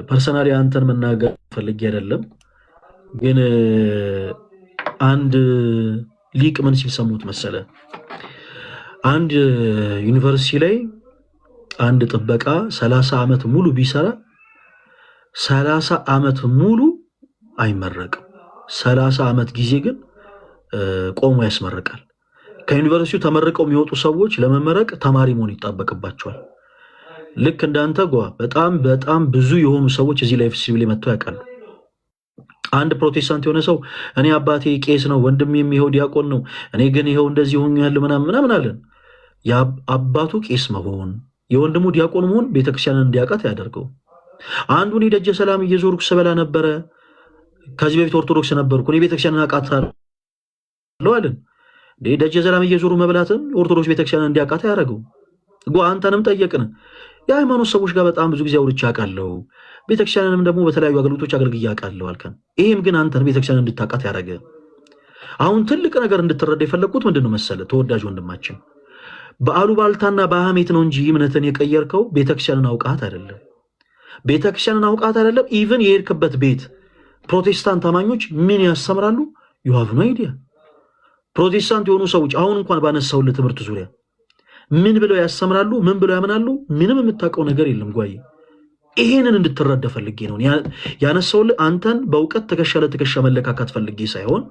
ፐርሰናሊ አንተን መናገር ፈልጌ አይደለም፣ ግን አንድ ሊቅ ምን ሲል ሰሙት መሰለ? አንድ ዩኒቨርሲቲ ላይ አንድ ጥበቃ 30 ዓመት ሙሉ ቢሰራ 30 ዓመት ሙሉ አይመረቅም። 30 ዓመት ጊዜ ግን ቆሞ ያስመርቃል። ከዩኒቨርሲቲው ተመርቀው የሚወጡ ሰዎች ለመመረቅ ተማሪ መሆን ይጣበቅባቸዋል። ልክ እንዳንተ በጣም ብዙ የሆኑ ሰዎች እዚህ ላይ ሲቪል መጥተው ያውቃሉ። አንድ ፕሮቴስታንት የሆነ ሰው እኔ አባቴ ቄስ ነው፣ ወንድም የሚሄው ዲያቆን ነው፣ እኔ ግን ይሄው እንደዚህ ሆኛለሁ ምናምን አለን። የአባቱ ቄስ መሆን የወንድሙ ዲያቆን መሆን ቤተክርስቲያንን እንዲያውቃት ያደርገው። አንዱን ደጀ ሰላም እየዞርኩ ስበላ ነበረ፣ ከዚህ በፊት ኦርቶዶክስ ነበርኩ፣ እኔ ቤተክርስቲያንን አውቃታለሁ አለን። ደጀ ሰላም እየዞሩ መብላትም ኦርቶዶክስ ቤተክርስቲያን እንዲያውቃት ያደረገው አንተንም ጠየቅን። የሃይማኖት ሰዎች ጋር በጣም ብዙ ጊዜ አውርቼ አውቃለሁ፣ ቤተክርስቲያንንም ደግሞ በተለያዩ አገልግሎቶች አገልግዬ አውቃለሁ አልከን። ይሄም ግን አንተን ቤተክርስቲያን እንድታውቃት ያደረገ። አሁን ትልቅ ነገር እንድትረዳ የፈለግኩት ምንድነው መሰለ ተወዳጅ ወንድማችን፣ በአሉባልታና በሐሜት ነው እንጂ እምነትን የቀየርከው ቤተክርስቲያንን አውቃት አይደለም። ቤተክርስቲያንን አውቃት አይደለም። ኢቭን የሄድክበት ቤት ፕሮቴስታንት አማኞች ምን ያስተምራሉ? you have no idea። ፕሮቴስታንት የሆኑ ሰዎች አሁን እንኳን ባነሳውልህ ትምህርት ዙሪያ ምን ብለው ያስተምራሉ? ምን ብለው ያምናሉ? ምንም የምታውቀው ነገር የለም ጓይ። ይሄንን እንድትረዳ ፈልጌ ነው ያነሳውልህ። አንተን በእውቀት ትከሻ ለትከሻ መለካካት ፈልጌ ሳይሆን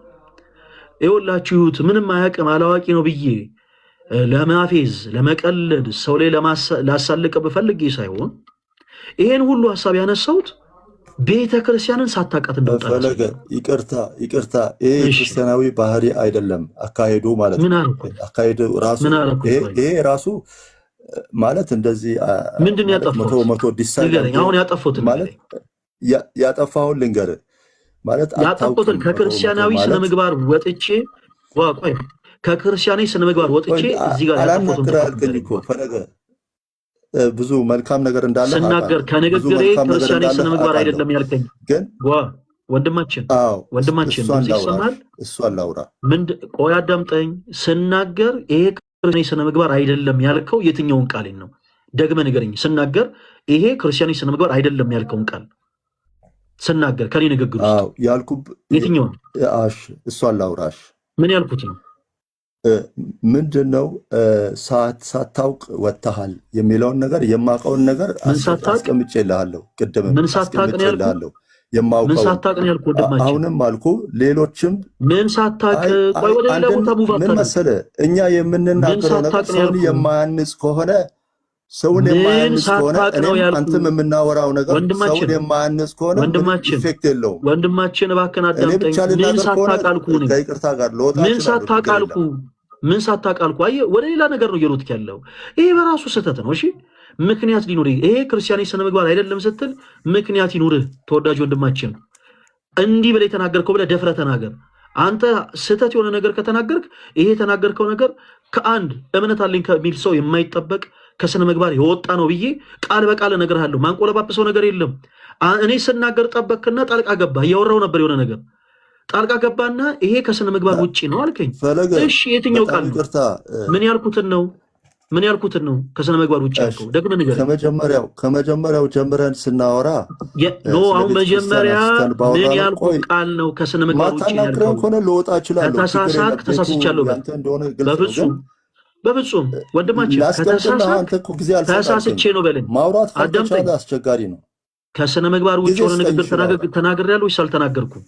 ይኸውላችሁት ምንም አያውቅም አላዋቂ ነው ብዬ ለማፌዝ ለመቀለድ ሰው ላይ ላሳልቅ በፈልጌ ሳይሆን ይሄን ሁሉ ሐሳብ ያነሳውት ቤተ ክርስቲያንን ሳታውቃት እንደወጣ ፈለገ። ይቅርታ ይሄ ክርስቲያናዊ ባህሪ አይደለም አካሄዱ ማለት ነው። አካሄዱ ራሱ ይሄ ራሱ ማለት እንደዚህ ምንድን ያጠፋው መቶ ዲሳይድ አሁን ያጠፋሁት ማለት ያጠፋውን ልንገርህ ማለት ያጠፋሁትን ከክርስቲያናዊ ስነ ምግባር ወጥቼ ቆይ ከክርስቲያናዊ ስነ ምግባር ወጥቼ እዚህ ጋር ያጠፋሁትን ፈለገ ብዙ መልካም ነገር እንዳለ ስናገር ከንግግሬ ክርስቲያናዊ ስነ ምግባር አይደለም ያልከኝ ግን ወንድማችን ይሰማል። እሱ አላውራ ቆይ አዳምጠኝ። ስናገር ይሄ ክርስቲያናዊ ስነ ምግባር አይደለም ያልከው የትኛውን ቃል ነው? ደግመህ ንገረኝ። ስናገር ይሄ ክርስቲያናዊ ስነ ምግባር አይደለም ያልከውን ቃል ስናገር ከኔ ንግግር ውስጥ ያልኩብ የትኛውን? እሱ አላውራሽ ምን ያልኩት ነው? ምንድነው ሳታውቅ ወጥተሃል የሚለውን ነገር የማውቀውን ነገር አስቀምጬልሃለሁ። ቅድም አስቀምጬልሃለሁ የማውቀው አሁንም አልኩ። ሌሎችም ምን ሳታውቅ ቆይ ወደ ሌላ ቦታ ምን መሰለህ እኛ የምንናገረው ነገር ሰውን የማያንጽ ከሆነ እኔም አንተም የምናወራው ነገር ሰውን የማያንጽ ከሆነ ኢፌክት የለውም። ወንድማችን እባክህን አዳምጠኝ። ምን ሳታውቅ አልኩ? ከይቅርታ ጋር ለወጣ ምን ሳታውቅ አልኩ? ምን ሳታውቅ አልኩ? አየህ ወደ ሌላ ነገር ነው እየሮጥክ ያለው። ይሄ በራሱ ስህተት ነው። እሺ ምክንያት ሊኖርህ ይሄ ክርስቲያናዊ ስነ ምግባር አይደለም ስትል ምክንያት ይኖርህ። ተወዳጅ ወንድማችን እንዲህ ብለህ የተናገርከው ብለህ ደፍረህ ተናገር። አንተ ስህተት የሆነ ነገር ከተናገርክ ይሄ የተናገርከው ነገር ከአንድ እምነት አለኝ ከሚል ሰው የማይጠበቅ ከስነ ምግባር የወጣ ነው ብዬ ቃል በቃል እነግርሃለሁ። ማንቆለባበሰው ነገር የለም። እኔ ስናገር ጠበቅክና ጣልቃ ገባ። እያወራው ነበር የሆነ ነገር ጣልቃ ገባና ይሄ ከስነ ምግባር ውጪ ነው አልከኝ። እሺ የትኛው ቃል ነው? ምን ያልኩትን ነው ከስነ ምግባር ውጪ ያልከው? ደግመህ ንገረኝ። ከመጀመሪያው ጀምረን ስናወራ አሁን መጀመሪያ ምን ያልኩት ቃል ነው ከስነ ምግባር ውጪ ያልከው? ከተሳሳትክ ተሳስቻለሁ በል። በፍጹም ወንድማችን ተሳስቼ ነው በለኝ። አዳምጠኝ። አስቸጋሪ ነው። ከስነ ምግባር ውጪ የሆነ ንግግር ተናግሬያለሁ ወይስ አልተናገርኩም?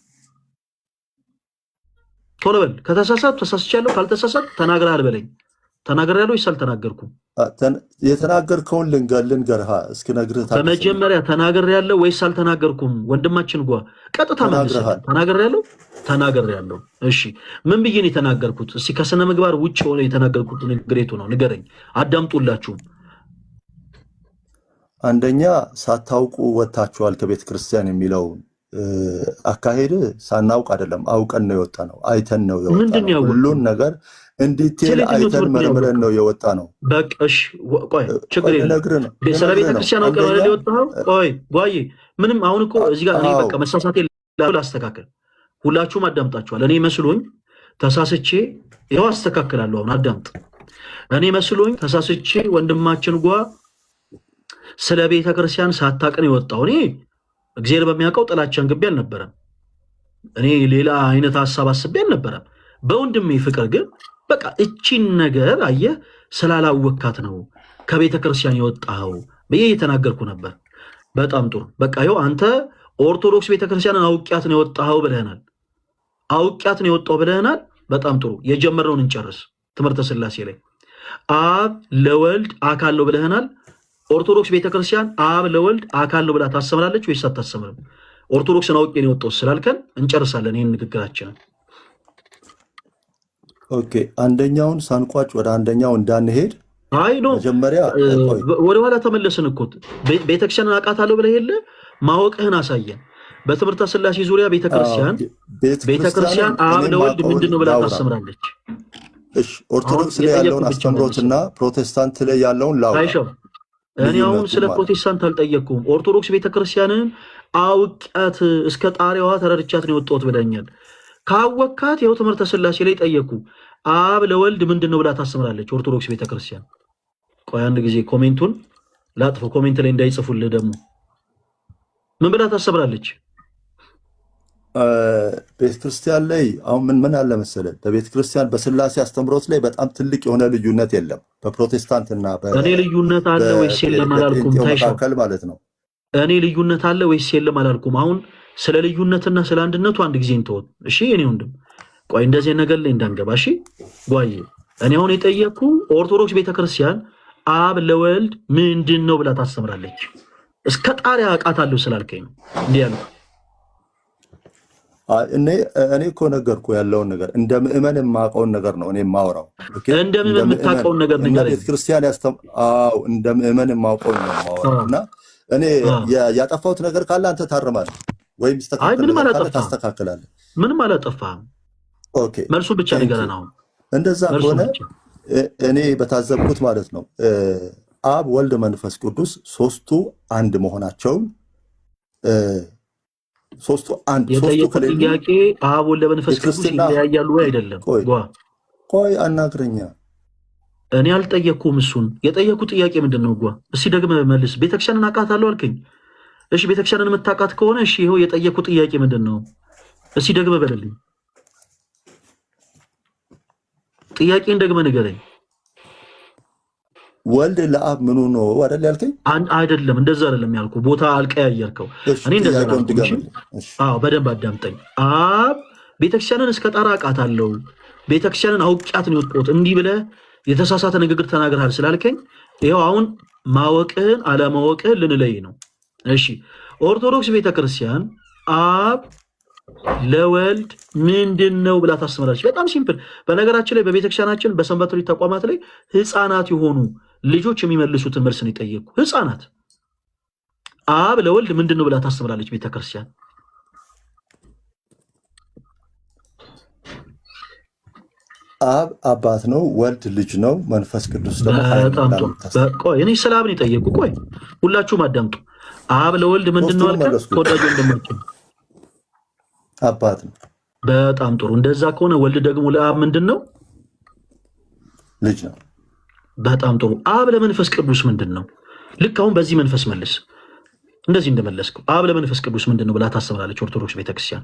ቶሎ በል። ከተሳሳትኩ ተሳስቻለሁ፣ ካልተሳሳትኩ ተናግረሃል በለኝ። ተናግሬያለሁ ወይስ አልተናገርኩም? የተናገርከውን ልንገርህ እስክነግርህ በመጀመሪያ ተናግሬያለሁ ወይስ አልተናገርኩም? ወንድማችን ቀጥታ መልሰሃል። ተናግሬያለሁ። እሺ ምን ብዬ ነው የተናገርኩት? እስኪ ከስነ ምግባር ውጭ ሆነ የተናገርኩት ንግሬቱ ነው ንገረኝ። አዳምጡላችሁ። አንደኛ ሳታውቁ ወጥታችኋል ከቤተ ክርስቲያን የሚለው አካሄድ ሳናውቅ አይደለም፣ አውቀን ነው የወጣ ነው። አይተን ነው የወጣ ነው። ሁሉን ነገር እንዲቴል አይተን መርምረን ነው የወጣ ነው። በቃ እሺ ቆይ ችግር የለም። ስለ ቤተ ክርስቲያን አውቀን ነው የወጣው። ቆይ ጓዬ ምንም አሁን እኮ እዚህ ጋር እኔ በቃ መሳሳቴ ላስተካከል። ሁላችሁም አዳምጣችኋል። እኔ መስሎኝ ተሳስቼ ይኸው አስተካክላለሁ። አሁን አዳምጥ። እኔ መስሎኝ ተሳስቼ ወንድማችን ስለ ቤተ ክርስቲያን ሳታውቅን የወጣው እኔ እግዚአብሔር በሚያውቀው ጥላቻን ግቢ አልነበረም። እኔ ሌላ አይነት ሐሳብ አስቤ አልነበረም። በወንድሜ ፍቅር ግን በቃ እቺን ነገር አየህ ስላላወካት ነው ከቤተ ክርስቲያን የወጣው ብዬ እየተናገርኩ ነበር። በጣም ጥሩ። በቃ ይኸው አንተ ኦርቶዶክስ ቤተ ክርስቲያንን አውቂያት ነው የወጣው ብለህናል። አውቂያት ነው የወጣው ብለህናል። በጣም ጥሩ። የጀመርነውን እንጨርስ። ትምህርተ ሥላሴ ላይ አብ ለወልድ አካል ነው ብለህናል። ኦርቶዶክስ ቤተክርስቲያን አብ ለወልድ አካል ነው ብላ ታስተምራለች ወይስ አታስተምርም? ኦርቶዶክስን አውቄ ነው የወጣው ስላልከን እንጨርሳለን ይህን ንግግራችንን። ኦኬ አንደኛውን ሳንቋጭ ወደ አንደኛው እንዳንሄድ አይ ነው መጀመሪያ ወደ ኋላ ተመለስን እኮ ቤተክርስቲያንን አውቃታለሁ ብለህ የለ ማወቅህን አሳየን። በትምህርተ ሥላሴ ዙሪያ ቤተክርስቲያን አብ ለወልድ ምንድነው ብላ ታስተምራለች? እሺ ኦርቶዶክስ ላይ ያለውን አስተምሮትና ፕሮቴስታንት ላይ ያለውን ላውራ። እኔ አሁን ስለ ፕሮቴስታንት አልጠየቅኩም። ኦርቶዶክስ ቤተክርስቲያንን አውቃት እስከ ጣሪያዋ ተረድቻት ነው የወጣሁት ብለኛል። ካወካት ይኸው ትምህርተ ሥላሴ ላይ ጠየቁ። አብ ለወልድ ምንድነው ብላ ታስተምራለች ኦርቶዶክስ ቤተክርስቲያን? ቆይ አንድ ጊዜ ኮሜንቱን ላጥፎ፣ ኮሜንት ላይ እንዳይጽፉልህ ደግሞ ምን ብላ ታስተምራለች? ቤተክርስቲያን ላይ አሁን ምን አለ መሰለህ፣ በቤተክርስቲያን በሥላሴ አስተምሮት ላይ በጣም ትልቅ የሆነ ልዩነት የለም። በፕሮቴስታንትና እኔ ልዩነት አለ ወይስ የለም አላልኩም። ታይሻል ማለት ነው። እኔ ልዩነት አለ ወይስ የለም አላልኩም። አሁን ስለ ልዩነትና ስለ አንድነቱ አንድ ጊዜ እንተወው እሺ። እኔ ወንድም ቆይ እንደዚህ ነገር ላይ እንዳንገባ እሺ። ጓዬ እኔ አሁን የጠየቅኩ ኦርቶዶክስ ቤተክርስቲያን አብ ለወልድ ምንድነው ብላ ታስተምራለች? እስከ ጣሪያ አውቃታለሁ ስላልከኝ ነው እንዴ ያለው። እኔ እኮ ነገርኩ ያለውን ነገር እንደ ምእመን የማውቀውን ነገር ነው እኔ የማወራው። እንደ ምእመን የምታውቀውን ነገር ንገረኝ። ቤተክርስቲያን እንደ ምእመን የማውቀውን ነው የማወራው እና እኔ ያጠፋሁት ነገር ካለ አንተ ታርማለህ ወይም ታስተካክላለህ። ምንም አላጠፋህም። ኦኬ መልሱ ብቻ ንገረን። አሁን እንደዛ ከሆነ እኔ በታዘብኩት ማለት ነው አብ ወልድ መንፈስ ቅዱስ ሶስቱ አንድ መሆናቸውን ሶስቱ አንድ ጥያቄ አብ ወልድ መንፈስ ቅዱስ ይለያያሉ ወይ አይደለም? ቆይ አናግረኛ። እኔ አልጠየቅኩም እሱን። የጠየቁ ጥያቄ ምንድነው? እስቲ ደግመህ መልስ። ቤተክርስቲያንን አውቃታለሁ አልከኝ። እሺ ቤተክርስቲያንን የምታውቃት ከሆነ እሺ ይኸው የጠየቁ ጥያቄ ምንድነው? እስቲ ደግመህ በልልኝ። ጥያቄን ደግመህ ንገረኝ። ወልድ ለአብ ምኑ ነው አይደል ያልከኝ? አይደለም እንደዛ አይደለም ያልኩ። ቦታ አልቀያየርከው። እኔ እንደዛ አልኩኝ። አዎ በደንብ አዳምጠኝ። አብ ቤተክርስቲያንን እስከ ጣራ አውቃታለሁ፣ ቤተክርስቲያንን አውቂያት ነው የወጣሁት እንዲህ ብለህ የተሳሳተ ንግግር ተናግረሃል ስላልከኝ ይኸው አሁን ማወቅህን አለማወቅህን ልንለይ ነው። እሺ ኦርቶዶክስ ቤተክርስቲያን አብ ለወልድ ምንድነው ብላ ታስተምራለች? በጣም ሲምፕል። በነገራችን ላይ በቤተክርስቲያናችን በሰንበት ትምህርት ተቋማት ላይ ህፃናት የሆኑ ልጆች የሚመልሱትን መልስ ነው የጠየቁ። ህፃናት አብ ለወልድ ምንድነው ብላ ታስተምራለች ቤተክርስቲያን? አብ አባት ነው፣ ወልድ ልጅ ነው፣ መንፈስ ቅዱስ ደግሞ ቆይ እኔ ስለ አብ ነው የጠየቁ። ቆይ ሁላችሁም አዳምጡ። አብ ለወልድ ምንድነው አልከ? ተወዳጁ እንደማችሁ አባት ነው። በጣም ጥሩ። እንደዛ ከሆነ ወልድ ደግሞ ለአብ ምንድነው? ልጅ ነው። በጣም ጥሩ። አብ ለመንፈስ ቅዱስ ምንድነው? ልክ አሁን በዚህ መንፈስ መልስ። እንደዚህ እንደመለስከው አብ ለመንፈስ ቅዱስ ምንድነው ብላ ታስተምራለች ኦርቶዶክስ ቤተክርስቲያን?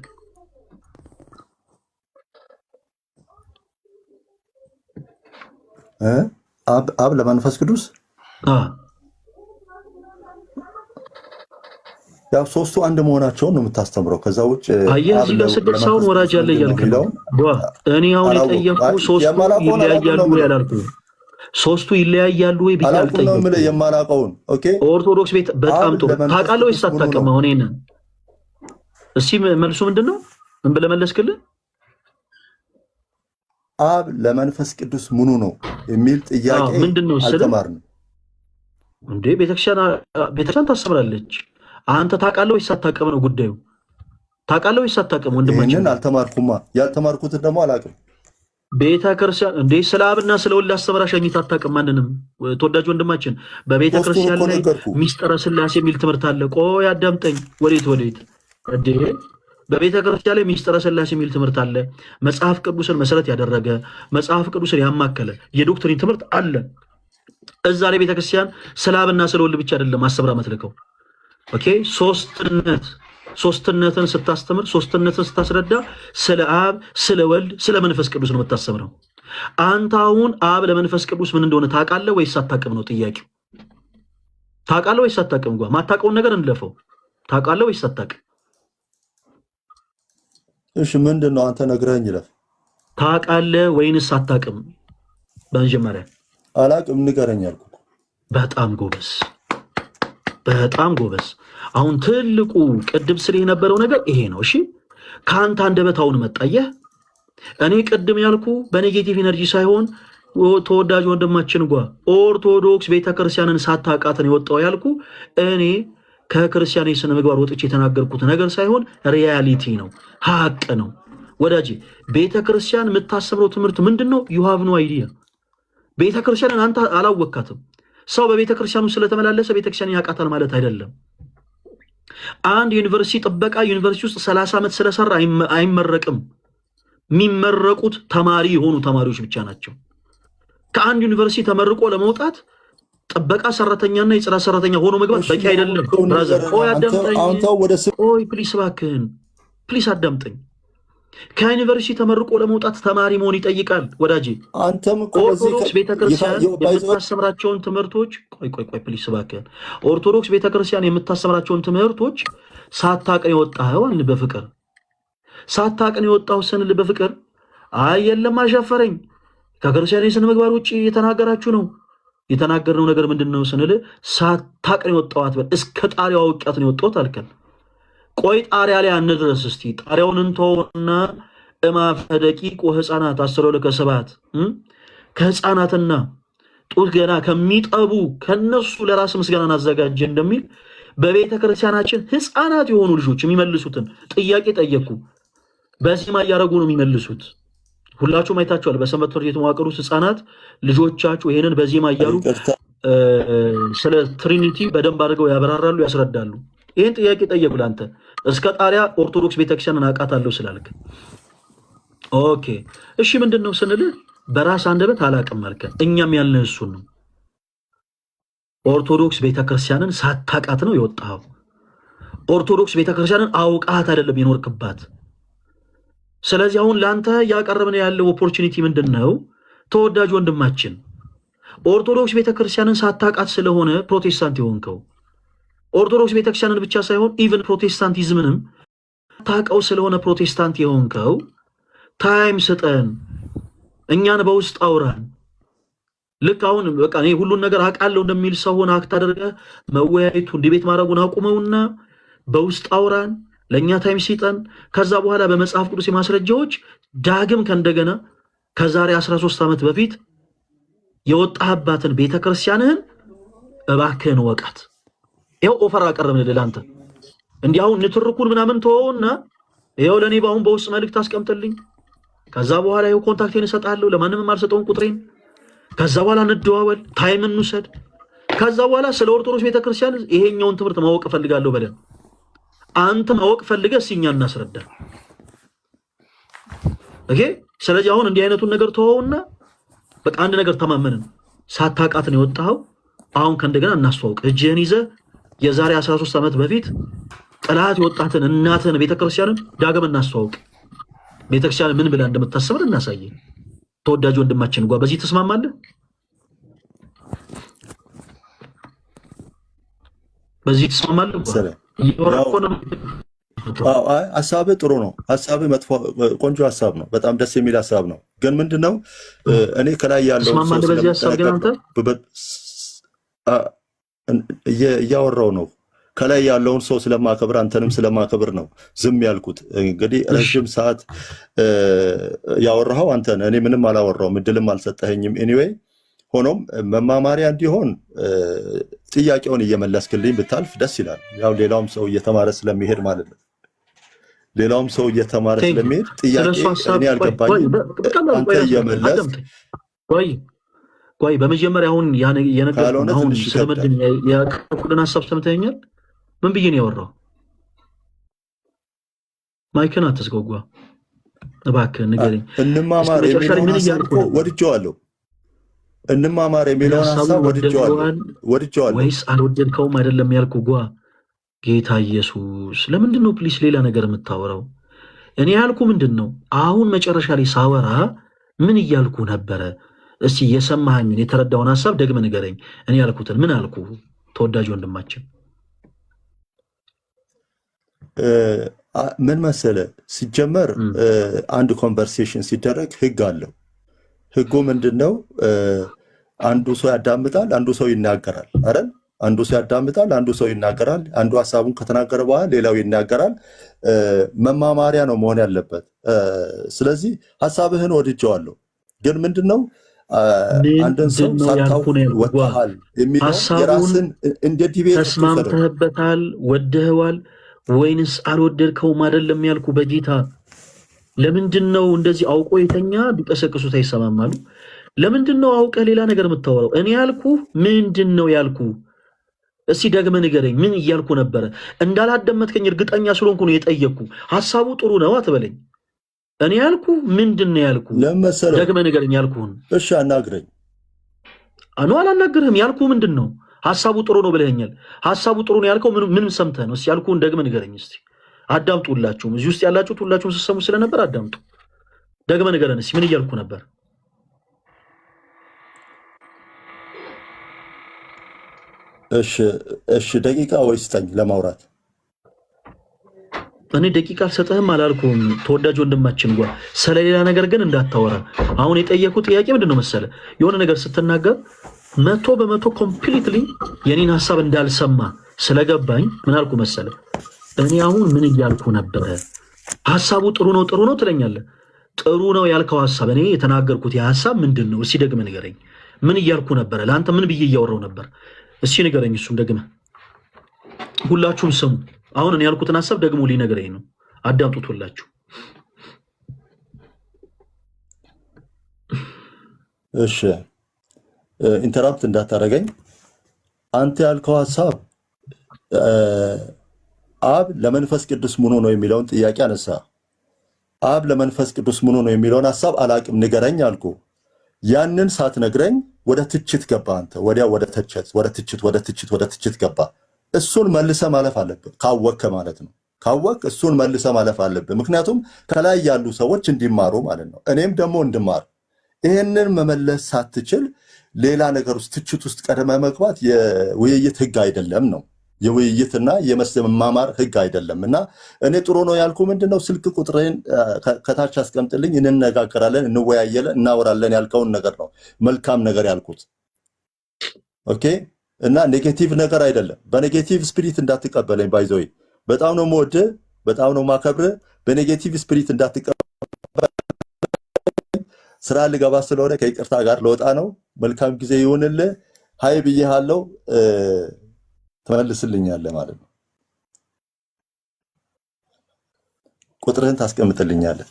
አብ ለመንፈስ ቅዱስ ያው ሶስቱ አንድ መሆናቸውን ነው የምታስተምረው። ከዛ ውጭ አየህ እዚህ ጋር ስደት ሳይሆን ወራጅ ያለ እያልክ ነው። እኔ አሁን የጠየቅኩህ ሶስቱ ይለያያሉ ወይ አላልኩም። ሶስቱ ይለያያሉ ወይ ብዬ አልጠየቅኩም። የማላውቀውን ኦኬ። ኦርቶዶክስ ቤት በጣም ጥሩ። ታውቃለህ ወይስ አታውቅም? አሁን ይሄንን እስኪ መልሱ ምንድን ነው? ምን ብለህ መለስክልህ? አብ ለመንፈስ ቅዱስ ምኑ ነው የሚል ጥያቄ አልተማርንም እንዴ? ቤተክርስቲያን ታስተምራለች። አንተ ታውቃለህ ወይስ አታውቅም ነው ጉዳዩ። ታውቃለህ ወይስ አታውቅም? ወንድማችን ይሄንን አልተማርኩማ። ያልተማርኩትን ደግሞ አላውቅም። ቤተክርስቲያን እንዴ ስለ አብና ስለ ወልድ አስተምራ ሸኝታ አታውቅም ማንንም። ተወዳጅ ወንድማችን በቤተክርስቲያን ላይ ሚስጥረ ሥላሴ የሚል ትምህርት አለ። ቆይ አዳምጠኝ። ወዴት እንዴ? በቤተክርስቲያን ላይ ሚስጥረ ሥላሴ የሚል ትምህርት አለ። መጽሐፍ ቅዱስን መሰረት ያደረገ መጽሐፍ ቅዱስን ያማከለ የዶክትሪን ትምህርት አለ። እዛ ላይ ቤተክርስቲያን ስለ አብና ስለ ወልድ ብቻ አይደለም አስተምራ የምትልከው። ኦኬ ሶስትነትን ስታስተምር ሶስትነትን ስታስረዳ ስለ አብ ስለ ወልድ ስለ መንፈስ ቅዱስ ነው የምታስተምረው። አንተ አሁን አብ ለመንፈስ ቅዱስ ምን እንደሆነ ታውቃለህ ወይስ አታውቅም ነው ጥያቄው። ታውቃለህ ወይስ አታውቅም? ማታውቀውን ነገር እንለፈው። ታውቃለህ ወይስ አታውቅም? እሺ ምንድን ነው አንተ ነግረኸኝ ይለፍ። ታውቃለህ ወይንስ አታውቅም? በመጀመሪያ አላውቅም ንገረኝ አልኩ። በጣም ጎበዝ። አሁን ትልቁ ቅድም ስለ የነበረው ነገር ይሄ ነው። እሺ ከአንተ አንደበት አሁን መጣየህ። እኔ ቅድም ያልኩ በኔጌቲቭ ኤነርጂ ሳይሆን ተወዳጅ ወንድማችን ኦርቶዶክስ ቤተክርስቲያንን ሳታውቃትን የወጣው ያልኩ እኔ ከክርስቲያን የስነ ምግባር ወጥቼ የተናገርኩት ነገር ሳይሆን ሪያሊቲ ነው፣ ሀቅ ነው። ወዳጄ ቤተክርስቲያን የምታስተምረው ትምህርት ምንድነው? ዩ ሃቭ ኖ አይዲያ። ቤተክርስቲያንን አንተ አላወካትም። ሰው በቤተክርስቲያኑ ስለተመላለሰ ቤተክርስቲያን ያውቃታል ማለት አይደለም። አንድ ዩኒቨርሲቲ ጥበቃ ዩኒቨርሲቲ ውስጥ 30 ዓመት ስለሰራ አይመረቅም። የሚመረቁት ተማሪ የሆኑ ተማሪዎች ብቻ ናቸው። ከአንድ ዩኒቨርሲቲ ተመርቆ ለመውጣት ጥበቃ ሰራተኛና የጽዳት ሰራተኛ ሆኖ መግባት በቂ አይደለም። ብራዘር ቆይ አዳምጠኝ። ቆይ ፕሊስ እባክህን ፕሊስ አዳምጠኝ። ከዩኒቨርሲቲ ተመርቆ ለመውጣት ተማሪ መሆን ይጠይቃል ወዳጄ። ኦርቶዶክስ ቤተክርስቲያን የምታስተምራቸውን ትምህርቶች ቆይ ፕሊስ እባክህን። ኦርቶዶክስ ቤተክርስቲያን የምታስተምራቸውን ትምህርቶች ሳታቅን የወጣኸው አን በፍቅር ሳታቅን የወጣው ስንል በፍቅር አይ የለም አሻፈረኝ ከክርስቲያን የስነ ምግባር ውጪ የተናገራችሁ ነው። የተናገርነው ነገር ምንድነው ስንል ሳታቅን የወጣው አትበል። እስከ ጣሪያው አውቂያት ነው የወጣሁት አልከን። ቆይ ጣሪያ ላይ አንድረስ እስቲ ጣሪያውን እንተውና እማፈ ደቂቅ ወህፃናት አስረው ለከሰባት ከህፃናትና ጡት ገና ከሚጠቡ ከነሱ ለራስ ምስጋናን አዘጋጀ እንደሚል በቤተ ክርስቲያናችን ህፃናት የሆኑ ልጆች የሚመልሱትን ጥያቄ ጠየቁ። በዚህማ እያደረጉ ነው የሚመልሱት። ሁላችሁም አይታችኋል። በሰንበት ትምህርት ቤት መዋቅር ውስጥ ህፃናት ልጆቻችሁ ይሄንን በዚህማ እያሉ ስለ ትሪኒቲ በደንብ አድርገው ያበራራሉ፣ ያስረዳሉ። ይህን ጥያቄ ጠየቁ። ለአንተ እስከ ጣሪያ ኦርቶዶክስ ቤተክርስቲያንን አውቃታለሁ ስላልክ ኦኬ እሺ ምንድን ነው ስንል በራስ አንደበት አላውቅም አልከን። እኛም ያልንህ እሱን ነው። ኦርቶዶክስ ቤተክርስቲያንን ሳታውቃት ነው የወጣኸው። ኦርቶዶክስ ቤተክርስቲያንን አውቃት አይደለም የኖርክባት። ስለዚህ አሁን ለአንተ ያቀረብን ያለው ኦፖርቹኒቲ ምንድን ነው? ተወዳጅ ወንድማችን ኦርቶዶክስ ቤተክርስቲያንን ሳታውቃት ስለሆነ ፕሮቴስታንት የሆንከው። ኦርቶዶክስ ቤተክርስቲያንን ብቻ ሳይሆን ኢቭን ፕሮቴስታንቲዝምንም ታውቀው ስለሆነ ፕሮቴስታንት የሆንከው ታይም ስጠን፣ እኛን በውስጥ አውራን። ልክ አሁን በቃ እኔ ሁሉን ነገር አውቃለሁ እንደሚል ሰው ሆነ አክት አድርገህ መወያየቱ ዲቤት ማድረጉን አቁመውና በውስጥ አውራን፣ ለእኛ ታይም ሲጠን። ከዛ በኋላ በመጽሐፍ ቅዱስ የማስረጃዎች ዳግም ከእንደገና ከዛሬ 13 ዓመት በፊት የወጣህባትን ቤተክርስቲያንህን እባክህን ወቃት። ይኸው ኦፈር አቀረብን ለአንተ። እንዲህ አሁን ንትርኩን ምናምን ተወውና ይኸው ለእኔ በአሁን በውስጥ መልእክት አስቀምጥልኝ። ከዛ በኋላ ይኸው ኮንታክቴን እሰጥሃለሁ፣ ለማንም የማልሰጠውን ቁጥሬን። ከዛ በኋላ እንደዋወል፣ ታይም እንውሰድ። ከዛ በኋላ ስለ ኦርቶዶክስ ቤተክርስቲያን ይሄኛውን ትምህርት ማወቅ እፈልጋለሁ በለን። አንተ ማወቅ ፈልገህ እኛ እናስረዳ። ኦኬ። ስለዚህ አሁን እንዲህ አይነቱን ነገር ተወውና በቃ አንድ ነገር ተማመንን። ሳታውቃት ነው የወጣኸው። አሁን ከእንደገና እናስተዋውቅ። እጅህን ይዘህ የዛሬ 13 ዓመት በፊት ጥላት የወጣትን እናትህን ቤተክርስቲያንን ዳግም እናስተዋውቅ። ቤተክርስቲያን ምን ብላ እንደምታስተምር እናሳየን። ተወዳጅ ወንድማችን ጓ በዚህ ተስማማለህ? በዚህ ተስማማለህ? ሀሳብ ጥሩ ነው። ሀሳብ መጥፎ ቆንጆ ሀሳብ ነው። በጣም ደስ የሚል ሀሳብ ነው። ግን ምንድነው እኔ ከላይ ያለው እያወራው ነው። ከላይ ያለውን ሰው ስለማከብር አንተንም ስለማከብር ነው ዝም ያልኩት። እንግዲህ ረጅም ሰዓት ያወራኸው አንተ ነህ። እኔ ምንም አላወራውም፣ እድልም አልሰጠኸኝም። ኤኒዌይ ሆኖም መማማሪያ እንዲሆን ጥያቄውን እየመለስክልኝ ብታልፍ ደስ ይላል። ያው ሌላውም ሰው እየተማረ ስለሚሄድ ማለት ነው። ሌላውም ሰው እየተማረ ስለሚሄድ ጥያቄ እኔ አልገባኝ አንተ እየመለስክ ቆይ በመጀመሪያ አሁን የነገርኩህን አሁን ስለምንድን ያቀረብኩልን ሀሳብ ሰምተኸኛል? ምን ብዬ ነው ያወራው? ማይክን አትስጓጓ እባክህ ንገረኝ። እንማማር የሚለውን ሀሳብ እኮ ወድጄዋለሁ። እንማማር የሚለውን ሀሳብ ወድጄዋለሁ። ወይስ አልወደድከውም? አይደለም ያልኩህ ጓ ጌታ ኢየሱስ፣ ለምንድን ነው ፕሊስ ሌላ ነገር የምታወራው? እኔ ያልኩ ምንድን ነው አሁን መጨረሻ ላይ ሳወራ ምን እያልኩ ነበረ? እስቲ የሰማኸኝን የተረዳውን ሀሳብ ደግመህ ንገረኝ። እኔ ያልኩትን ምን አልኩ? ተወዳጅ ወንድማችን ምን መሰለ፣ ሲጀመር አንድ ኮንቨርሴሽን ሲደረግ ህግ አለው። ህጉ ምንድነው? አንዱ ሰው ያዳምጣል፣ አንዱ ሰው ይናገራል አይደል? አንዱ ሰው ያዳምጣል፣ አንዱ ሰው ይናገራል። አንዱ ሀሳቡን ከተናገረ በኋላ ሌላው ይናገራል። መማማሪያ ነው መሆን ያለበት። ስለዚህ ሀሳብህን ወድጄዋለሁ። ግን ምንድነው አንድን ሰው ሳታውቅ ወጥተሃል የሚለው የራስን እንደ ዲቤት ተስማምተህበታል፣ ወደኸዋል ወይንስ አልወደድከውም አይደለም ያልኩ በጌታ። ለምንድን ነው እንደዚህ አውቆ የተኛ ቢቀሰቅሱት አይሰማማሉ? ለምንድን ነው አውቀህ ሌላ ነገር የምታወራው? እኔ ያልኩ ምንድን ነው ያልኩ? እስቲ ደግመህ ንገረኝ። ምን እያልኩ ነበረ? እንዳላደመጥከኝ እርግጠኛ ስለሆንኩ ነው የጠየቅኩ። ሐሳቡ ጥሩ ነው አትበለኝ። እኔ ያልኩ ምንድን ነው ያልኩ? ደግመህ ንገረኝ ያልኩህን። እሺ አናግረኝ። አላናግርህም። ያልኩ ምንድን ነው? ሐሳቡ ጥሩ ነው ብለኸኛል። ሐሳቡ ጥሩ ነው ያልከው ምን ሰምተህ ነው? እስቲ ያልኩህን ደግመህ ንገረኝ። እስቲ አዳምጡ። ሁላችሁም እዚህ ውስጥ ያላችሁት ሁላችሁም ስትሰሙ ስለነበር አዳምጡ። ደግመህ ንገረን እስቲ ምን እያልኩ ነበር? እሺ ደቂቃ ወይስ ስጠኝ ለማውራት? እኔ ደቂቃ አልሰጥህም አላልኩም ተወዳጅ ወንድማችን ጓ። ስለሌላ ነገር ግን እንዳታወራ። አሁን የጠየኩት ጥያቄ ምንድነው መሰለ? የሆነ ነገር ስትናገር 100% ኮምፕሊትሊ የኔን ሐሳብ እንዳልሰማ ስለገባኝ ምን አልኩ መሰለ? እኔ አሁን ምን እያልኩ ነበረ? ሐሳቡ ጥሩ ነው ትለኛለህ። ጥሩ ነው ያልከው ሐሳብ እኔ የተናገርኩት የሐሳብ ምንድነው? እስቲ ደግመህ ንገረኝ። ምን እያልኩ ነበረ? ለአንተ ምን ብዬ እያወራው ነበር? እስቲ ንገረኝ። እሱም ደግመህ ሁላችሁም ስሙ። አሁን እኔ ያልኩትን ሐሳብ ደግሞ ሊነግረኝ ነው። አዳምጡት ሁላችሁ። እሺ ኢንተራፕት እንዳታረገኝ። አንተ ያልከው ሐሳብ አብ ለመንፈስ ቅዱስ ምኑ ነው የሚለውን ጥያቄ አነሳ። አብ ለመንፈስ ቅዱስ ምኑ ነው የሚለውን ሐሳብ አላቅም ንገረኝ አልኩ። ያንን ሳትነግረኝ ወደ ትችት ገባ። አንተ ወዲያ ወደ ትችት ገባ። እሱን መልሰ ማለፍ አለብህ። ካወቅከ ማለት ነው። ካወቅ እሱን መልሰ ማለፍ አለብህ። ምክንያቱም ከላይ ያሉ ሰዎች እንዲማሩ ማለት ነው፣ እኔም ደግሞ እንድማር። ይሄንን መመለስ ሳትችል ሌላ ነገር ውስጥ ትችት ውስጥ ቀድመ መግባት የውይይት ህግ አይደለም ነው። የውይይትና የመማማር ህግ አይደለም። እና እኔ ጥሩ ነው ያልኩ ምንድነው፣ ስልክ ቁጥሬን ከታች አስቀምጥልኝ፣ እንነጋገራለን፣ እንወያየለን፣ እናወራለን ያልከውን ነገር ነው መልካም ነገር ያልኩት። ኦኬ። እና ኔጌቲቭ ነገር አይደለም። በኔጌቲቭ ስፒሪት እንዳትቀበለኝ። ባይዘይ በጣም ነው የምወድህ፣ በጣም ነው የማከብርህ። በኔጌቲቭ ስፒሪት እንዳትቀበለኝ። ስራ ልገባ ስለሆነ ከይቅርታ ጋር ለወጣ ነው። መልካም ጊዜ ይሁንልህ። ሀይ ብዬሃለሁ። ተመልስልኛለህ ማለት ነው። ቁጥርህን ታስቀምጥልኛለህ።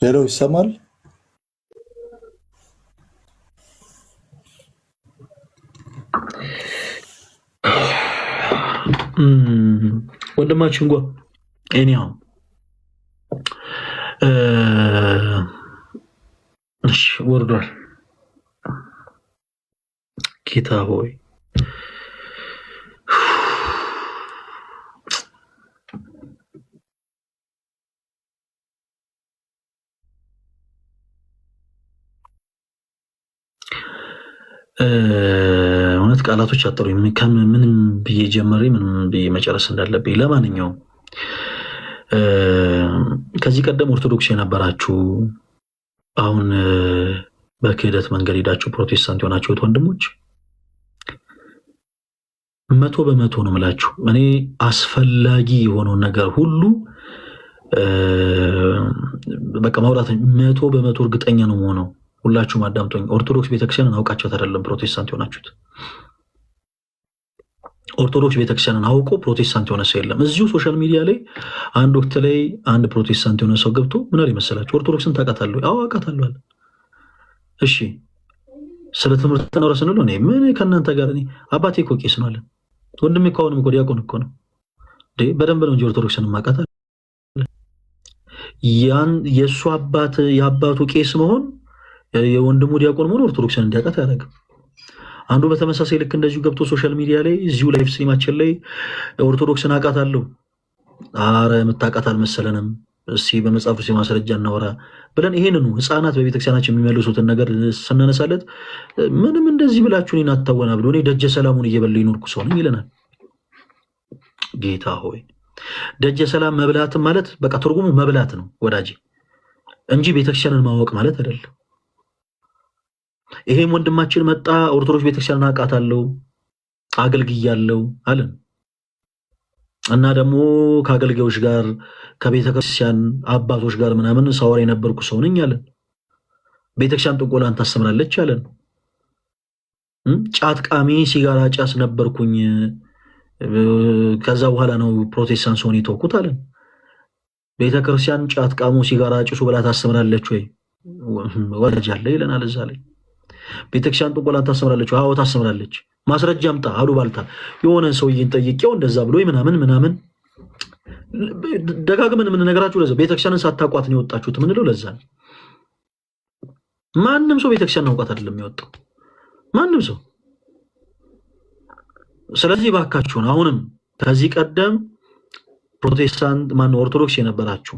ሄሎ ይሰማል? ወንድማችን ጓ እኔው እሺ ወርዷል። ጌታ ሆይ እውነት ቃላቶች አጠሩኝ። ምንም ብዬ ጀመሬ ምንም ብዬ መጨረስ እንዳለብኝ። ለማንኛውም ከዚህ ቀደም ኦርቶዶክስ የነበራችሁ አሁን በክህደት መንገድ ሄዳችሁ ፕሮቴስታንት የሆናችሁት ወንድሞች 100% ነው የምላችሁ። እኔ አስፈላጊ የሆነውን ነገር ሁሉ በቃ ማውራት 100% እርግጠኛ ነው የምሆነው። ሁላችሁም አዳምጦኝ። ኦርቶዶክስ ቤተክርስቲያንን አውቃችኋት አይደለም ፕሮቴስታንት የሆናችሁት። ኦርቶዶክስ ቤተክርስቲያንን አውቆ ፕሮቴስታንት የሆነ ሰው የለም። እዚሁ ሶሻል ሚዲያ ላይ አንድ ወቅት ላይ አንድ ፕሮቴስታንት የሆነ ሰው ገብቶ ምን አለ መሰላችሁ? ኦርቶዶክስን ታውቃታለህ? አዎ አውቃታለሁ አለ። እሺ ስለ ትምህርት ነው ረስንሎ እኔ ምን ከእናንተ ጋር እኔ አባቴ እኮ ቄስ ነው አለ። ወንድሜ እኮ አሁንም እኮ ዲያቆን እኮ ነው። በደንብ ነው እንጂ ኦርቶዶክስን ማውቃት ያን የእሱ አባት የአባቱ ቄስ መሆን የወንድሙ ዲያቆን መሆን ኦርቶዶክስን እንዲያውቃት አያደርግም። አንዱ በተመሳሳይ ልክ እንደዚሁ ገብቶ ሶሻል ሚዲያ ላይ እዚሁ ላይፍ ስትሪማችን ላይ ኦርቶዶክስን አውቃታለሁ አረ የምታውቃት አልመሰለንም፣ እስኪ በመጽሐፍ ቅዱስ ማስረጃ እናወራ ብለን ይሄንኑ ህፃናት በቤተክርስቲያናችን የሚመልሱትን ነገር ስናነሳለት ምንም እንደዚህ ብላችሁ እኔን አታወናብዱ፣ እኔ ደጀ ሰላሙን እየበላሁ ይኖርኩ ሰው ነኝ ይለናል። ጌታ ሆይ ደጀ ሰላም መብላት ማለት በቃ ትርጉሙ መብላት ነው ወዳጅ እንጂ ቤተክርስቲያንን ማወቅ ማለት አይደለም። ይሄም ወንድማችን መጣ ኦርቶዶክስ ቤተክርስቲያንን አውቃታለሁ አገልግያለሁ አለን እና ደግሞ ከአገልጋዮች ጋር ከቤተክርስቲያን አባቶች ጋር ምናምን ሳወራ የነበርኩ ሰው ነኝ አለን። ቤተክርስቲያን ጥንቆላን ታስተምራለች አለን። ጫት ቃሚ ሲጋራ ጫስ ነበርኩኝ ከዛ በኋላ ነው ፕሮቴስታንት ሆኜ ተውኩት አለን። ቤተክርስቲያን ጫት ቃሙ ሲጋራ ጭሱ ብላ ታስተምራለች ወይ ወላጅ አለ ይለናል። እዛ ላይ ቤተክርስቲያን ጥንቆላን ታስተምራለች? አዎ ታስተምራለች። ማስረጃ አምጣ አሉ ባልታ የሆነ ሰውዬን ጠይቄው እንደዛ ብሎ ምናምን ደጋግመን የምንነግራችሁ ለዛ ቤተክርስቲያንን ሳታውቋት ነው የወጣችሁት ምንለው ለዛ ነው። ማንም ሰው ቤተክርስቲያን አውቃት አይደለም የሚወጣው ማንም ሰው። ስለዚህ ባካችሁን አሁንም ከዚህ ቀደም ፕሮቴስታንት ማነው ኦርቶዶክስ የነበራችሁ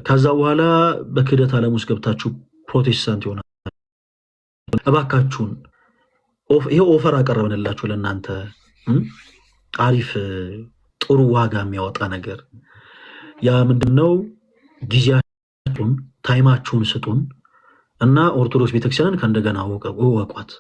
ከዛ በኋላ በክህደት ዓለም ውስጥ ገብታችሁ ፕሮቴስታንት ይሆናል። እባካችሁን ይሄ ኦፈር አቀረብንላችሁ ለእናንተ አሪፍ ጥሩ ዋጋ የሚያወጣ ነገር። ያ ምንድነው? ጊዜያችሁን ታይማችሁን ስጡን እና ኦርቶዶክስ ቤተክርስቲያንን ከእንደገና ወቋት።